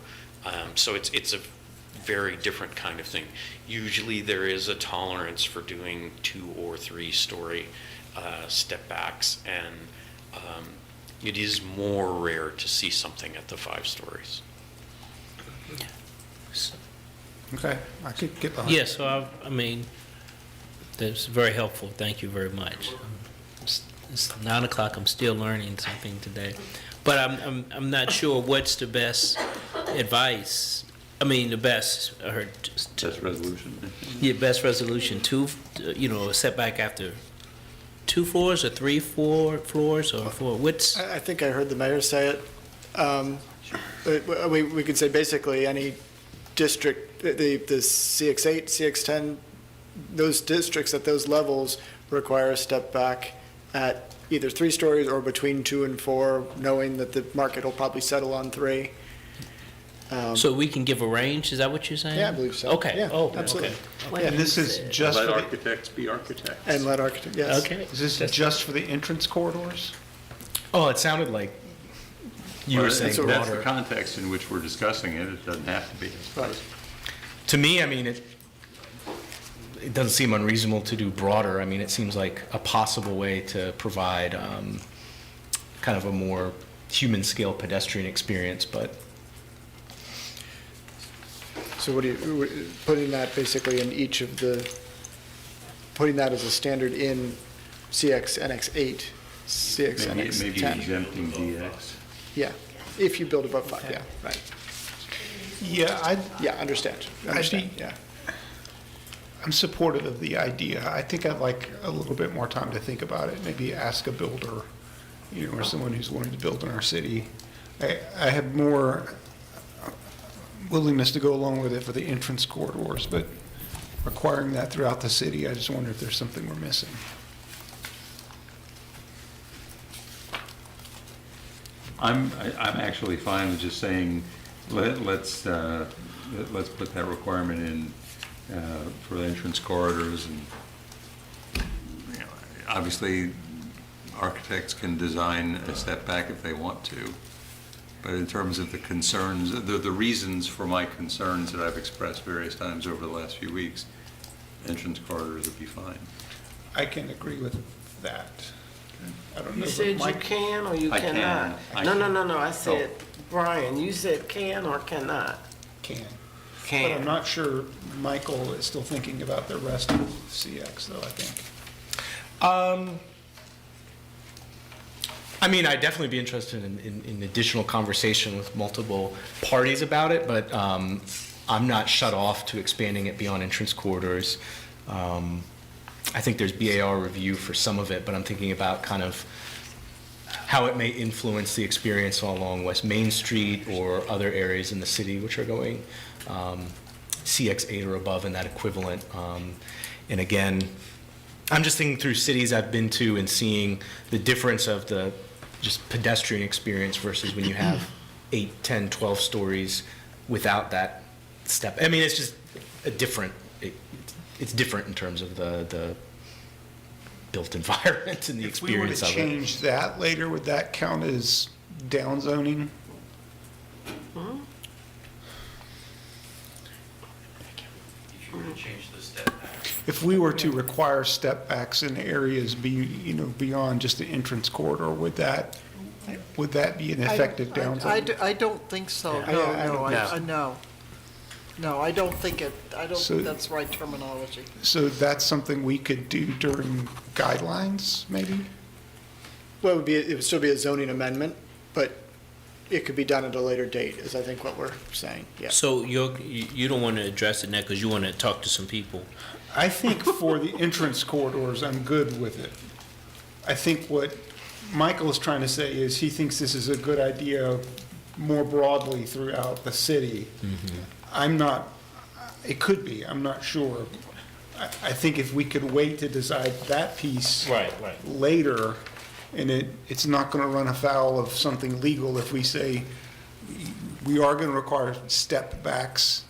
So it's a very different kind of thing. Usually there is a tolerance for doing 2 or 3 story step backs, and it is more rare to see something at the 5 stories. Okay, I could get behind. Yeah, so I mean, that's very helpful. Thank you very much. It's 9 o'clock. I'm still learning something today, but I'm not sure what's the best advice. I mean, the best. I heard Best resolution. Yeah, best resolution. 2, a setback after 2 floors or 3 floors or 4. What's I think I heard the mayor say it. We could say basically any district, the CX8, CX10, those districts at those levels require a step back at either 3 stories or between 2 and 4, knowing that the market will probably settle on 3. so we can give a range? Is that what you're saying? Yeah, I believe so. Okay. Yeah, Oh, absolutely. okay. And this is just Let for the, architects be architects. And let architect, yes. Okay. is this just for the entrance corridors? Oh, it sounded like you were saying That's the broader. context in which we're discussing it. It doesn't have to be. Right. To me, I mean, it doesn't seem unreasonable to do broader. I mean, it seems like a possible way to provide kind of a more human scale pedestrian experience, but So what do you, putting that basically in each of putting that as a standard in CX NX8, CX Maybe NX10? exempting DX. Yeah, if you build above 5, yeah, right. Yeah, Yeah, understand, yeah. I'm supportive of the idea. I think I'd like a little bit more time to think about it, maybe ask a builder or someone who's wanting to build in our city. I have more willingness to go along with it for the entrance corridors, but requiring that throughout the city, I just wonder if there's something we're missing. I'm actually fine with just saying, let's put that requirement in for the entrance corridors, and obviously architects can design a step back if they want to. But in terms of the concerns, the reasons for my concerns that I've expressed various times over the last few weeks, entrance corridors would be fine. I can agree with that. I don't know. You but said you Mike- can or you I can. cannot? I No, can. no, I said, Brian, you said can or cannot? Can. But Can. I'm not sure Michael is still thinking about the rest of CX, though, I think. I mean, I'd definitely be interested in additional conversation with multiple parties about it, but I'm not shut off to expanding it beyond entrance corridors. I think there's BAR review for some of it, but I'm thinking about kind of how it may influence the experience along West Main Street or other areas in the city which are going CX8 or above and that equivalent. And again, I'm just thinking through cities I've been to and seeing the difference of the just pedestrian experience versus when you have 8, 10, 12 stories without that step. I mean, it's just a different, it's different in terms of the built environment and the experience of If we were to it. change that later, would that count as downzoning? If you were to change the step back. If we were to require step backs in areas beyond just the entrance corridor, would that be an effective downzoning? I don't think so. Yeah. No, I don't think So- think that's the right terminology. So that's something we could do during guidelines, maybe? Well, it would still be a zoning amendment, but it could be done at a later date, is I think what we're saying, yeah. So you don't want to address it now because you want to talk to some people. I think for the entrance corridors, I'm good with it. I think what Michael is trying to say is he thinks this is a good idea more broadly throughout the city. I'm not, it could be, I'm not sure. I think if we could wait to decide that piece Right. later, and it's not going to run afoul of something legal if we say we are going to require step backs.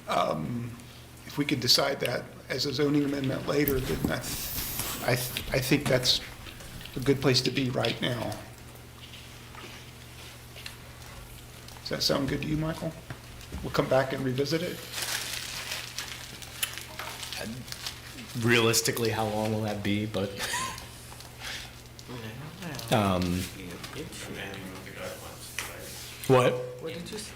If we could decide that as a zoning amendment later, then I think that's a good place to be right now. Does that sound good to you, Michael? We'll come back and revisit it. Realistically, how long will that be? But what? What did you say?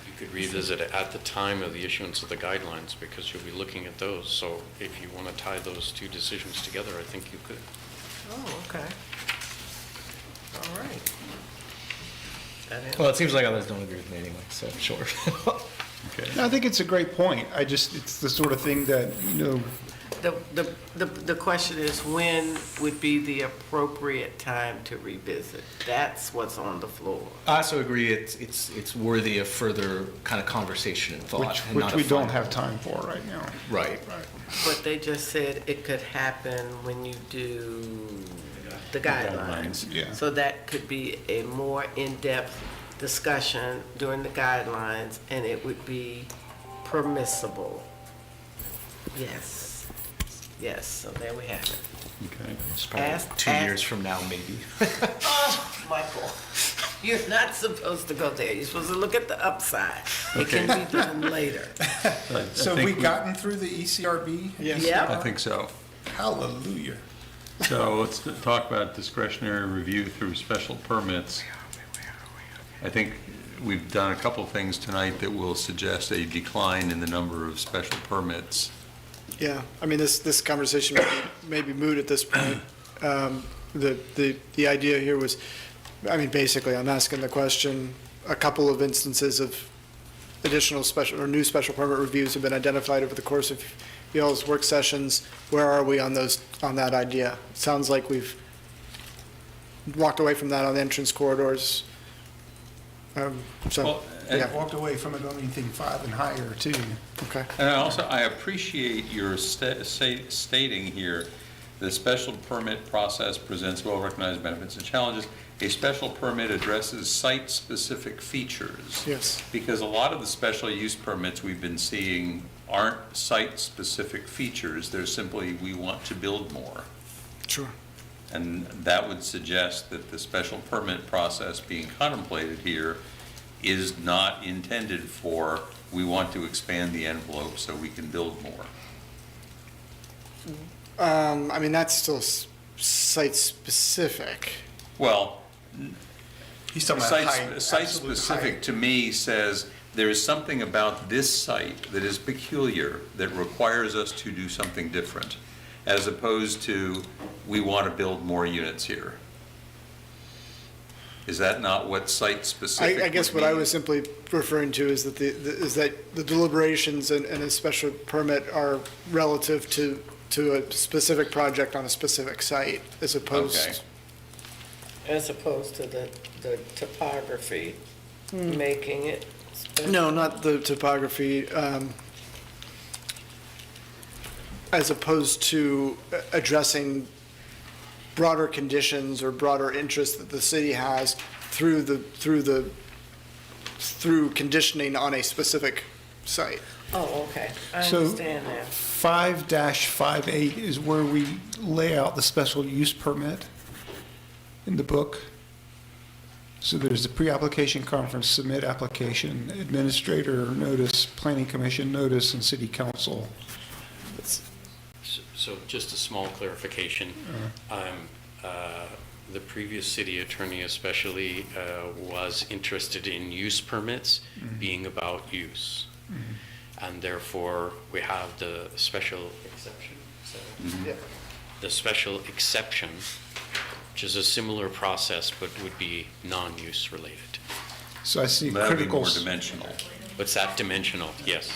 You could revisit it at the time of the issuance of the guidelines, because you'll be looking at those. So if you want to tie those two decisions together, I think you could. Oh, okay. All right. Well, it seems like others don't agree with me anyway, so sure. No, I think it's a great point. It's the sort of thing that, The question is, when would be the appropriate time to revisit? That's what's on the floor. I also agree it's worthy of further kind of conversation and thought. and which not a we don't final- have time for right now. Right. But they just said it could happen when you do the guidelines. Yeah. So that could be a more in-depth discussion during the guidelines, and it would be permissible. Yes. Yes, so there we have it. Okay. It's probably Ask- 2 ask- years from now, maybe. Oh, Michael, you're not supposed to go there. You're supposed to look at the upside. It can be done later. So have we gotten through the ECRB? Yes. Yep. I think so. Hallelujah. So let's talk about discretionary review through special permits. I think we've done a couple of things tonight that will suggest a decline in the number of special permits. Yeah, I mean, this conversation may be moot at this point. The idea here was, I mean, basically, I'm asking the question, a couple of instances of additional special or new special permit reviews have been identified over the course of y'all's work sessions. Where are we on that idea? Sounds like we've walked away from that on entrance corridors. So, Well, yeah, Walked away from it on anything 5 and higher, too. okay. And I appreciate your stating here, the special permit process presents well-recognized benefits and challenges. A special permit addresses site-specific features. Yes. Because a lot of the special use permits we've been seeing aren't site-specific features, they're simply, we want to build more. Sure. And that would suggest that the special permit process being contemplated here is not intended for, we want to expand the envelope so we can build more. I mean, that's still site-specific. Well, He's talking about height, absolute site-specific height. to me says there is something about this site that is peculiar, that requires us to do something different, as opposed to, we want to build more units here. Is that not what site-specific I guess would what I mean? was simply referring to is that the deliberations and a special permit are relative to a specific project on a specific site, as Okay. opposed. As opposed to the topography, making it. No, not the topography, as opposed to addressing broader conditions or broader interests that the city has through conditioning on a specific site. Oh, okay, I So- understand that. 5-58 is where we lay out the special use permit in the book. So there's the pre-application conference, submit application, administrator notice, planning commission notice, and city council. So just a small clarification. The previous city attorney especially was interested in use permits being about use. And therefore, we have the special exception. Yeah. The special exception, which is a similar process but would be non-use related. So I see That would be critical, more dimensional. What's that dimensional? Yes.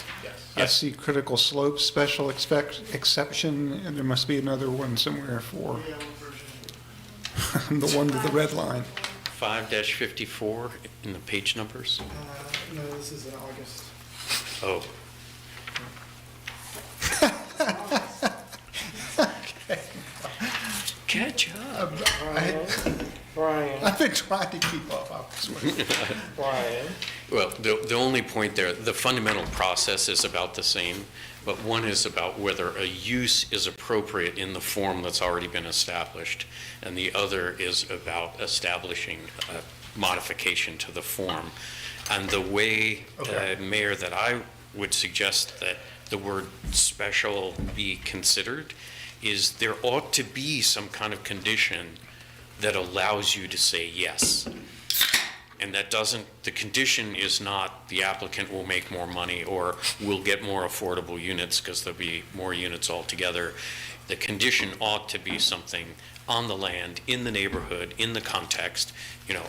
I see critical slope, special exception, and there must be another one somewhere for the one with the red line. 5-54 in the page numbers. No, this is in August. Oh, catch up. Brian, I've been trying to keep up, I swear. Brian. Well, the only point there, the fundamental process is about the same, but one is about whether a use is appropriate in the form that's already been established, and the other is about establishing a modification to the form. And the way, Mayor, that I would suggest that the word special be considered is there ought to be some kind of condition that allows you to say yes. And that doesn't, the condition is not the applicant will make more money or will get more affordable units because there'll be more units altogether. The condition ought to be something on the land, in the neighborhood, in the context,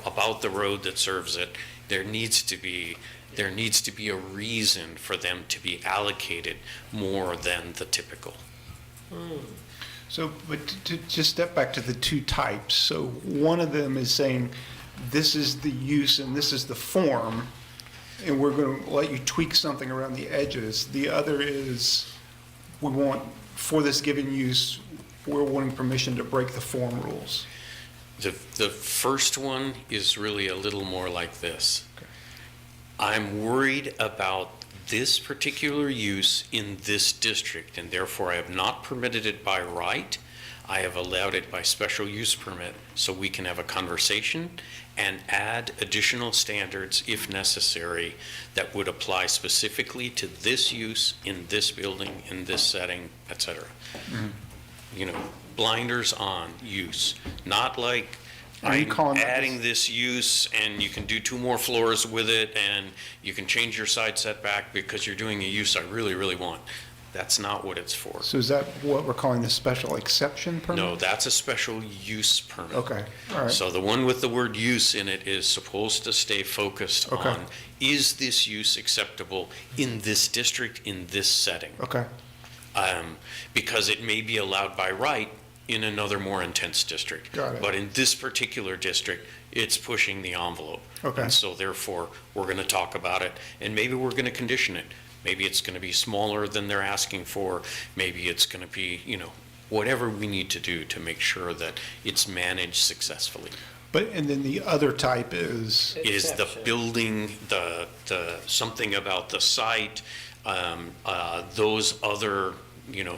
about the road that serves it. There needs to be a reason for them to be allocated more than the typical. So, but to just step back to the two types, so one of them is saying, this is the use and this is the form, and we're going to let you tweak something around the edges. The other is, we want, for this given use, we're wanting permission to break the form rules. The first one is really a little more like this. I'm worried about this particular use in this district, and therefore I have not permitted it by right. I have allowed it by special use permit, so we can have a conversation and add additional standards if necessary that would apply specifically to this use in this building, in this setting, et cetera. Blinders on use, not like Are you I'm calling that adding this use and you can do 2 more floors with it and you can change your side setback because you're doing a use I really, really want. That's not what it's for. So is that what we're calling the special exception permit? No, that's a special use permit. Okay, all right. So the one with the word use in it is supposed to stay focused Okay. on, is this use acceptable in this district, in this setting? Okay, Because it may be allowed by right in another more intense district. Got it. But in this particular district, it's pushing the envelope. Okay. And so therefore, we're going to talk about it, and maybe we're going to condition it. Maybe it's going to be smaller than they're asking for. Maybe it's going to be, whatever we need to do to make sure that it's managed successfully. But, and then the other type is, Is the Exception. building, something about the site, those other,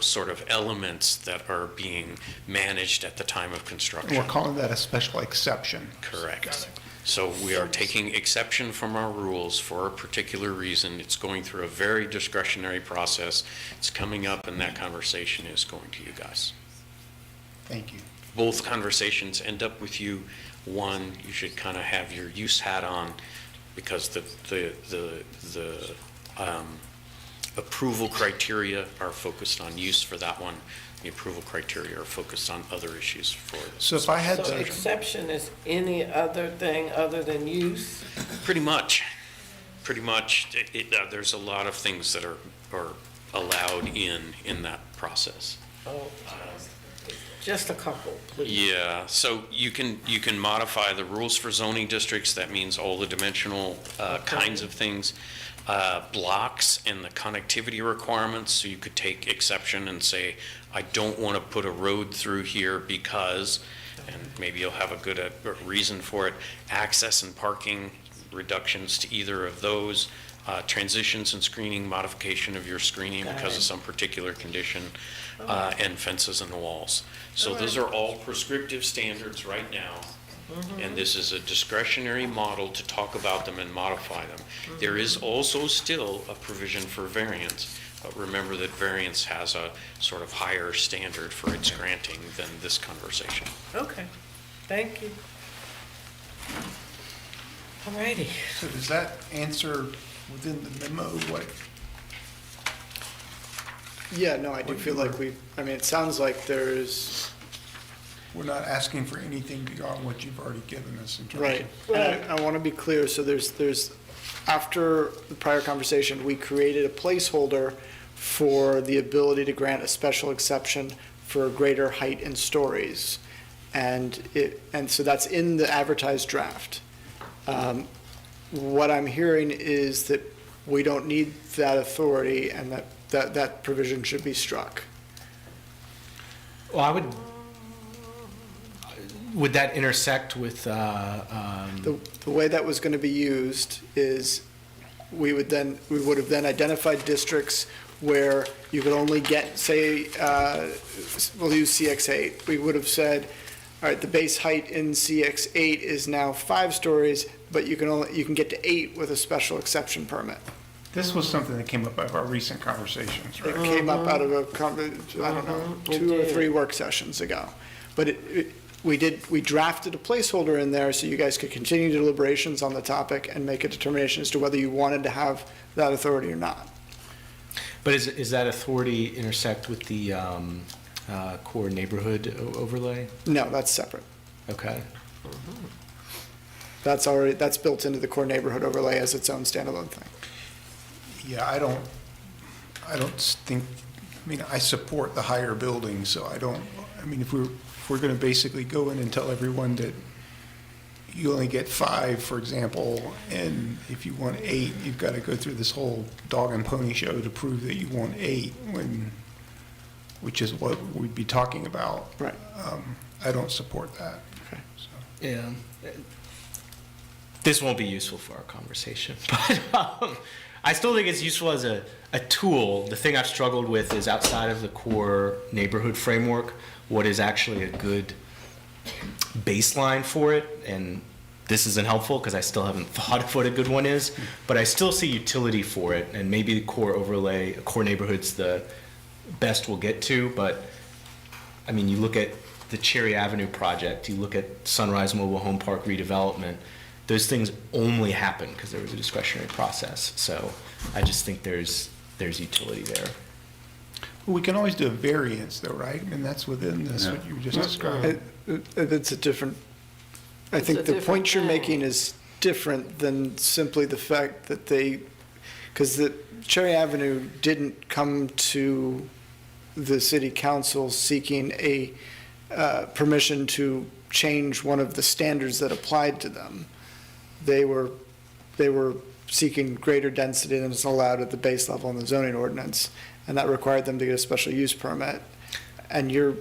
sort of elements that are being managed at the time of construction. we're calling that a special exception. Correct. So we are taking exception from our rules for a particular reason. It's going through a very discretionary process. It's coming up, and that conversation is going to you guys. Thank you. Both conversations end up with you. One, you should kind of have your use hat on, because the approval criteria are focused on use for that one. The approval criteria are focused on other issues for this. So if I had So to, exception is any other thing other than use? Pretty much. There's a lot of things that are allowed in that process. Oh, just a couple, please. Yeah, so you can modify the rules for zoning districts. That means all the dimensional kinds of things. Blocks and the connectivity requirements, so you could take exception and say, I don't want to put a road through here because, and maybe you'll have a good reason for it. Access and parking reductions to either of those. Transitions and screening, modification of your screening because of some particular condition, and fences and walls. So those are all prescriptive standards right now. And this is a discretionary model to talk about them and modify them. There is also still a provision for variance, but remember that variance has a sort of higher standard for its granting than this conversation. Okay, thank you. All righty. so does that answer within the memo what? Yeah, no, I do feel like it sounds like there's, We're not asking for anything beyond what you've already given us in terms of. right. And I want to be clear, so there's, after the prior conversation, we created a placeholder for the ability to grant a special exception for greater height in stories. And so that's in the advertised draft. What I'm hearing is that we don't need that authority and that provision should be struck. Well, would that intersect with, The way that was going to be used is we would have then identified districts where you could only get, say, we'll use CX8. We would have said, all right, the base height in CX8 is now 5 stories, but you can get to 8 with a special exception permit. This was something that came up out of our recent conversations, It right? came up out of I don't know, 2 or 3 work sessions ago. But we drafted a placeholder in there so you guys could continue deliberations on the topic and make a determination as to whether you wanted to have that authority or not. but is that authority intersect with the core neighborhood overlay? No, that's separate. Okay. That's built into the core neighborhood overlay as its own standalone thing. Yeah, I don't think, I support the higher building, so if we're going to basically go in and tell everyone that you only get 5, for example, and if you want 8, you've got to go through this whole dog and pony show to prove that you want 8, which is what we'd be talking about. Right. I don't support that. Okay. So. Yeah. This won't be useful for our conversation, but I still think it's useful as a tool. The thing I've struggled with is outside of the core neighborhood framework, what is actually a good baseline for it. And this isn't helpful because I still haven't thought of what a good one is, but I still see utility for it. And maybe the core overlay, core neighborhood's the best we'll get to. But you look at the Cherry Avenue project, you look at Sunrise Mobile Home Park redevelopment, those things only happen because there was a discretionary process. So I just think there's utility there. Well, we can always do a variance though, right? That's within this, what you just described. It's a different, I think the point you're making is different than simply the fact that because the Cherry Avenue didn't come to the city council seeking a permission to change one of the standards that applied to them. They were seeking greater density than is allowed at the base level in the zoning ordinance, and that required them to get a special use permit. And you're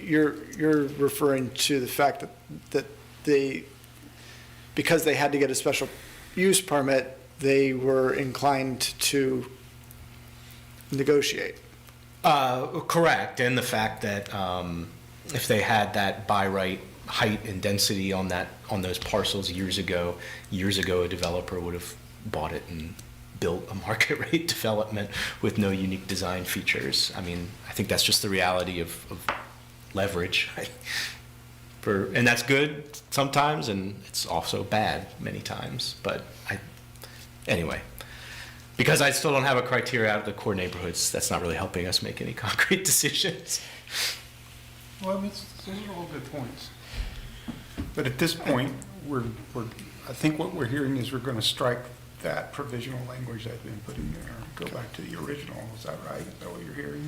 referring to the fact that they, because they had to get a special use permit, they were inclined to negotiate. Correct, and the fact that if they had that by right height and density on those parcels years ago, a developer would have bought it and built a market rate development with no unique design features. I mean, I think that's just the reality of leverage. And that's good sometimes, and it's also bad many times. But anyway, because I still don't have a criteria out of the core neighborhoods, that's not really helping us make any concrete decisions. Well, those are all good points. But at this point, I think what we're hearing is we're going to strike that provisional language that's been put in there, go back to the original. Is that right? Is that what you're hearing?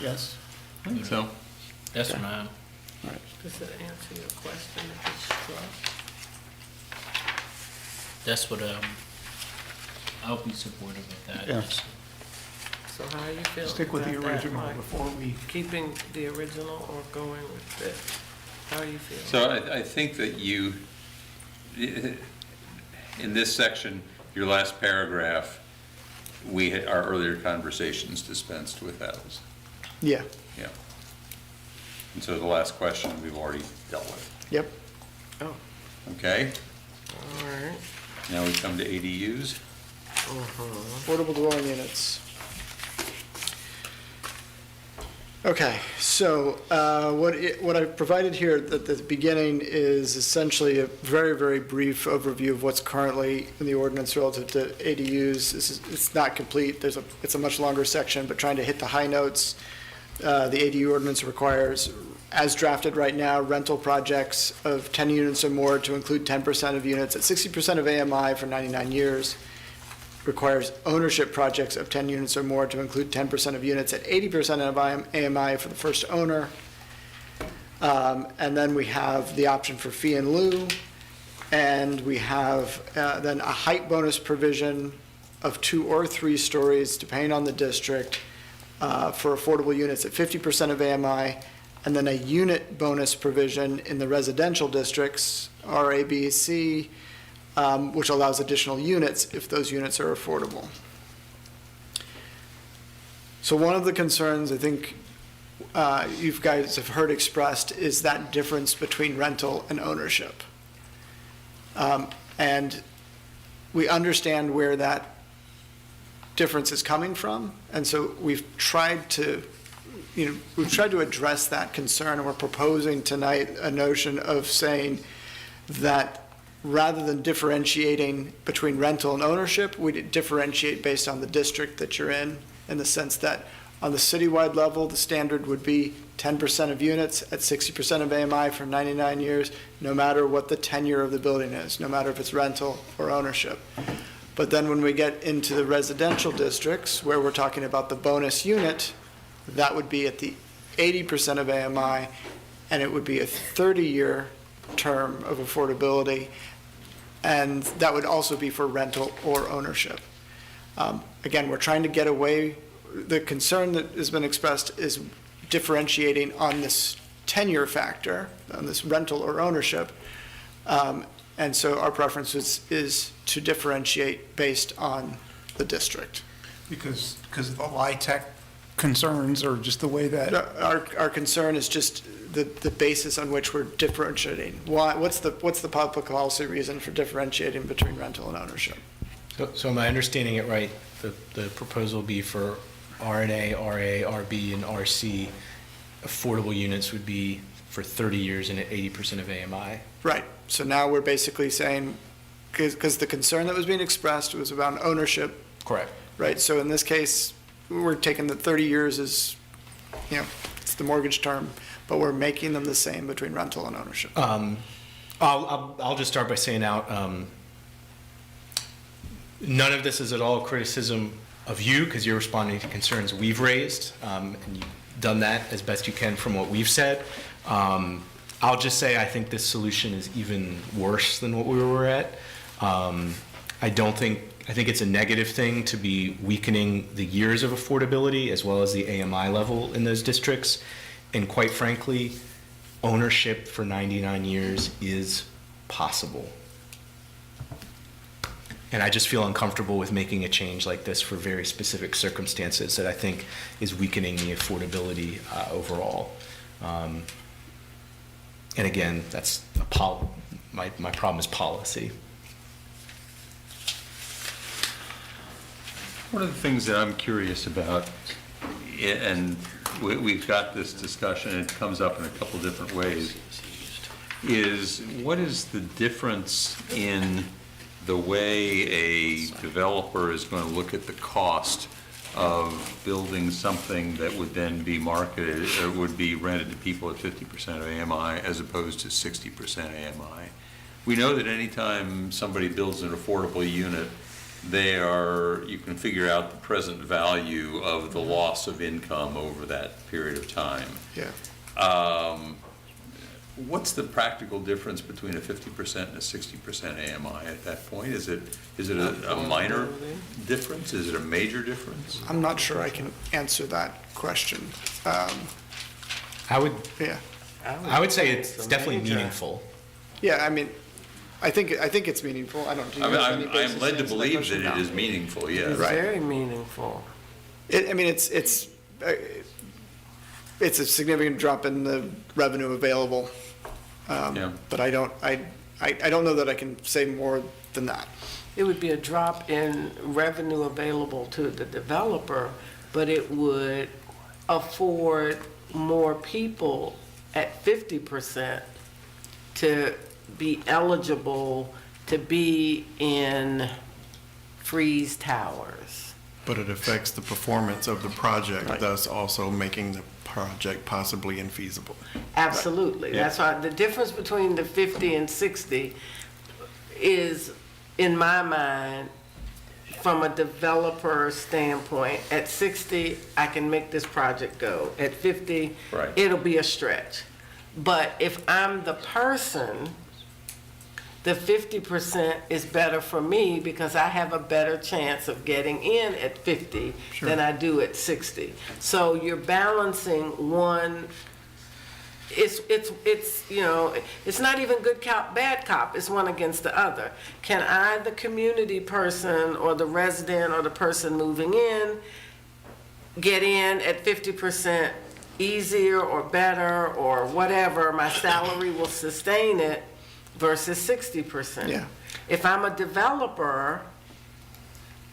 Yes? I think so. That's mine. Does it answer your question if it's struck? That's what, I'll be supportive of that. Yeah. So how are you feeling Stick with the about that, original Mike? before we. Keeping the original or going with this? How are you feeling? So I think that you, in this section, your last paragraph, our earlier conversations dispensed with those. Yeah. Yeah. And so the last question we've already dealt with. Yep. Oh, Okay? all right. Now we come to ADUs. Affordable dwelling units. Okay, so what I provided here at the beginning is essentially a very, very brief overview of what's currently in the ordinance relative to ADUs. It's not complete. It's a much longer section, but trying to hit the high notes. The ADU ordinance requires, as drafted right now, rental projects of 10 units or more to include 10% of units at 60% of AMI for 99 years. Requires ownership projects of 10 units or more to include 10% of units at 80% of AMI for the first owner. And then we have the option for fee in lieu. And we have then a height bonus provision of 2 or 3 stories, depending on the district, for affordable units at 50% of AMI. And then a unit bonus provision in the residential districts, RA, B, C, which allows additional units if those units are affordable. So one of the concerns I think you guys have heard expressed is that difference between rental and ownership. And we understand where that difference is coming from, and so we've tried to address that concern, and we're proposing tonight a notion of saying that rather than differentiating between rental and ownership, we differentiate based on the district that you're in the sense that on the citywide level, the standard would be 10% of units at 60% of AMI for 99 years, no matter what the tenure of the building is, no matter if it's rental or ownership. But then when we get into the residential districts, where we're talking about the bonus unit, that would be at the 80% of AMI, and it would be a 30-year term of affordability, and that would also be for rental or ownership. Again, we're trying to get away, the concern that has been expressed is differentiating on this tenure factor, on this rental or ownership. And so our preference is to differentiate based on the district. Because of the LIHTC concerns, or just the way that. Our concern is just the basis on which we're differentiating. What's the public policy reason for differentiating between rental and ownership? So am I understanding it right? The proposal would be for RNA, RA, RB, and RC, affordable units would be for 30 years and at 80% of AMI? Right. So now we're basically saying, because the concern that was being expressed was about ownership. Correct. Right. So in this case, we're taking the 30 years as, it's the mortgage term, but we're making them the same between rental and ownership. I'll just start by saying out, none of this is at all criticism of you, because you're responding to concerns we've raised, and you've done that as best you can from what we've said. I'll just say I think this solution is even worse than what we were at. I think it's a negative thing to be weakening the years of affordability as well as the AMI level in those districts. And quite frankly, ownership for 99 years is possible. And I just feel uncomfortable with making a change like this for very specific circumstances that I think is weakening the affordability overall. And again, that's my problem is policy. One of the things that I'm curious about, and we've got this discussion, it comes up in a couple different ways, is what is the difference in the way a developer is going to look at the cost of building something that would then be marketed or would be rented to people at 50% of AMI as opposed to 60% AMI. We know that anytime somebody builds an affordable unit, you can figure out the present value of the loss of income over that period of time. Yeah. What's the practical difference between a 50% and a 60% AMI at that point? Is it a minor difference? Is it a major difference? I'm not sure I can answer that question. I would Yeah. I would say it's definitely meaningful. Yeah, I mean, I think it's meaningful. I don't. Do you have any I'm basis led to answer that believe question? that it No. is meaningful, yes. It's Right. very meaningful. It's a significant drop in the revenue available. Yeah. But I don't know that I can say more than that. It would be a drop in revenue available to the developer, but it would afford more people at 50% to be eligible to be in freeze towers. But it affects the performance of the project, Right. thus also making the project possibly infeasible. Absolutely. Yeah. That's why the difference between the 50 and 60 is, in my mind, from a developer standpoint, at 60, I can make this project go. At 50, Right. it'll be a stretch. But if I'm the person, the 50% is better for me because I have a better chance of getting in at 50 than I do at 60. So you're balancing one, it's not even good cop, bad cop, it's one against the other. Can I, the community person or the resident or the person moving in, get in at 50% easier or better or whatever, my salary will sustain it, versus 60%. Yeah. If I'm a developer,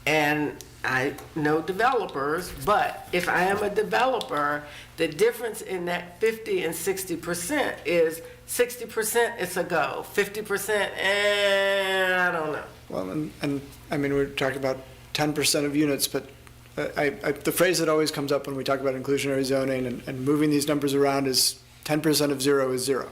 and I know developers, but if I am a developer, the difference in that 50 and 60% is 60% it's a go, 50%, I don't know. Well, and I mean, we're talking about 10% of units, but the phrase that always comes up when we talk about inclusionary zoning and moving these numbers around is 10% of zero is zero.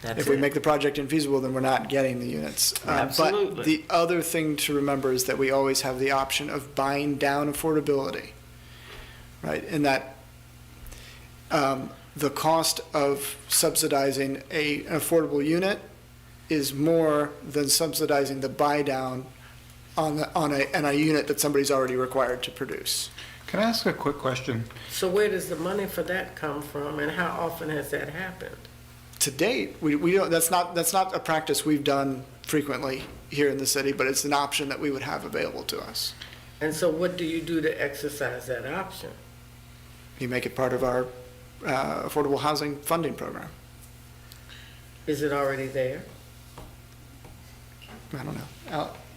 If we make the project infeasible, then we're not getting the units. Absolutely. But the other thing to remember is that we always have the option of buying down affordability, right? And that the cost of subsidizing an affordable unit is more than subsidizing the buy down on a unit that somebody's already required to produce. Can I ask a quick question? So where does the money for that come from, and how often has that happened? To date, we don't, that's not a practice we've done frequently here in the city, but it's an option that we would have available to us. And so what do you do to exercise that option? You make it part of our affordable housing funding program. Is it already there? I don't know.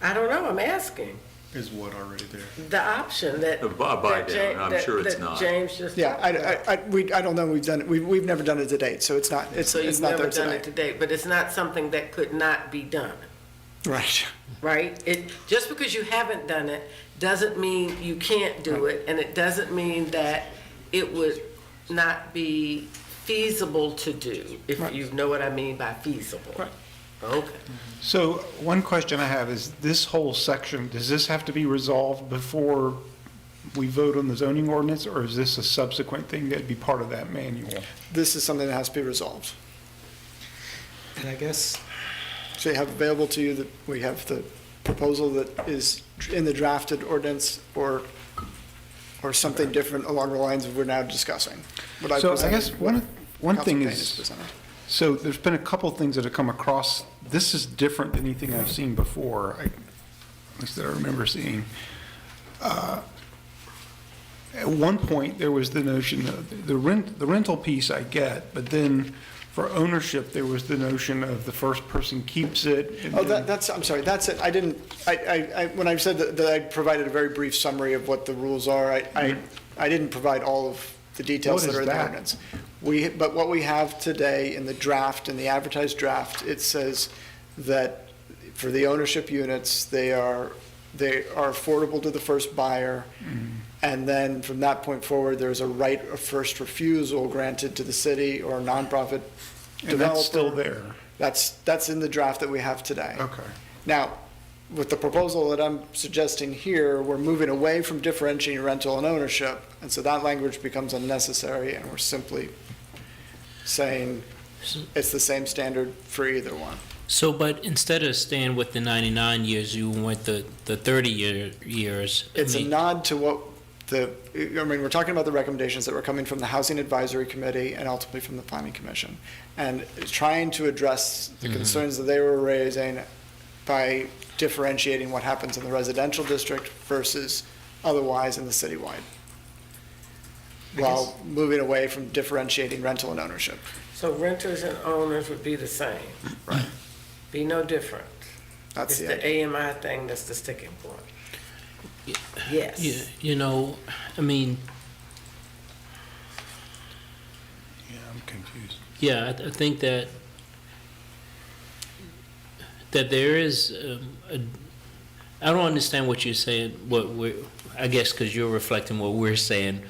I don't know, I'm asking. Is what already there? The option that. The buy down, I'm sure it's not. James just. Yeah, talked about. I don't know, we've done it, we've never done it to date, so it's not So it's you've not never there done it today. to date, but it's not something that could not be done, Right. right? Just because you haven't done it doesn't mean you can't do it, and it doesn't mean that it would not be feasible to do, if Right. you know what I mean by feasible. Right. Okay. So one question I have is, this whole section, does this have to be resolved before we vote on the zoning ordinance, or is this a subsequent thing that'd be part of that manual? This is something that has to be resolved. And I guess, So you have available to you that we have the proposal that is in the drafted ordinance or something different along the lines of we're now discussing. What I So I presented, guess what one Councilman thing Payne is, has presented. so there's been a couple things that have come across, this is different than anything I've seen before, at least that I remember seeing. At one point, there was the notion of the rental piece I get, but then for ownership, there was the notion of the first person keeps it. And Oh, then- I'm sorry, that's it. I didn't, when I said that I provided a very brief summary of what the rules are, I didn't provide all of the details What that is are in the that? ordinance. But what we have today in the draft, in the advertised draft, it says that for the ownership units, they are affordable to the first buyer. And then from that point forward, there's a right of first refusal granted to the city or a nonprofit developer. And that's still there? That's in the draft that we have today. Okay. Now, with the proposal that I'm suggesting here, we're moving away from differentiating rental and ownership, and so that language becomes unnecessary, and we're simply saying it's the same standard for either one. So, but instead of staying with the 99 years, you went the 30 years. I It's a mean, nod to what we're talking about the recommendations that were coming from the Housing Advisory Committee and ultimately from the Planning Commission, and trying to address the concerns that they were raising by differentiating what happens in the residential district versus otherwise in the citywide, while moving away from differentiating rental and ownership. So renters and owners would be the same? Right. Be no different? That's It's the the idea. AMI thing that's the sticking point? Yeah, Yes. you know, I mean, Yeah, I'm confused. yeah, I think that there is, I don't understand what you're saying, I guess because you're reflecting what we're saying,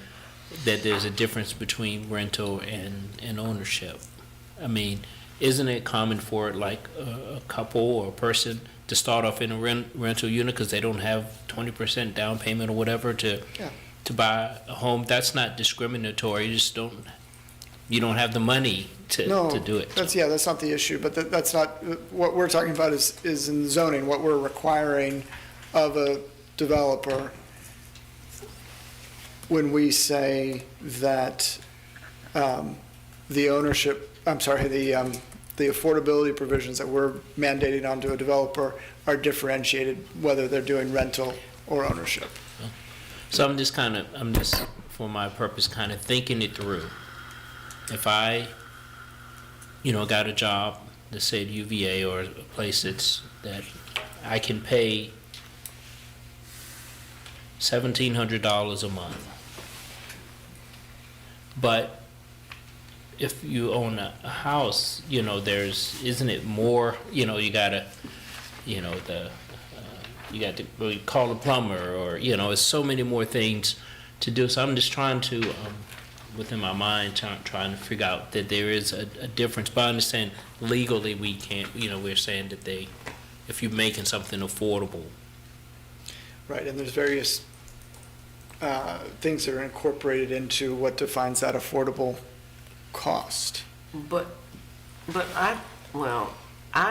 that there's a difference between rental and ownership. I mean, isn't it common for like a couple or a person to start off in a rental unit because they don't have 20% down payment or whatever to buy a home? That's not discriminatory. You don't have the money to do it. That's not the issue, but that's not, what we're talking about is in zoning, what we're requiring of a developer when we say that the affordability provisions that we're mandating onto a developer are differentiated, whether they're doing rental or ownership. So I'm just, for my purpose, kind of thinking it through. If I, got a job, let's say at UVA or a place that I can pay $1,700 a month. But if you own a house, isn't it more, you gotta, you got to really call a plumber or, it's so many more things to do. So I'm just trying to, within my mind, trying to figure out that there is a difference. But I understand legally we can't, we're saying that if you're making something affordable. Right, and there's various things that are incorporated into what defines that affordable cost. But I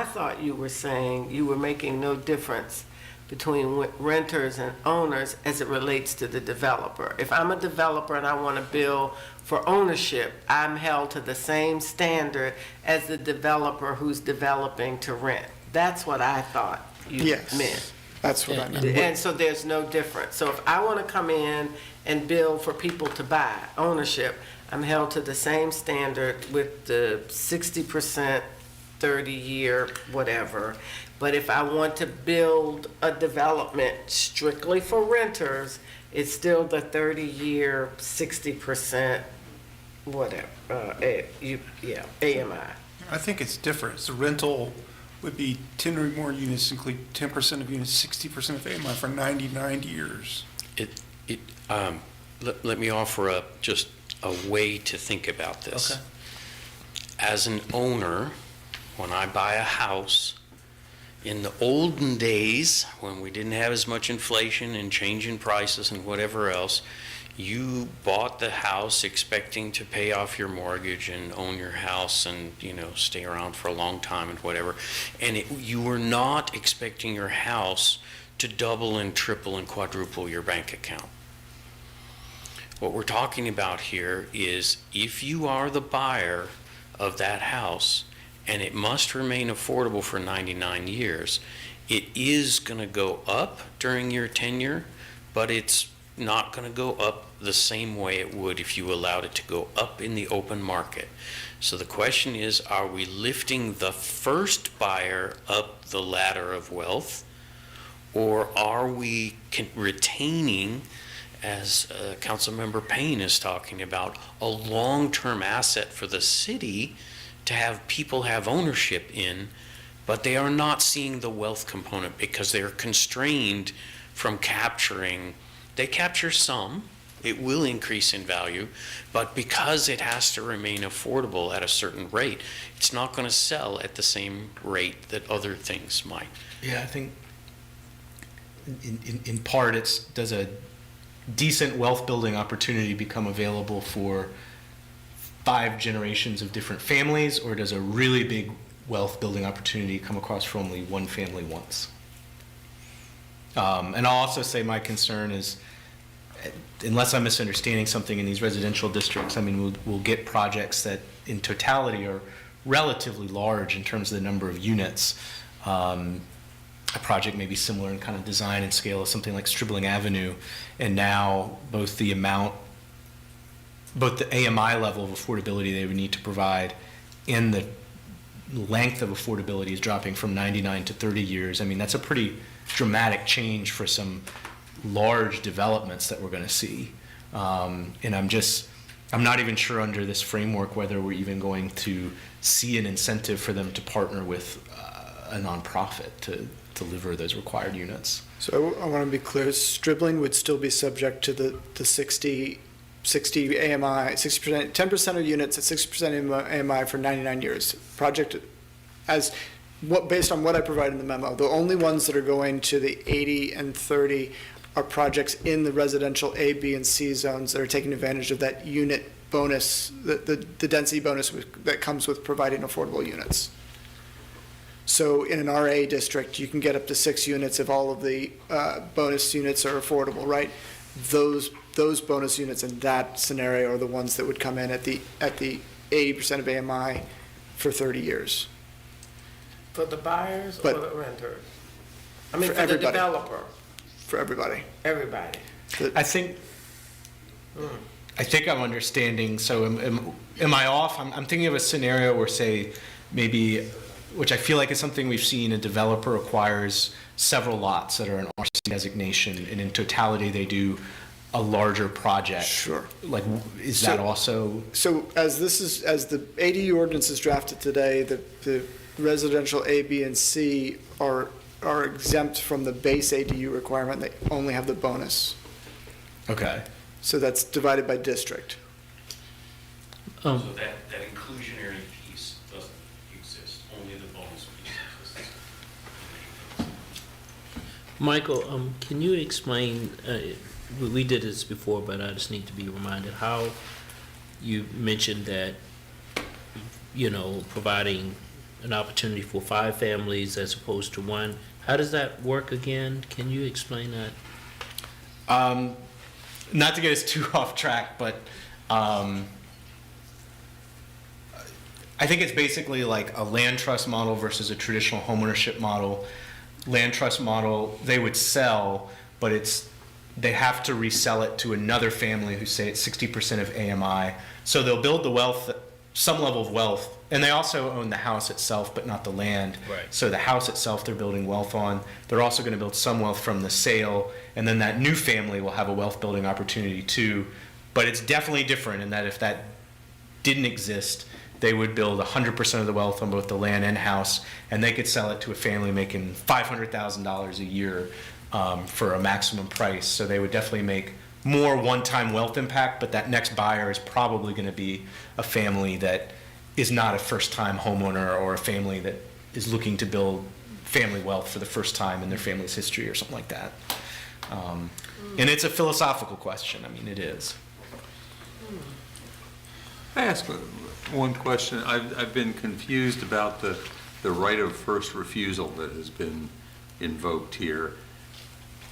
thought you were saying you were making no difference between renters and owners as it relates to the developer. If I'm a developer and I want to build for ownership, I'm held to the same standard as the developer who's developing to rent. That's what I thought you meant. That's what I meant. And so there's no difference. So if I want to come in and build for people to buy ownership, I'm held to the same standard with the 60%, 30-year, whatever. But if I want to build a development strictly for renters, it's still the 30-year, 60%, whatever, AMI. I think it's different. So rental would be 10 or more units, include 10% of units, 60% of AMI for 99 years. Let me offer up just a way to think about this. Okay. As an owner, when I buy a house, in the olden days, when we didn't have as much inflation and change in prices and whatever else, you bought the house expecting to pay off your mortgage and own your house and, stay around for a long time and whatever. And you were not expecting your house to double and triple and quadruple your bank account. What we're talking about here is if you are the buyer of that house and it must remain affordable for 99 years, it is going to go up during your tenure, but it's not going to go up the same way it would if you allowed it to go up in the open market. So the question is, are we lifting the first buyer up the ladder of wealth, or are we retaining, as Councilmember Payne is talking about, a long-term asset for the city to have people have ownership in, but they are not seeing the wealth component because they are constrained from capturing. They capture some, it will increase in value, but because it has to remain affordable at a certain rate, it's not going to sell at the same rate that other things might. Yeah, I think in part does a decent wealth building opportunity become available for 5 generations of different families, or does a really big wealth building opportunity come across for only one family once? And I'll also say my concern is, unless I'm misunderstanding something in these residential districts, I mean, we'll get projects that in totality are relatively large in terms of the number of units. A project may be similar in kind of design and scale as something like Stribling Avenue, and now both the AMI level of affordability they would need to provide and the length of affordability is dropping from 99 to 30 years. I mean, that's a pretty dramatic change for some large developments that we're going to see. And I'm not even sure under this framework whether we're even going to see an incentive for them to partner with a nonprofit to deliver those required units. So I want to be clear, Stribling would still be subject to the 60 AMI, 60%, 10% of units at 60% AMI for 99 years. Project based on what I provided in the memo, the only ones that are going to the 80 and 30 are projects in the residential A, B, and C zones that are taking advantage of that unit bonus, the density bonus that comes with providing affordable units. So in an RA district, you can get up to 6 units if all of the bonus units are affordable, right? Those bonus units in that scenario are the ones that would come in at the 80% of AMI for 30 years. For the buyers or But- the renters? I mean, For for the everybody. developer, For everybody. everybody. I think I'm understanding. So am I off? I'm thinking of a scenario where, say, maybe, which I feel like is something we've seen, a developer acquires several lots that are an RC designation, and in totality they do a larger project. Sure. Like, is that also? So as the ADU ordinance is drafted today, the residential A, B, and C are exempt from the base ADU requirement. They only have the bonus. Okay. So that's divided by district. So that inclusionary piece doesn't exist, only the bonus piece exists. Michael, can you explain, we did this before, but I just need to be reminded, how you mentioned that, providing an opportunity for 5 families as opposed to 1. How does that work again? Can you explain that? Not to get us too off track, but I think it's basically like a land trust model versus a traditional homeownership model. Land trust model, they would sell, but they have to resell it to another family who say it's 60% of AMI. So they'll build the wealth, some level of wealth, and they also own the house itself, but not the land. Right. So the house itself they're building wealth on. They're also going to build some wealth from the sale, and then that new family will have a wealth building opportunity too. But it's definitely different in that if that didn't exist, they would build 100% of the wealth on both the land and house, and they could sell it to a family making $500,000 a year for a maximum price. So they would definitely make more one-time wealth impact, but that next buyer is probably going to be a family that is not a first-time homeowner or a family that is looking to build family wealth for the first time in their family's history or something like that. And it's a philosophical question. I mean, it is. I ask one question. I've been confused about the right of first refusal that has been invoked here.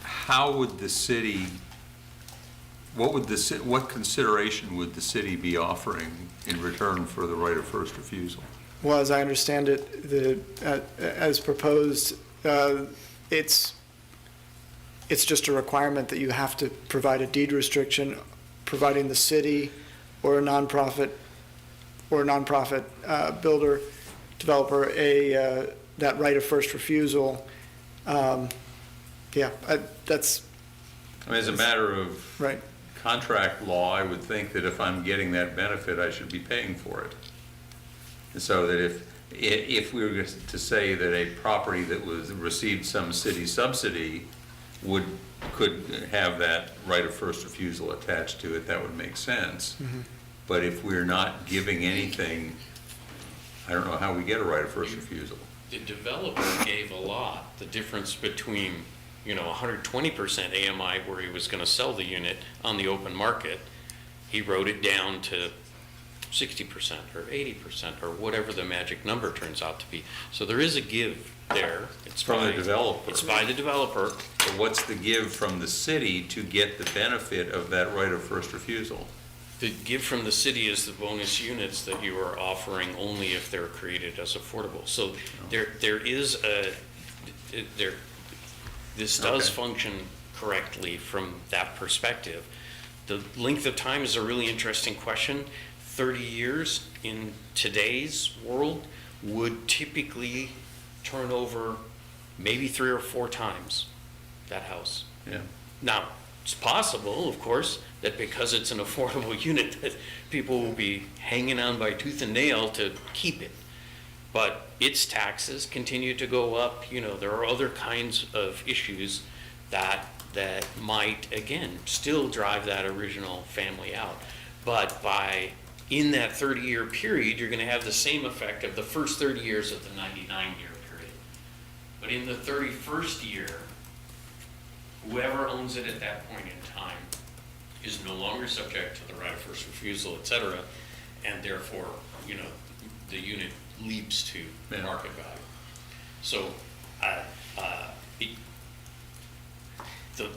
How would the city, what consideration would the city be offering in return for the right of first refusal? Well, as I understand it, as proposed, it's just a requirement that you have to provide a deed restriction, providing the city or a nonprofit builder, developer, that right of first refusal. That's I mean, as a matter of right. contract law, I would think that if I'm getting that benefit, I should be paying for it. And so that if we were to say that a property that received some city subsidy could have that right of first refusal attached to it, that would make sense. Mm-hmm. But if we're not giving anything, I don't know how we get a right of first refusal. The developer gave a lot. The difference between, 120% AMI where he was going to sell the unit on the open market, he wrote it down to 60% or 80% or whatever the magic number turns out to be. So there is a give there. It's From the developer. It's by the developer. So what's the give from the city to get the benefit of that right of first refusal? The give from the city is the bonus units that you are offering only if they're created as affordable. So there is this does Okay. function correctly from that perspective. The length of time is a really interesting question. 30 years in today's world would typically turn over maybe 3 or 4 times that house. Yeah. Now, it's possible, of course, that because it's an affordable unit, that people will be hanging on by tooth and nail to keep it. But its taxes continue to go up. There are other kinds of issues that might, again, still drive that original family out. But in that 30-year period, you're going to have the same effect of the first 30 years of the 99-year period. But in the 31st year, whoever owns it at that point in time is no longer subject to the right of first refusal, et cetera, and therefore, the unit leaps to market value. So,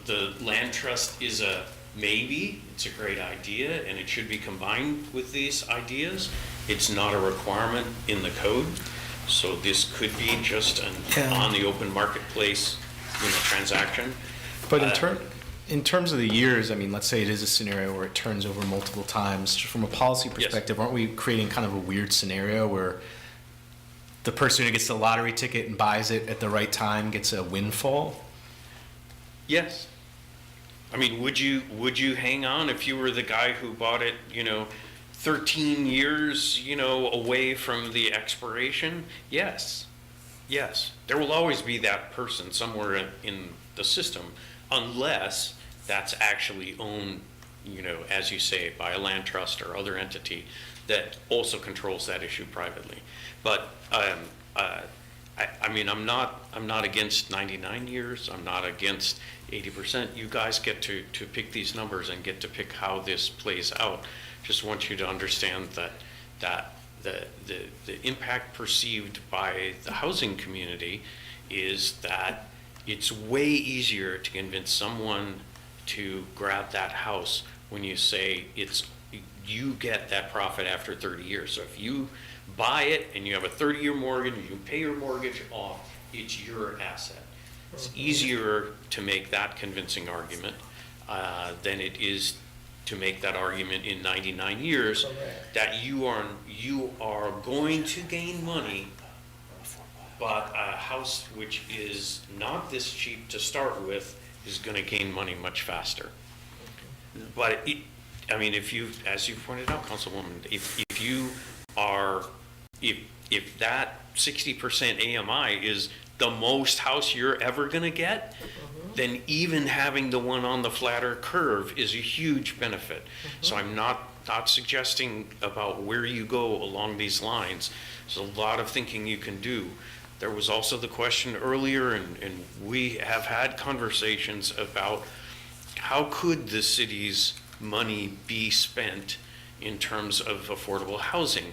the land trust is it's a great idea, and it should be combined with these ideas. It's not a requirement in the code, so this could be just an on the open marketplace, transaction. But in terms of the years, I mean, let's say it is a scenario where it turns over multiple times. Just from a policy perspective, aren't we creating kind of a weird scenario where the person who gets the lottery ticket and buys it at the right time gets a windfall? Yes. I mean, would you hang on if you were the guy who bought it, 13 years, away from the expiration? Yes. Yes. There will always be that person somewhere in the system, unless that's actually owned, as you say, by a land trust or other entity that also controls that issue privately. But I mean, I'm not against 99 years. I'm not against 80%. You guys get to pick these numbers and get to pick how this plays out. Just want you to understand that the impact perceived by the housing community is that it's way easier to convince someone to grab that house when you say you get that profit after 30 years. So if you buy it and you have a 30-year mortgage, you pay your mortgage off, it's your asset. It's easier to make that convincing argument than it is to make that argument in 99 years that you are going to gain money, but a house which is not this cheap to start with is going to gain money much faster. But I mean, as you pointed out, Councilwoman, if that 60% AMI is the most house you're ever going to get, then even having the one on the flatter curve is a huge benefit. So I'm not suggesting about where you go along these lines. There's a lot of thinking you can do. There was also the question earlier, and we have had conversations about how could the city's money be spent in terms of affordable housing?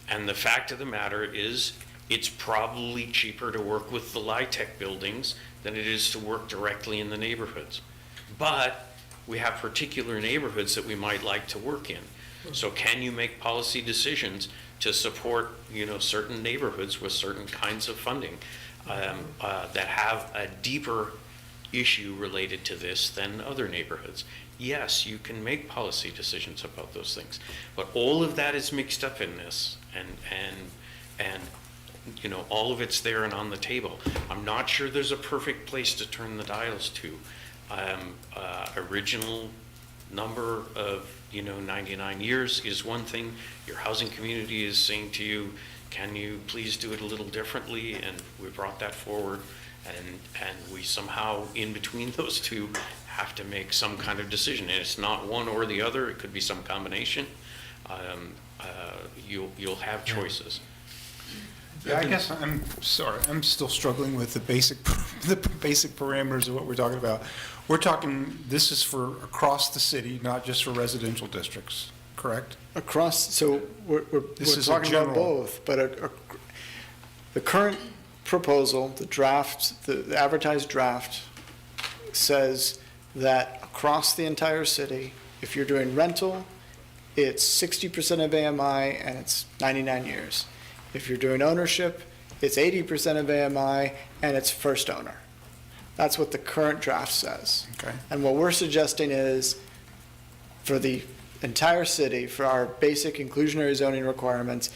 And the fact of the matter is, it's probably cheaper to work with the LIHTC buildings than it is to work directly in the neighborhoods. But we have particular neighborhoods that we might like to work in. So can you make policy decisions to support, certain neighborhoods with certain kinds of funding that have a deeper issue related to this than other neighborhoods? Yes, you can make policy decisions about those things, but all of that is mixed up in this, and all of it's there and on the table. I'm not sure there's a perfect place to turn the dials to. Original number of 99 years is one thing. Your housing community is saying to you, can you please do it a little differently? And we brought that forward, and we somehow in between those two have to make some kind of decision. And it's not one or the other, it could be some combination. You'll have choices. Yeah, I guess I'm sorry, I'm still struggling with the basic parameters of what we're talking about. We're talking, this is for across the city, not just for residential districts, correct? Across, so we're This is a talking about general- both, but the current proposal, the draft, the advertised draft says that across the entire city, if you're doing rental, it's 60% of AMI and it's 99 years. If you're doing ownership, it's 80% of AMI and it's first owner. That's what the current draft says. Okay. And what we're suggesting is, for the entire city, for our basic inclusionary zoning requirements,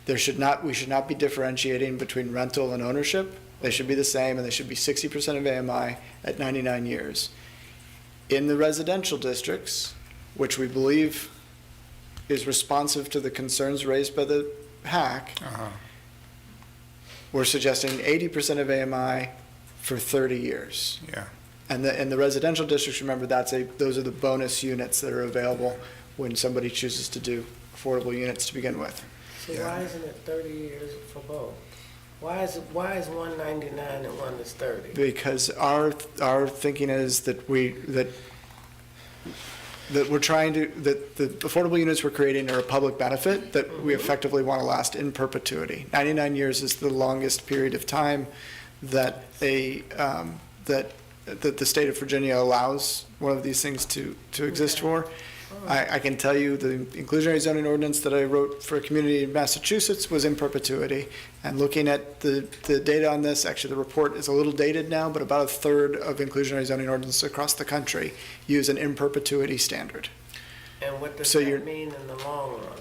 we should not be differentiating between rental and ownership. They should be the same, and they should be 60% of AMI at 99 years. In the residential districts, which we believe is responsive to the concerns raised by the hack, we're suggesting 80% of AMI for 30 years. Yeah. And in the residential districts, remember, those are the bonus units that are available when somebody chooses to do affordable units to begin with. So why isn't it 30 years for both? Why is one 99 and one is 30? Because our thinking is that the affordable units we're creating are a public benefit that we effectively want to last in perpetuity. 99 years is the longest period of time that that the state of Virginia allows one of these things to exist for. I can tell you the inclusionary zoning ordinance that I wrote for a community in Massachusetts was in perpetuity. And looking at the data on this, actually the report is a little dated now, but about a third of inclusionary zoning ordinances across the country use an in perpetuity standard. And what does So that mean in the long run?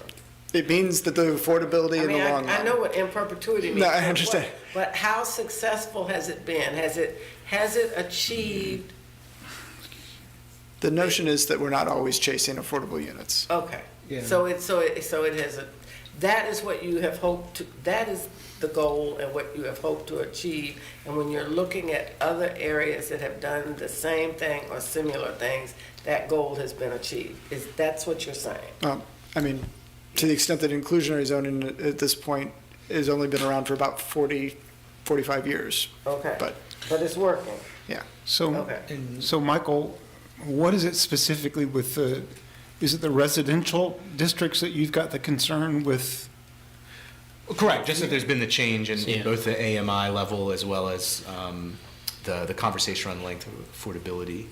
It means that the affordability in the long run. I know what in perpetuity means. No, I understand. But how successful has it been? Has it achieved? The notion is that we're not always chasing affordable units. Okay. So it has that is what you have hoped to, that is the goal and what you have hoped to achieve. And when you're looking at other areas that have done the same thing or similar things, that goal has been achieved. That's what you're saying? I mean, to the extent that inclusionary zoning at this point has only been around for about 45 years. Okay. But it's working. yeah. So Michael, what is it specifically with is it the residential districts that you've got the concern with? Correct, just that there's been the change in Yeah. both the AMI level as well as the conversation on length of affordability.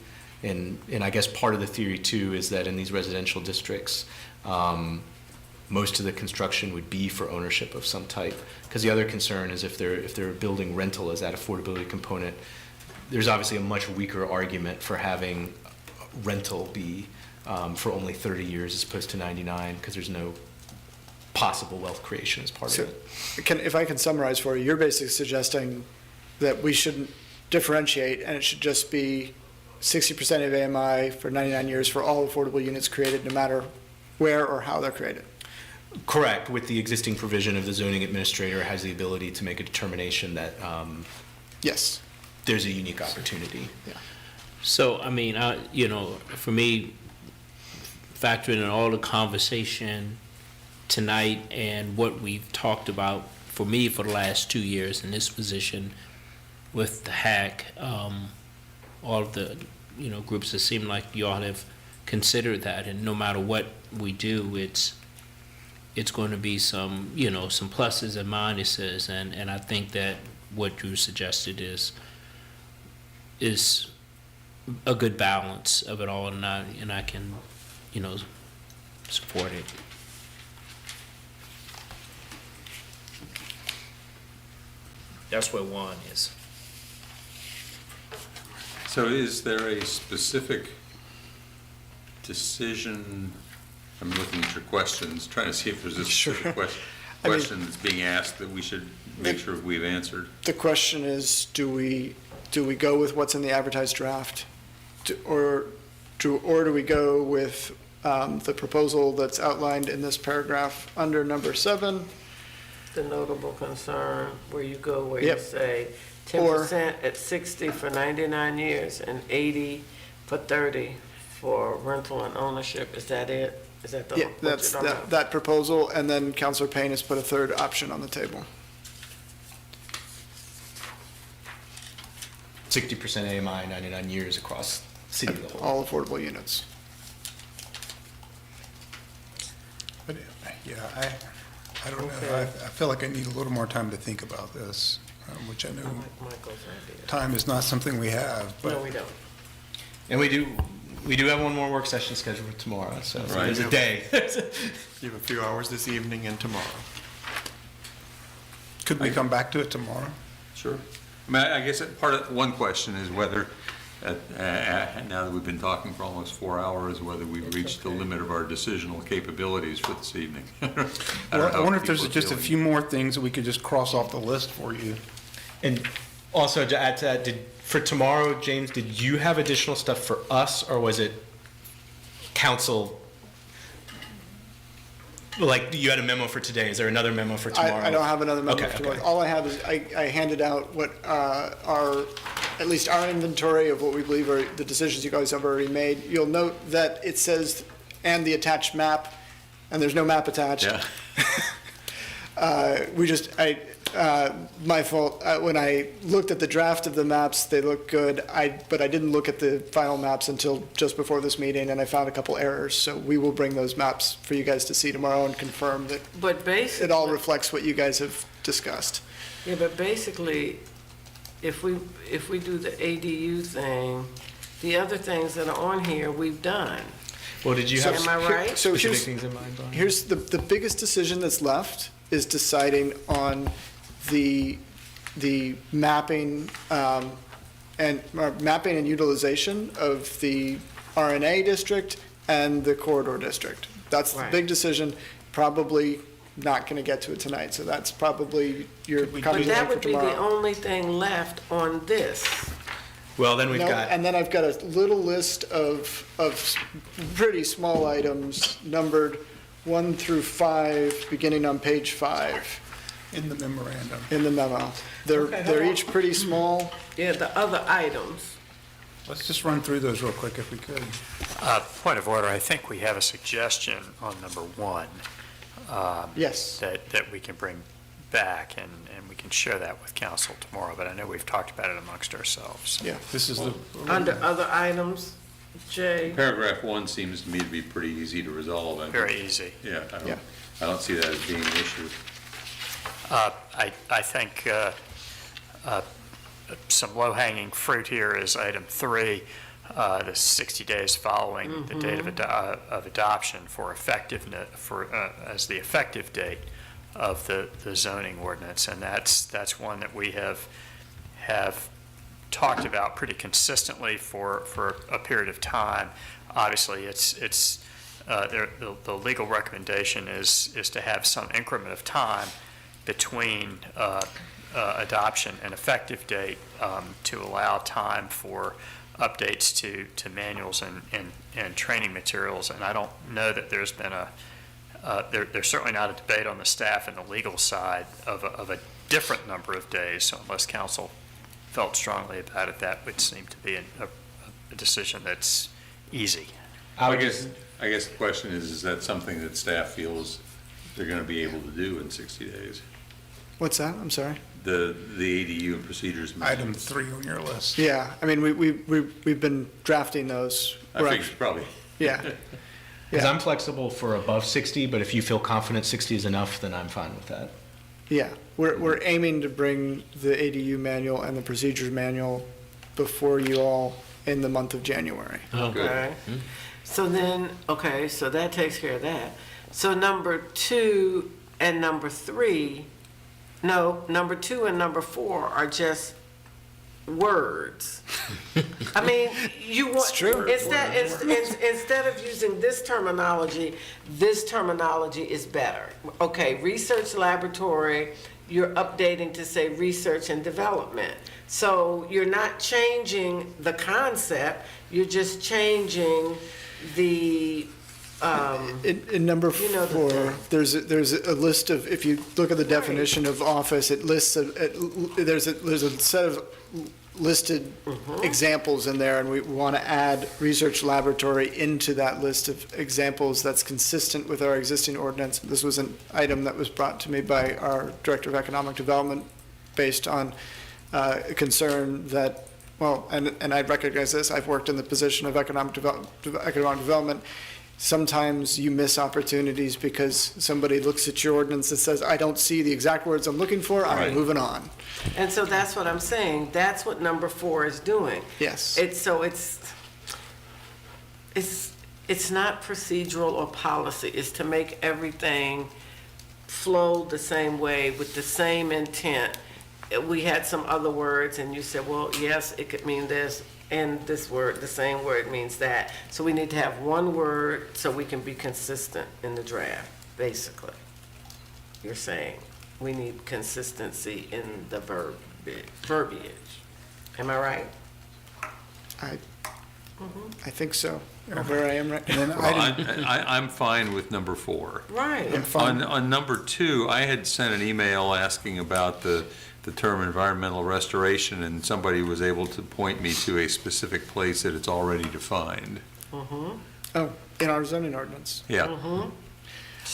And I guess part of the theory too is that in these residential districts, most of the construction would be for ownership of some type. Because the other concern is if they're building rental as that affordability component, there's obviously a much weaker argument for having rental be for only 30 years as opposed to 99, because there's no possible wealth creation as part of it. If I can summarize for you, you're basically suggesting that we shouldn't differentiate and it should just be 60% of AMI for 99 years for all affordable units created, no matter where or how they're created. Correct, with the existing provision of the zoning administrator has the ability to make a determination that Yes. there's a unique opportunity. So, I mean, for me, factoring in all the conversation tonight and what we've talked about for me, for the last 2 years in this position with the hack, all of the, groups, it seem like you all have considered that, and no matter what we do, it's going to be some, some pluses and minuses, and I think that what you suggested is a good balance of it all, and I can, support it. That's where one is. So is there a specific decision, I'm looking at your questions, trying to see if there's a specific question that's being asked that we should make sure we've answered. The question is, do we go with what's in the advertised draft? Or do we go with the proposal that's outlined in this paragraph under number 7? The notable concern, where you go, where you Yep. say Or- 10% at 60 for 99 years and 80 for 30 for rental and ownership, is that it? Is that the? Yeah, what that's, you're talking about? that proposal, and then Counselor Payne has put a third option on the table. 60% AMI, 99 years across city of the whole. All affordable units. But, yeah, I don't know. Okay. I feel like I need a little more time to think about this, which I I know like Michael's idea. time is not something we have, No, but we don't. And we do have one more work session scheduled for tomorrow, so Right. there's a day. You have a few hours this evening and tomorrow. could we come back to it tomorrow? Sure. I mean, I guess one question is whether, now that we've been talking for almost 4 hours, whether we've reached the limit of our decisional capabilities for this evening. I wonder if there's just a few more things that we could just cross off the list for you. And also to add to that, for tomorrow, James, did you have additional stuff for us, or was it council? Like, you had a memo for today, is there another memo for tomorrow? I don't have another memo Okay, for tomorrow. okay. All I have is, I handed out what at least our inventory of what we believe are the decisions you guys have already made. You'll note that it says, and the attached map, and there's no map attached. Yeah. My fault, when I looked at the draft of the maps, they look good, but I didn't look at the final maps until just before this meeting, and I found a couple errors, so we will bring those maps for you guys to see tomorrow and confirm that But basically. it all reflects what you guys have discussed. Yeah, but basically, if we do the ADU thing, the other things that are on here, we've done. Well, did you So- have Am I right? So specific things in mind, Brian? here's the biggest decision that's left is deciding on the mapping, mapping and utilization of the RNA district and the corridor district. That's the Right. big decision, probably not gonna get to it tonight, so that's probably your But conversation that for would be the tomorrow. only thing left on this. Well, then we've No, got, and then I've got a little list of pretty small items numbered 1 through 5, beginning on page 5 In the memorandum. in the memo. They're each pretty small. Yeah, the other items. Let's just run through those real quick if we could. Point of order, I think we have a suggestion on number 1 Yes. that we can bring back, and we can share that with council tomorrow, but I know we've talked about it amongst ourselves. Yeah. This is the. Under other items, Jay, Paragraph 1 seems to me to be pretty easy to resolve. I think. Very easy. Yeah, Yeah. I don't see that as being an issue. I think some low-hanging fruit here is item 3, the 60 days following the date of adoption for effectiveness, as the effective date of the zoning ordinance. And that's one that we have talked about pretty consistently for a period of time. Obviously, the legal recommendation is to have some increment of time between adoption and effective date to allow time for updates to manuals and training materials. And I don't know that there's been there's certainly not a debate on the staff and the legal side of a different number of days. So unless council felt strongly about it, that would seem to be a decision that's easy. I guess the question is that something that staff feels they're going to be able to do in 60 days? What's that? I'm sorry. The ADU and procedures. Item 3 on your list. Yeah, I mean, we've been drafting those. I We're figured probably. Yeah. Because Yeah. I'm flexible for above 60, but if you feel confident 60 is enough, then I'm fine with that. Yeah, we're aiming to bring the ADU manual and the procedures manual before you all in the month of January. Okay. So then, okay, so that takes care of that. So number 2 and number 3, no, number 2 and number 4 are just words. I mean, you want, It's true. instead of using this terminology is better. Okay, research laboratory, you're updating to say research and development. So you're not changing the concept, you're just changing the, In number You know the 4, thing. there's a list of, if you look at the definition of office, it lists, there's a set of listed examples in there, and we want to add research laboratory into that list of examples that's consistent with our existing ordinance. This was an item that was brought to me by our Director of Economic Development based on concern that, well, and I recognize this, I've worked in the position of economic development. Sometimes you miss opportunities because somebody looks at your ordinance and says, I don't see the exact words I'm looking for, I'm Right. moving on. and so that's what I'm saying, that's what number 4 is doing. Yes. It's not procedural or policy, it's to make everything flow the same way with the same intent. We had some other words and you said, well, yes, it could mean this, and this word, the same word means that. So we need to have one word so we can be consistent in the draft, basically. You're saying we need consistency in the verbiage. Am I right? I think so, where I am right And then Well, item, I'm fine with number 4. Right. I'm fine. On number 2, I had sent an email asking about the term environmental restoration, and somebody was able to point me to a specific place that it's already defined. Oh, in our zoning ordinance. Yeah.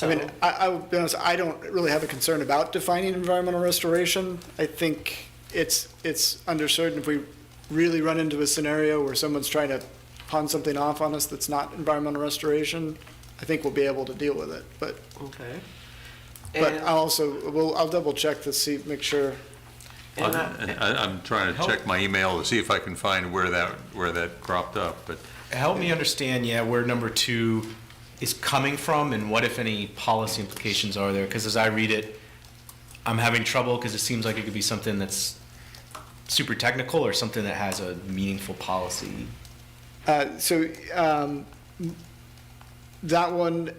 I mean, I will be honest, I don't really have a concern about defining environmental restoration. I think it's understood, and if we really run into a scenario where someone's trying to pawn something off on us that's not environmental restoration, I think we'll be able to deal with it. But Okay. I'll also, I'll double check to see, make sure. And I'm trying to check my email to see if I can find where that cropped up, but Help me understand, where number 2 is coming from and what, if any, policy implications are there? Because as I read it, I'm having trouble because it seems like it could be something that's super technical or something that has a meaningful policy. That one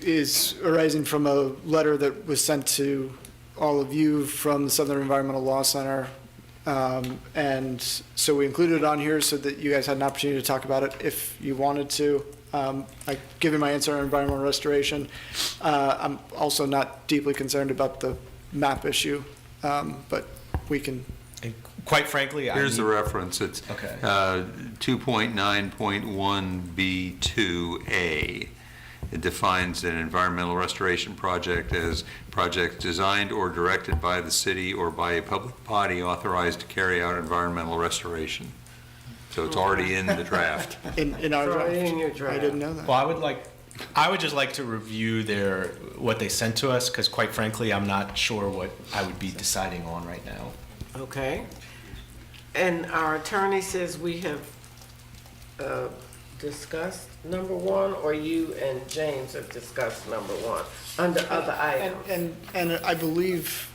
is arising from a letter that was sent to all of you from the Southern Environmental Law Center. And so we included it on here so that you guys had an opportunity to talk about it if you wanted to. I've given my answer on environmental restoration. I'm also not deeply concerned about the map issue, but we can. And quite frankly, here's the reference. It's Okay. 2.9.1B2A. It defines an environmental restoration project as projects designed or directed by the city or by a public body authorized to carry out environmental restoration. So it's already in the draft. In our draft. in your draft. I didn't know that. Well, I would just like to review what they sent to us, because quite frankly, I'm not sure what I would be deciding on right now. Okay. And our attorney says we have discussed number 1, or you and James have discussed number 1 under other items? And I believe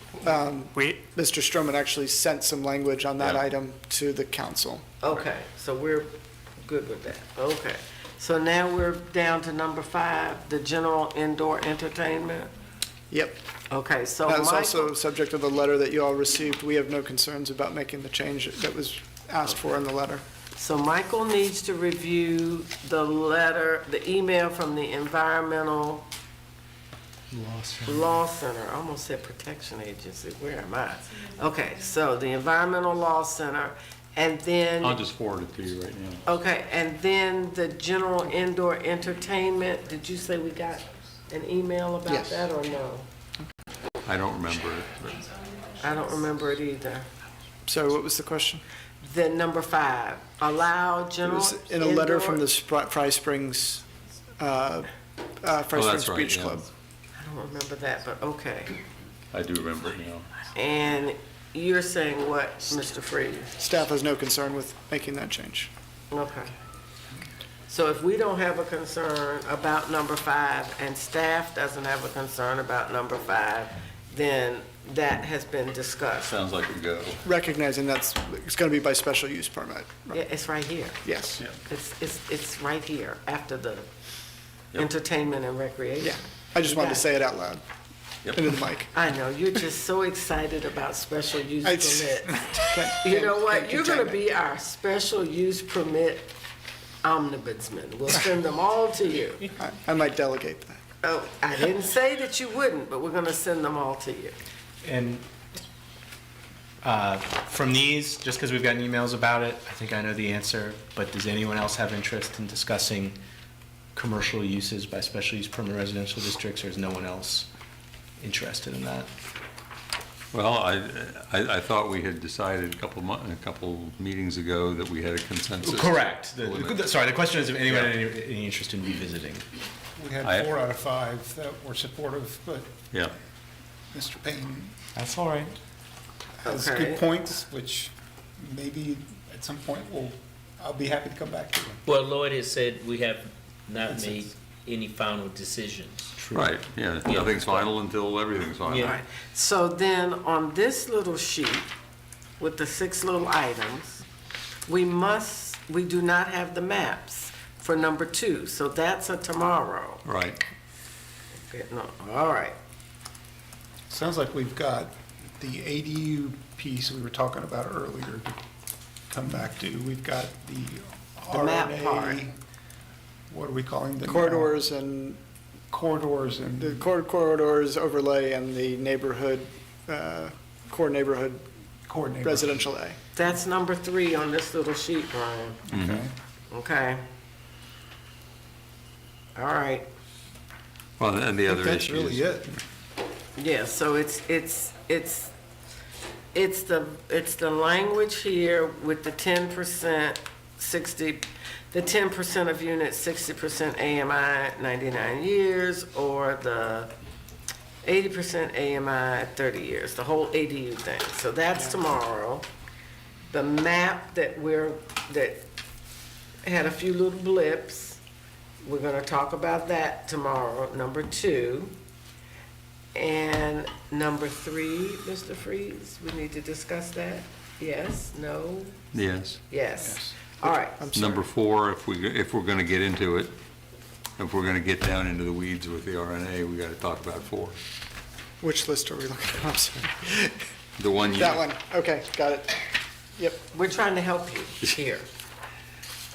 We, Mr. Stroman actually sent some language on that Yeah. item to the council. Okay, so we're good with that. Okay. So now we're down to number 5, the general indoor entertainment. Yep. Okay, so That was Michael, also subject of the letter that you all received. We have no concerns about making the change that was asked for in the letter. so Michael needs to review the letter, the email from the Environmental Law Center. I almost said Protection Agency. Where am I? Okay, so the Environmental Law Center, and then. I'll just forward it to you right now. Okay, and then the general indoor entertainment, did you say we got an email about Yes. that or no? I don't remember it, but I don't remember it either. So what was the question? Then number 5, allow It general. was in a letter from the indoor- Fry Springs, Fry Oh, Springs that's right, Beach yeah. Club. I don't remember that, but okay. I do remember it now. And you're saying what, Mr. Freeze? Staff has no concern with making that change. Okay. So if we don't have a concern about number 5 and staff doesn't have a concern about number 5, then that has been discussed. Sounds like a go. Recognizing it's going to be by special use permit. Yeah, it's right here. Yes. It's right here after the Yep. entertainment and recreation. Yeah. I just wanted to say it out loud Yep. into the mic. I know, you're just so excited about special use It's- permits. You know what, you're gonna be our special use permit omnibudsman. We'll send them all to you. I might delegate that. Oh, I didn't say that you wouldn't, but we're gonna send them all to you. And from these, just because we've gotten emails about it, I think I know the answer, but does anyone else have interest in discussing commercial uses by special use permit residential districts, or is no one else interested in that? Well, I thought we had decided a couple meetings ago that we had a consensus. Correct. limit. Sorry, the question is if anyone had any interest in revisiting. We had I- 4 out of 5 that were supportive, but Yeah. Mr. Payne That's all right. has Okay. good points, which maybe at some point I'll be happy to come back to them. Well, Lloyd has said we have not made any final decisions. Right, yeah, nothing's final until everything's final. Yeah. All right, so then on this little sheet with the 6 little items, we do not have the maps for number 2, so that's a tomorrow. Right. Okay, no, all right. Sounds like we've got the ADU piece we were talking about earlier to come back to. We've got the map part. RNA, what are we calling them? now? Corridors and Corridors and. the corridors overlay and the neighborhood, core neighborhood coordinator. residential A. That's number 3 on this little sheet, Brian. Okay. Okay. All right. Well, and the I other think that's issue really is, it. Yeah, so it's the language here with the 10%, 60, the 10% of units, 60% AMI, 99 years, or the 80% AMI, 30 years, the whole ADU thing. So that's tomorrow. The map that had a few little blips, we're gonna talk about that tomorrow, number 2. And number 3, Mr. Freeze, we need to discuss that? Yes, no, yes. yes. All right, I'm sorry. Number 4, if we're going to get into it, if we're going to get down into the weeds with the RNA, we got to talk about 4. Which list are we looking at? I'm sorry. The one you. That one, okay, got it. Yep. we're trying to help you here.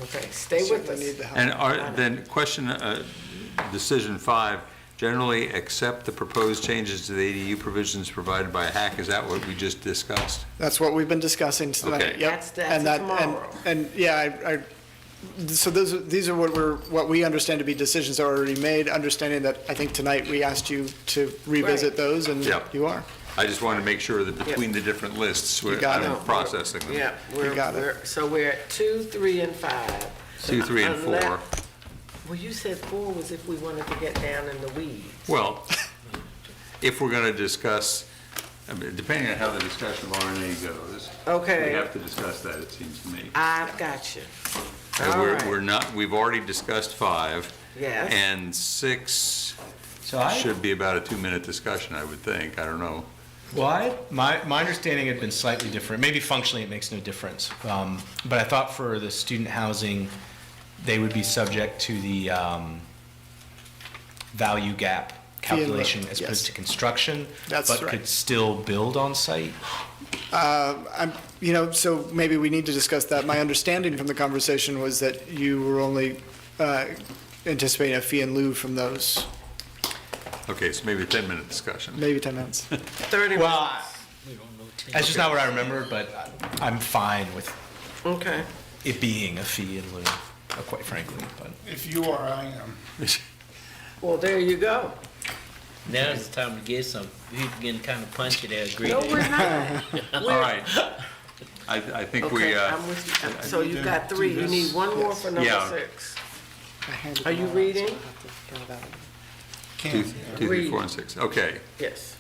Okay, stay with Certainly need us. the help. And then question, decision 5, generally accept the proposed changes to the ADU provisions provided by HAC. Is that what we just discussed? That's what we've been discussing tonight. Okay. Yep. That's And that- tomorrow. And yeah, so these are what we understand to be decisions that are already made, understanding that I think tonight we asked you to revisit Right. those, and Yep. you are. I just want to make sure that between the different lists, You got I'm it. processing them. Yeah, got it. so we're at 2, 3, and 5. 2, 3, and 4. Unless- Well, you said 4 was if we wanted to get down in the weeds. Well, if we're going to discuss, I mean, depending on how the discussion of RNA goes, Okay. we have to discuss that, it seems to me. I've got you. And All right. we're not, we've already discussed 5. Yes. And 6 So should be about a 2-minute discussion, I would think. I don't know. Well, my understanding had been slightly different. Maybe functionally it makes no difference. But I thought for the student housing, they would be subject to the value gap calculation as yes. opposed to construction, That's but right. could still build on site. So maybe we need to discuss that. My understanding from the conversation was that you were only anticipating a fee in lieu from those, Okay, so maybe a 10-minute discussion. maybe 10 minutes. 30 Well, minutes. that's just not what I remembered, but I'm fine with Okay. it being a fee in lieu, quite frankly. But If you are, I am. Well, there you go. Now's the time to get some, people getting kind of punchy there, agree No, to we're it. not. All right. I think we, Okay, I'm with you. So you've got three, you need one more for number Yeah. 6. Are you reading? 2, 3, 4, and 6. Okay. Yes.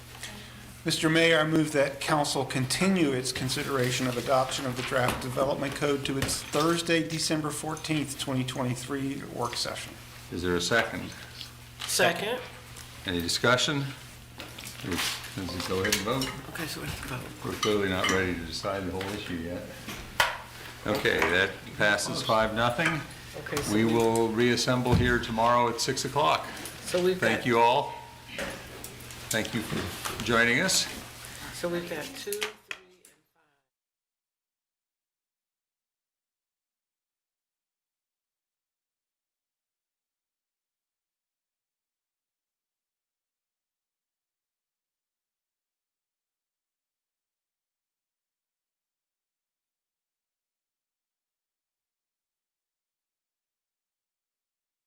Mr. Mayor, I move that council continue its consideration of adoption of the draft development code to its Thursday, December 14th, 2023 work session. Is there a second? Second? Any discussion? Let's go ahead and vote. Okay, so we have to vote. We're clearly not ready to decide the whole issue yet. Okay, that passes 5-0. Okay, so We will reassemble here tomorrow at 6 o'clock. So we've got, Thank you all. Thank you for joining us. so we've got 2.